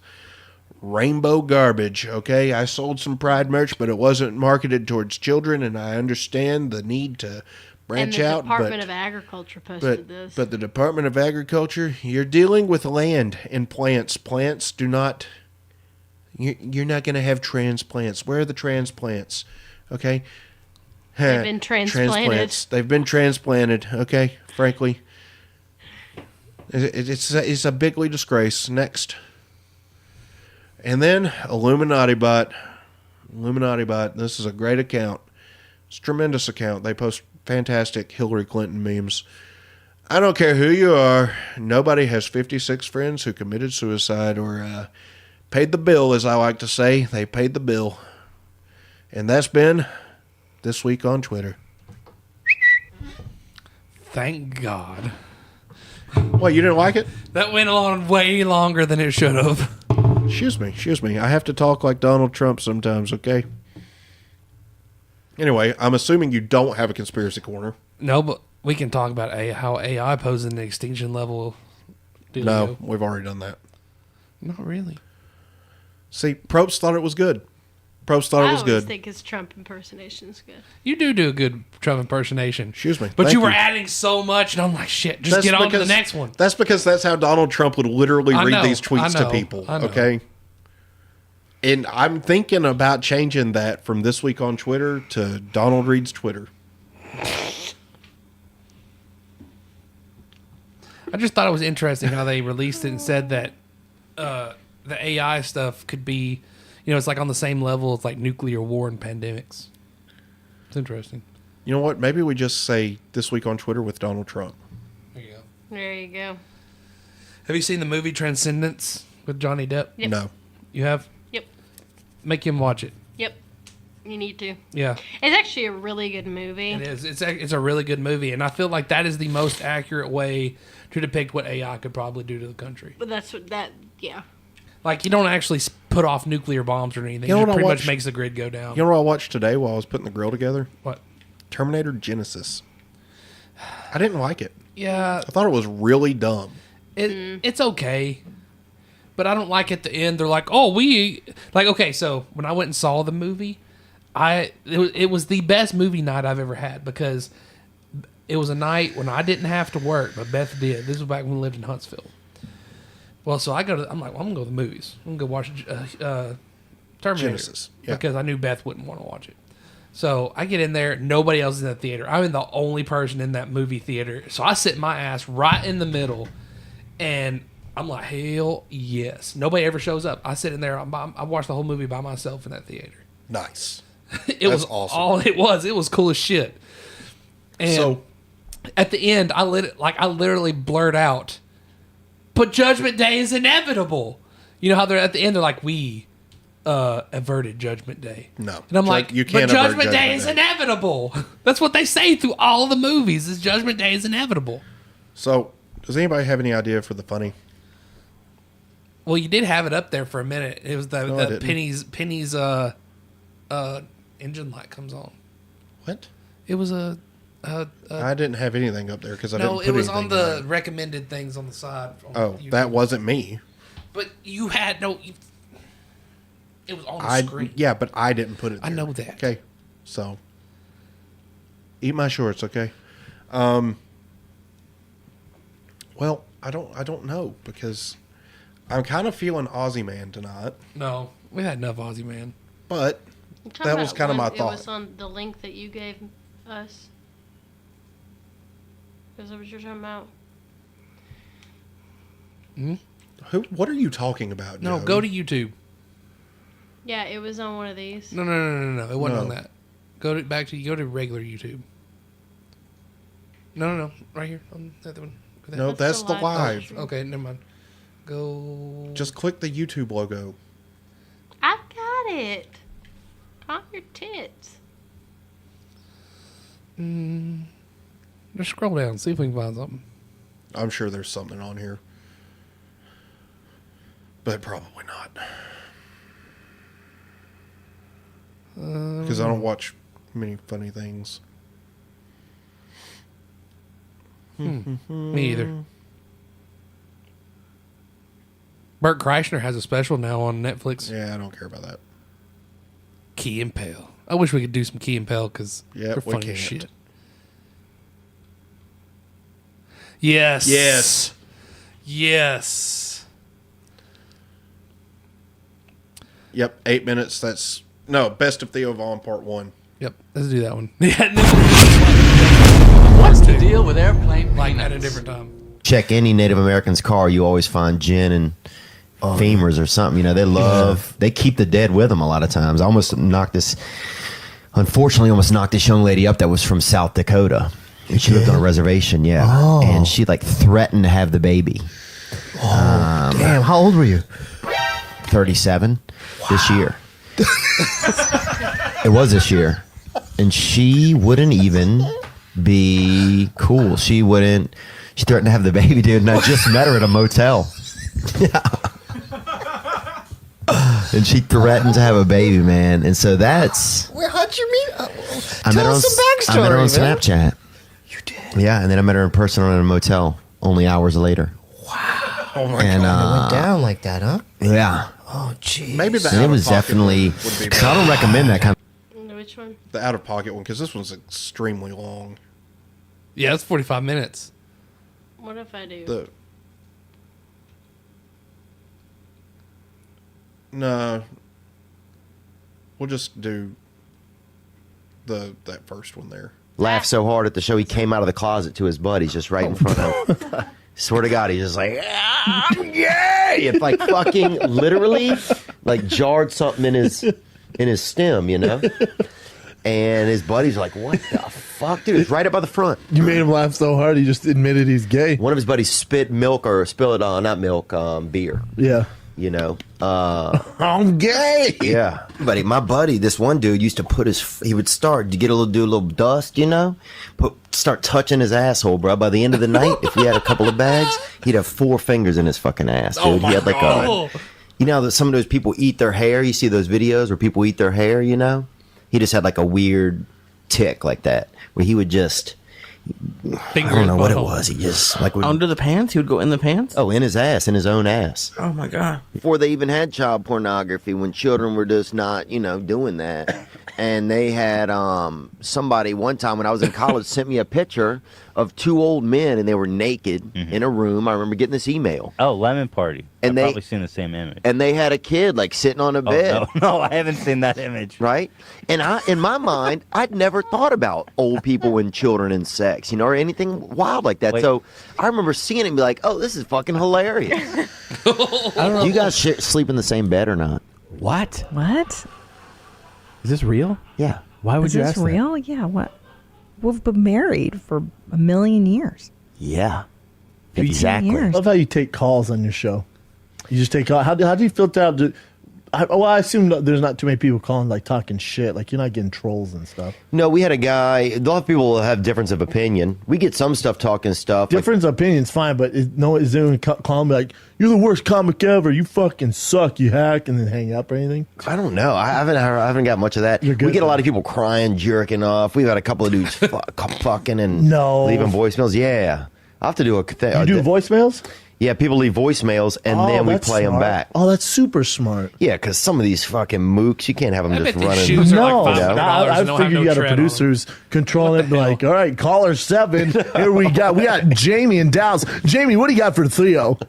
rainbow garbage, okay? I sold some Pride merch, but it wasn't marketed towards children, and I understand the need to branch out. And the Department of Agriculture posted this. But the Department of Agriculture, you're dealing with land and plants. Plants do not... You're not going to have transplants. Where are the transplants? Okay? They've been transplanted. Transplants. They've been transplanted, okay? Frankly. It's a bigly disgrace. Next. And then Illuminati bot. Illuminati bot. This is a great account. It's a tremendous account. They post fantastic Hillary Clinton memes. I don't care who you are. Nobody has 56 friends who committed suicide or paid the bill, as I like to say. They paid the bill. And that's been This Week on Twitter. Thank God. What, you didn't like it? That went on way longer than it should have. Excuse me. I have to talk like Donald Trump sometimes, okay? Anyway, I'm assuming you don't have a conspiracy corner. No, but we can talk about how AI poses an extinction level. No, we've already done that. Not really. See, Probst thought it was good. Probst thought it was I good. always think his Trump impersonation is good. You do a good Trump impersonation. Excuse me. But Thank you were you. adding so much, and I'm like, shit, just get on to the next one. That's because that's how Donald Trump would literally read these tweets to people. I know. Okay? And I'm thinking about changing that from This Week on Twitter to Donald Reads Twitter. I just thought it was interesting how they released it and said that the AI stuff could be, it's like on the same level as like nuclear war and pandemics. It's interesting. You know what? Maybe we just say This Week on Twitter with Donald Trump. There you go. There you go. Have you seen the movie Transcendence with Johnny Depp? Yep. No. You have? Yep. Make him watch it. Yep. You need to. Yeah. It's actually a really good movie. It is. It's a really good movie, and I feel like that is the most accurate way to depict what AI could probably do to the country. But that's what yeah. Like, you don't actually put off nuclear bombs or anything. You know It what I pretty much watched? makes the grid go down. You know what I watched today while I was putting the grill together? What? Terminator Genesis. I didn't like it. Yeah. I thought it was really dumb. It's okay, but I don't like at the end. They're like, oh, okay. So when I went and saw the movie, it was the best movie night I've ever had because it was a night when I didn't have to work, but Beth did. This was back when we lived in Huntsville. Well, so I'm like, well, I'm gonna go to the movies. I'm gonna go watch Terminator Genesis, yeah. because I knew Beth wouldn't want to watch it. So I get in there, nobody else is in the theater. I'm the only person in that movie theater. So I sit my ass right in the middle, and I'm like, hell yes. Nobody ever shows up. I sit in there. I watched the whole movie by myself in that theater. Nice. It was awesome. all it was. It was cool as shit. And So- at the end, I literally blurred out, "But Judgment Day is inevitable." You know how they're at the end? They're like, "We averted Judgment Day." No. And I'm like, you "But can't avert Judgment Day is inevitable." That's what they say through all the movies. Is Judgment Day is inevitable. So, does anybody have any idea for the funny? Well, you did have it up there for a minute. It was No, I the didn't. Penny's engine light comes on. What? It was a I didn't have anything up there because I didn't no, put it was anything on the in. recommended things on the side. Oh, that wasn't me. But you had no. It was on the screen. Yeah, but I didn't put it there. I know that. Okay. So, eat my shorts, okay? Well, I don't know because I'm kind of feeling Aussie Man tonight. No, we had enough Aussie Man. But You're talking that was about kind of my one- It thought. was on the link that you gave us. Is that what you're talking about? What are you talking about? No, Joey? go to YouTube. Yeah, it was on one of these. No. It wasn't No. on that. Go to regular YouTube. No. Right here on that one. Go No, that's the live. Oh, okay, never mind. Go. Just click the YouTube logo. I got it. Calm your tits. Just scroll down, see if we can find something. I'm sure there's something on here, but probably not. Because I don't watch many funny things. Me either. Bert Kreischer has a special now on Netflix. Yeah, I don't care about that. Key and Peele. I wish we could do some Key and Peele because Yeah, they're we funny as can't. shit. Yes. Yes. Yes. Yep, 8 minutes. That's Best of Theo Vaughn Part 1. Yep. Let's do that one. What's the deal with airplane Like at a peanuts? different time. Check any Native American's car, you always find gin and femurs or something. You know, they keep the dead with them a lot of times. I unfortunately almost knocked this young lady up that was from South Dakota. And she lived on a reservation, and she like threatened to have the baby. Damn, how old were you? 37 this year. It was this year. And she wouldn't even be cool. She threatened to have the baby, dude, and I just met her at a motel. And she threatened to have a baby, man. And so that's... Where, how'd you meet? I met her on Snapchat. You did? Yeah, and then I met her in person in a motel only hours later. Oh my God, it went down like that, huh? Yeah. Oh, jeez. Maybe the And it was out-of-pocket definitely... one would be Because I don't recommend that kind of... Which one? the out-of-pocket one, because this one's extremely long. Yeah, it's 45 minutes. What if I do? No. We'll just do that first one there. Laughed so hard at the show, he came out of the closet to his buddies just right in front of him. Swear to God, he's just like, I'm gay! It's like fucking literally like jarred something in his stem, you know? And his buddies are like, what the fuck, dude? It's right up by the front. You made him laugh so hard, he just admitted he's gay. One of his buddies spilled beer. Yeah. You know? I'm gay! Yeah. My buddy, this one dude used to he would start to do a little dust, you know? Start touching his asshole, bro. By the end of the night, if we had a couple of bags, he'd have 4 fingers in his fucking ass, dude. Oh He had like you know that some of those people eat their hair? You see those videos where people eat their hair, you know? He just had like a weird tick like that, where he would just... I don't know what it was. He just like under the pants. He would go in the pants. Oh, in his own ass. Oh my God! Before they even had child pornography, when children were just not, doing that, and they had somebody one time when I was in college sent me a picture of 2 old men and they were naked in a room. I remember getting this email. Oh, Lemon Party. And I've probably seen the same image. And they had a kid like sitting on a bed. No, I haven't seen that image. Right? And in my mind, I'd never thought about old people and children and sex, or anything wild like that. Wait. So I remember seeing it and be like, oh, this is fucking hilarious. I don't know. Do you guys sleep in the same bed or not? What? What? Is this real? Yeah. Why would Is you this ask that? real? Yeah. What? We've been married for a million years. Yeah. 15 Exactly. years. I love how you take calls on your show. You just take calls. How do you filter out? I assume that there's not too many people calling like talking shit. Like you're not getting trolls and stuff. No, we had a guy. A lot of people will have difference of opinion. We get some stuff talking stuff. Difference of opinion's fine, but is anyone calling me like, you're the worst comic ever, you fucking suck, you hack, and then hang up or anything? I don't know. I haven't got much of that. We get a lot of people crying, jerking off. We've had a couple of dudes fucking and leaving voicemails. Yeah. I'll have to do a thing. You do voicemails? Yeah, people leave voicemails and then we play them back. Oh, that's super smart. Yeah, because some of these fucking mooks, you can't have them just running. I figured you got a producer who's controlling it. Like, all right, caller 7. Here we got Jamie in Dallas. Jamie, what do you got for Theo?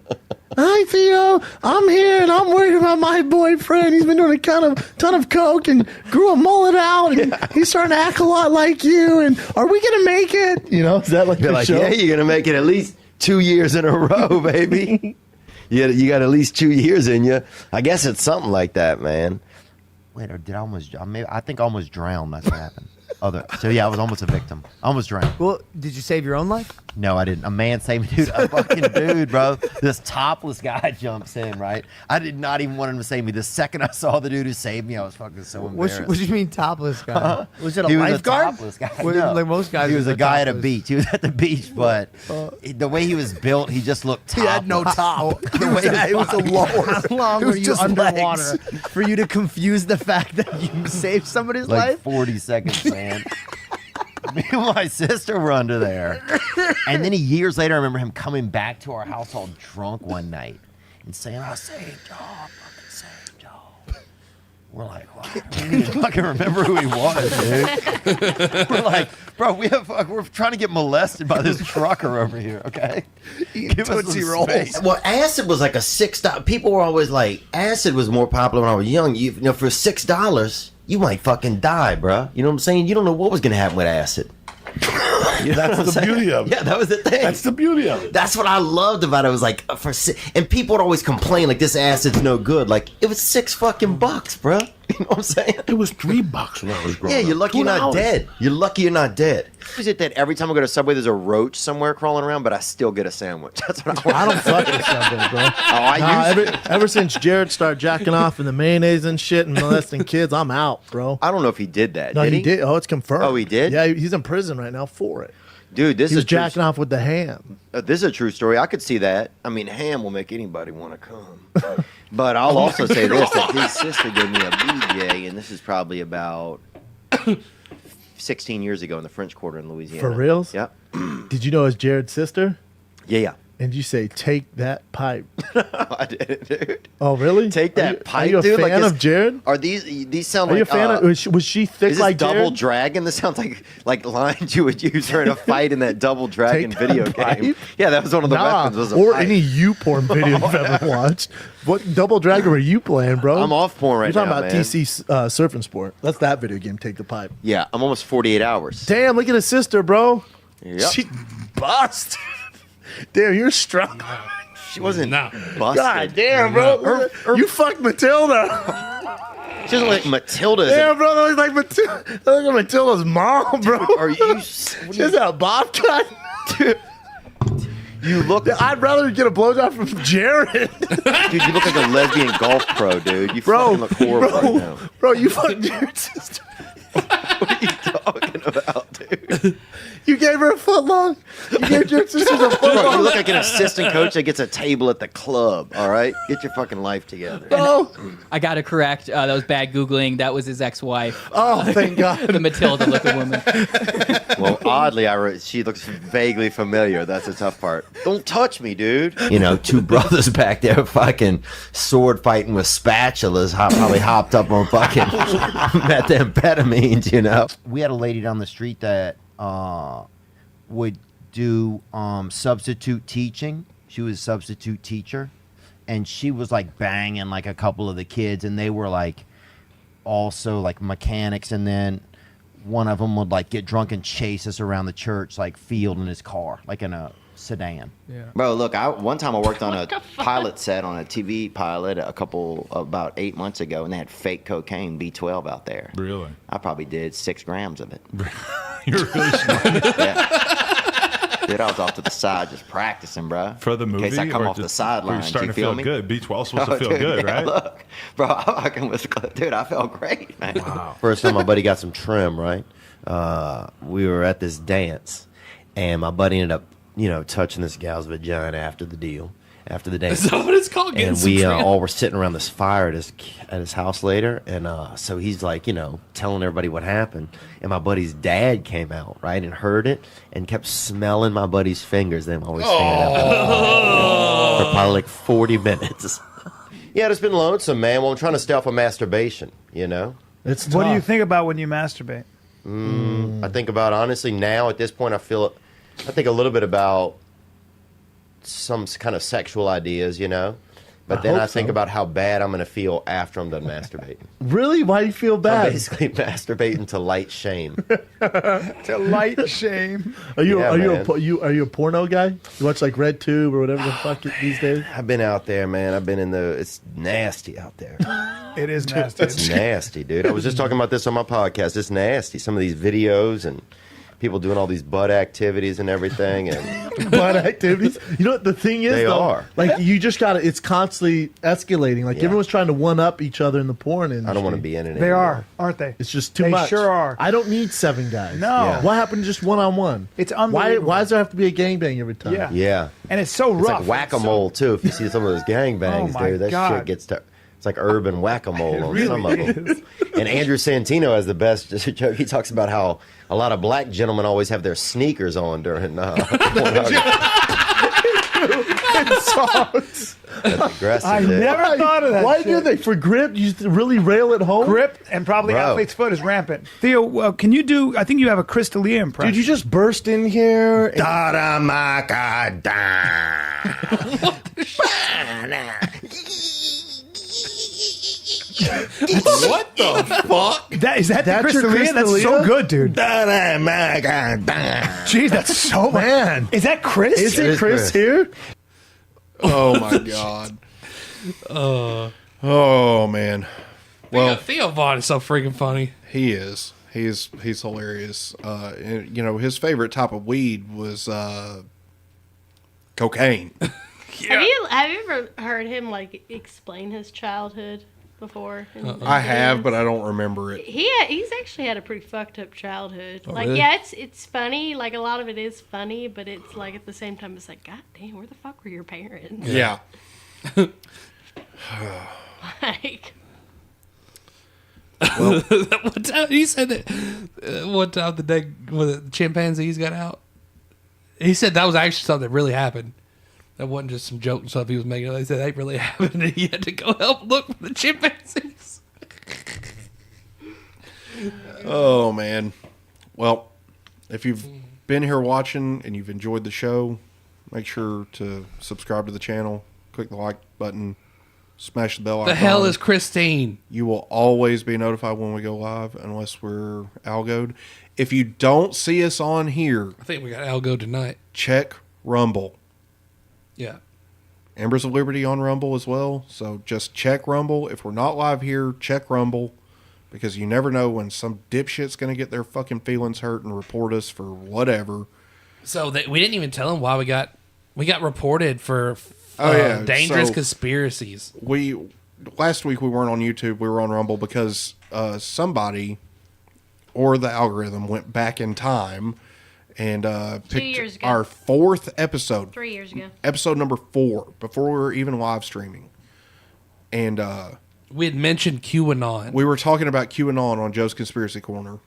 Hi, Theo. I'm here and I'm worried about my boyfriend. He's been doing a ton of coke and grew a mullet out, and he's starting to act a lot like you. And are we gonna make it? Is that like the show? Yeah, you're gonna make it at least 2 years in a row, baby. You got at least 2 years in you. I guess it's something like that, man. Wait, or did I almost? I think I almost drowned. That's what happened. So yeah, I was almost a victim. I almost drowned. Well, did you save your own life? No, I didn't. A man saved me, dude. A fucking dude, bro. This topless guy jumps in, right? I did not even want him to save me. The second I saw the dude who saved me, I was fucking so embarrassed. What do you mean topless guy? Was it a He was lifeguard? a topless guy. Well, No. like most guys, He was a they're guy at a topless. beach. He was at the beach, but the way he was built, he just looked topless. He had no top. The way his It was a body lower. was. How long It were was you just underwater legs. for you to confuse the fact that you saved somebody's Like life? 40 seconds, man. Me and my sister were under there. And then years later, I remember him coming back to our house all drunk one night and saying, I saved y'all, fucking saved y'all. We're like, what? We didn't even fucking remember who he was, dude. We're like, bro, we're trying to get molested by this trucker over here, okay? Give us some Tootsie Rolls. space. Well, acid was like a $6. People were always like, acid was more popular when I was young. For $6, you might fucking die, bro. You know what I'm saying? You don't know what was going to happen with acid. You know what I'm That's the saying? beauty of it. Yeah, that was the thing. That's the beauty of it. That's what I loved about it. It was like, and people would always complain like this acid's no good. Like it was $6 fucking, bro. You know what I'm saying? It was $3 when I was growing Yeah, up. you're lucky you're not $2. dead. You're lucky you're not dead. Is it that every time I go to Subway, there's a roach somewhere crawling around, but I still get a sandwich? That's what I want. I don't fuck with Subway, bro. I used ever since Jared started jacking off in the mayonnaise and shit and molesting kids, I'm out, bro. I don't know if he did that. No, did he did. Oh, it's confirmed. Oh, he did? Yeah, he's in prison right now for it. Dude, this He was is true. jacking off with the ham. This is a true story. I could see that. I mean, ham will make anybody want to come. But I'll also say this: that his sister gave me a BJ, and this is probably about 16 years ago in the French Quarter in Louisiana. For reals? Yep. Did you know it's Jared's sister? Yeah. And you say, take that pipe. I did, dude. Oh, really? Take that pipe, Are you a dude. fan this- of Jared? Are these sound Are like? you a fan of? Was she thick is this like Double Jared? Dragon? This sounds like lines you would use for in a fight in that Double Dragon Take that video game. pipe? Yeah, that was one of the weapons. Was a or pipe. any you porn video you've ever watched. What Double Dragon were you playing, bro? I'm off porn right You're talking now, about man. TC Surfing Sport. That's that video game. Take the pipe. Yeah, I'm almost 48 hours. Damn, look at his sister, bro. Yep. She busted. Damn, you're strong. She wasn't busted. God damn, bro. You fucked Matilda. She doesn't like Matilda. Damn, bro. That looks like Matilda. That looks like Matilda's mom, bro. Are you? She has a bob cut. You look. I'd rather get a blowjob from Jared. Dude, you look like a lesbian golf pro, dude. You fucking look horrible right now. Bro, you fucked Jared's sister. What are you talking about, dude? You gave her a foot long. You gave Jared's sister a foot Bro, long. you look like an assistant coach that gets a table at the club, all right? Get your fucking life together. I got to correct. That was bad Googling. That was his ex-wife. Oh, thank God. The Matilda-looking woman. Well, oddly, she looks vaguely familiar. That's the tough part. Don't touch me, dude. You know, two brothers back there fucking sword fighting with spatulas, probably hopped up on fucking methamphetamines, you know? We had a lady down the street that would do substitute teaching. She was a substitute teacher, and she was like banging like a couple of the kids, and they were like also like mechanics, and then one of them would like get drunk and chase us around the church like field in his car, like in a sedan. Yeah. Bro, look, one time I worked on a pilot set on a TV pilot about 8 months ago, and they had fake cocaine B12 out there. Really? I probably did 6 grams of it. You're really smart. Yeah. Dude, I was off to the side just practicing, bro. For the movie? In case I come or off the just- sidelines, You're starting you to feel me? good. B12's supposed to feel dude, good, yeah, right? Look, bro, I fucking was, dude, I felt great, man. Wow. First time my buddy got some trim, right? We were at this dance, and my buddy ended up, touching this gal's vagina after the deal, after the dance. Is that what it's called? Getting And some we trim? all were sitting around this fire at his house later, and so he's like, telling everybody what happened. And my buddy's dad came out, right, and heard it, and kept smelling my buddy's fingers. Then while we standing up for probably like 40 minutes. Yeah, it's been lonesome, man. Well, I'm trying to stay off of masturbation, It's What do you tough. think about when you masturbate? I think about, honestly, now at this point, I think a little bit about some kind of sexual ideas, But then hope I think so. about how bad I'm going to feel after I'm done masturbating. Really? Why do you feel I'm bad? basically masturbating to light shame. To light shame. Are you Yeah, are man. you a porno guy? You watch like Red Tube or whatever the fuck these days? I've been out there, man. I've been it's nasty out there. It is nasty. It's nasty, dude. I was just talking about this on my podcast. It's nasty. Some of these videos and people doing all these butt activities and everything. And Butt activities. You know what the thing is? They though? are. Like you just got to. It's constantly escalating. Like Yeah. everyone's trying to one up each other in the porn industry. I don't want to be in it They anymore. are, aren't they? It's just too They much. sure are. I don't need 7 guys. No. Yeah. What happened to just one on one? It's Why unbelievable. does there have to be a gangbang every time? Yeah. Yeah. And it's so It's rough. like whack-a-mole, too. If you see some of those gangbangs, Oh, my dude, that God. shit gets to... It's like urban whack-a-mole It on really some of them. And Andrew Santino has the best joke. He talks about how a lot of black gentlemen always have their sneakers on during Songs. That's aggressive. I dude. never thought of that. Why shit. do they? For grip? You really rail at home? Grip and probably Bro. athlete's foot is rampant. Theo, can you do? I think you have a Crystalia impression. Did you just burst in here? And, What the fuck? Is that the That's your Crystalia? That's Crystalia? so good, dude. Jeez, Jeez, that's so man. Is that Chris? Is it Chris here? Oh my god. Oh man. Well, Theo Vaughn is so freaking funny. he is. He's hilarious. And, you know, his favorite type of weed was cocaine. Have you ever heard him like explain his childhood before? I have, but I don't remember it. He's actually had a pretty fucked up childhood. Oh, like, really? yeah, it's funny. Like, a lot of it is funny, but it's like at the same time, it's like, God damn, where the fuck were your parents? Yeah. Like, Well, One time he said that one time the day when the chimpanzees got out, he said that was actually something that really happened. That wasn't just some joke and stuff he was making. They said that really happened, and he had to go help look for the chimpanzees. oh man. Well, if you've been here watching and you've enjoyed the show, make sure to subscribe to the channel, click the like button, smash the bell icon. The hell is Christine? You will always be notified when we go live, unless we're algoed. If you don't see us on here, I think we got algo tonight. check Rumble. Yeah. Embers of Liberty on Rumble as well. So just check Rumble. If we're not live here, check Rumble. Because you never know when some dipshit's going to get their fucking feelings hurt and report us for whatever. So we didn't even tell him why we got reported for dangerous so conspiracies. Last week we weren't on YouTube. We were on Rumble because somebody or the algorithm went back in time and 2 years picked ago. our 4th episode. 3 years ago. Episode number 4, before we were even live streaming. And we had mentioned QAnon. we were talking about QAnon on Joe's Conspiracy Corner.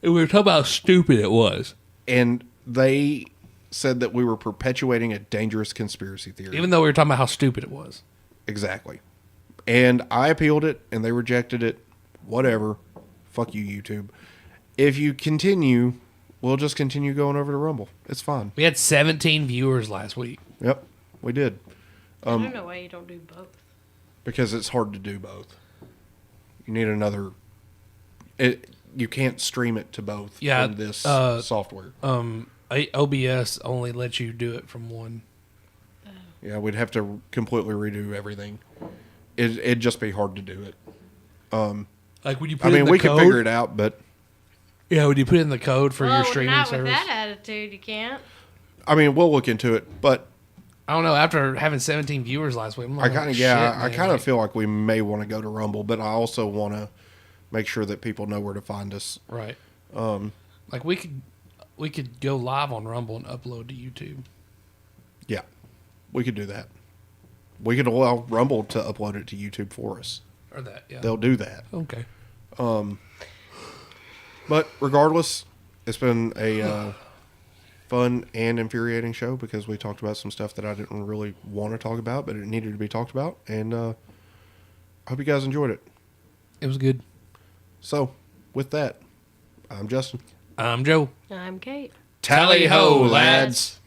And we were talking about how stupid it was. And they said that we were perpetuating a dangerous conspiracy theory. Even though we were talking about how stupid it was. Exactly. And I appealed it, and they rejected it. Whatever. Fuck you, YouTube. If you continue, we'll just continue going over to Rumble. It's fine. We had 17 viewers last week. Yep, we did. I don't know why you don't do both. Because it's hard to do both. You need another... You can't stream it to both from this software. OBS only lets you do it from one. Yeah, we'd have to completely redo everything. It'd just be hard to do it. Like when you put in the we code, could figure it out, but... Yeah, when you put in the code for your streaming not service. with that attitude, you can't. I mean, we'll look into it, but... I don't know. After having 17 viewers last week, I'm like, I kind of feel like we may want to go to Rumble, but I also want to make sure that people know where to find us. Right. Like we could go live on Rumble and upload to YouTube. Yeah, we could do that. We could allow Rumble to upload it to YouTube for us. Or that, yeah. They'll do that. Okay. But regardless, it's been a fun and infuriating show because we talked about some stuff that I didn't really want to talk about, but it needed to be talked about. And I hope you guys enjoyed it. It was good. So, with that, I'm Justin. I'm Joe. I'm Kate. Tally ho, lads.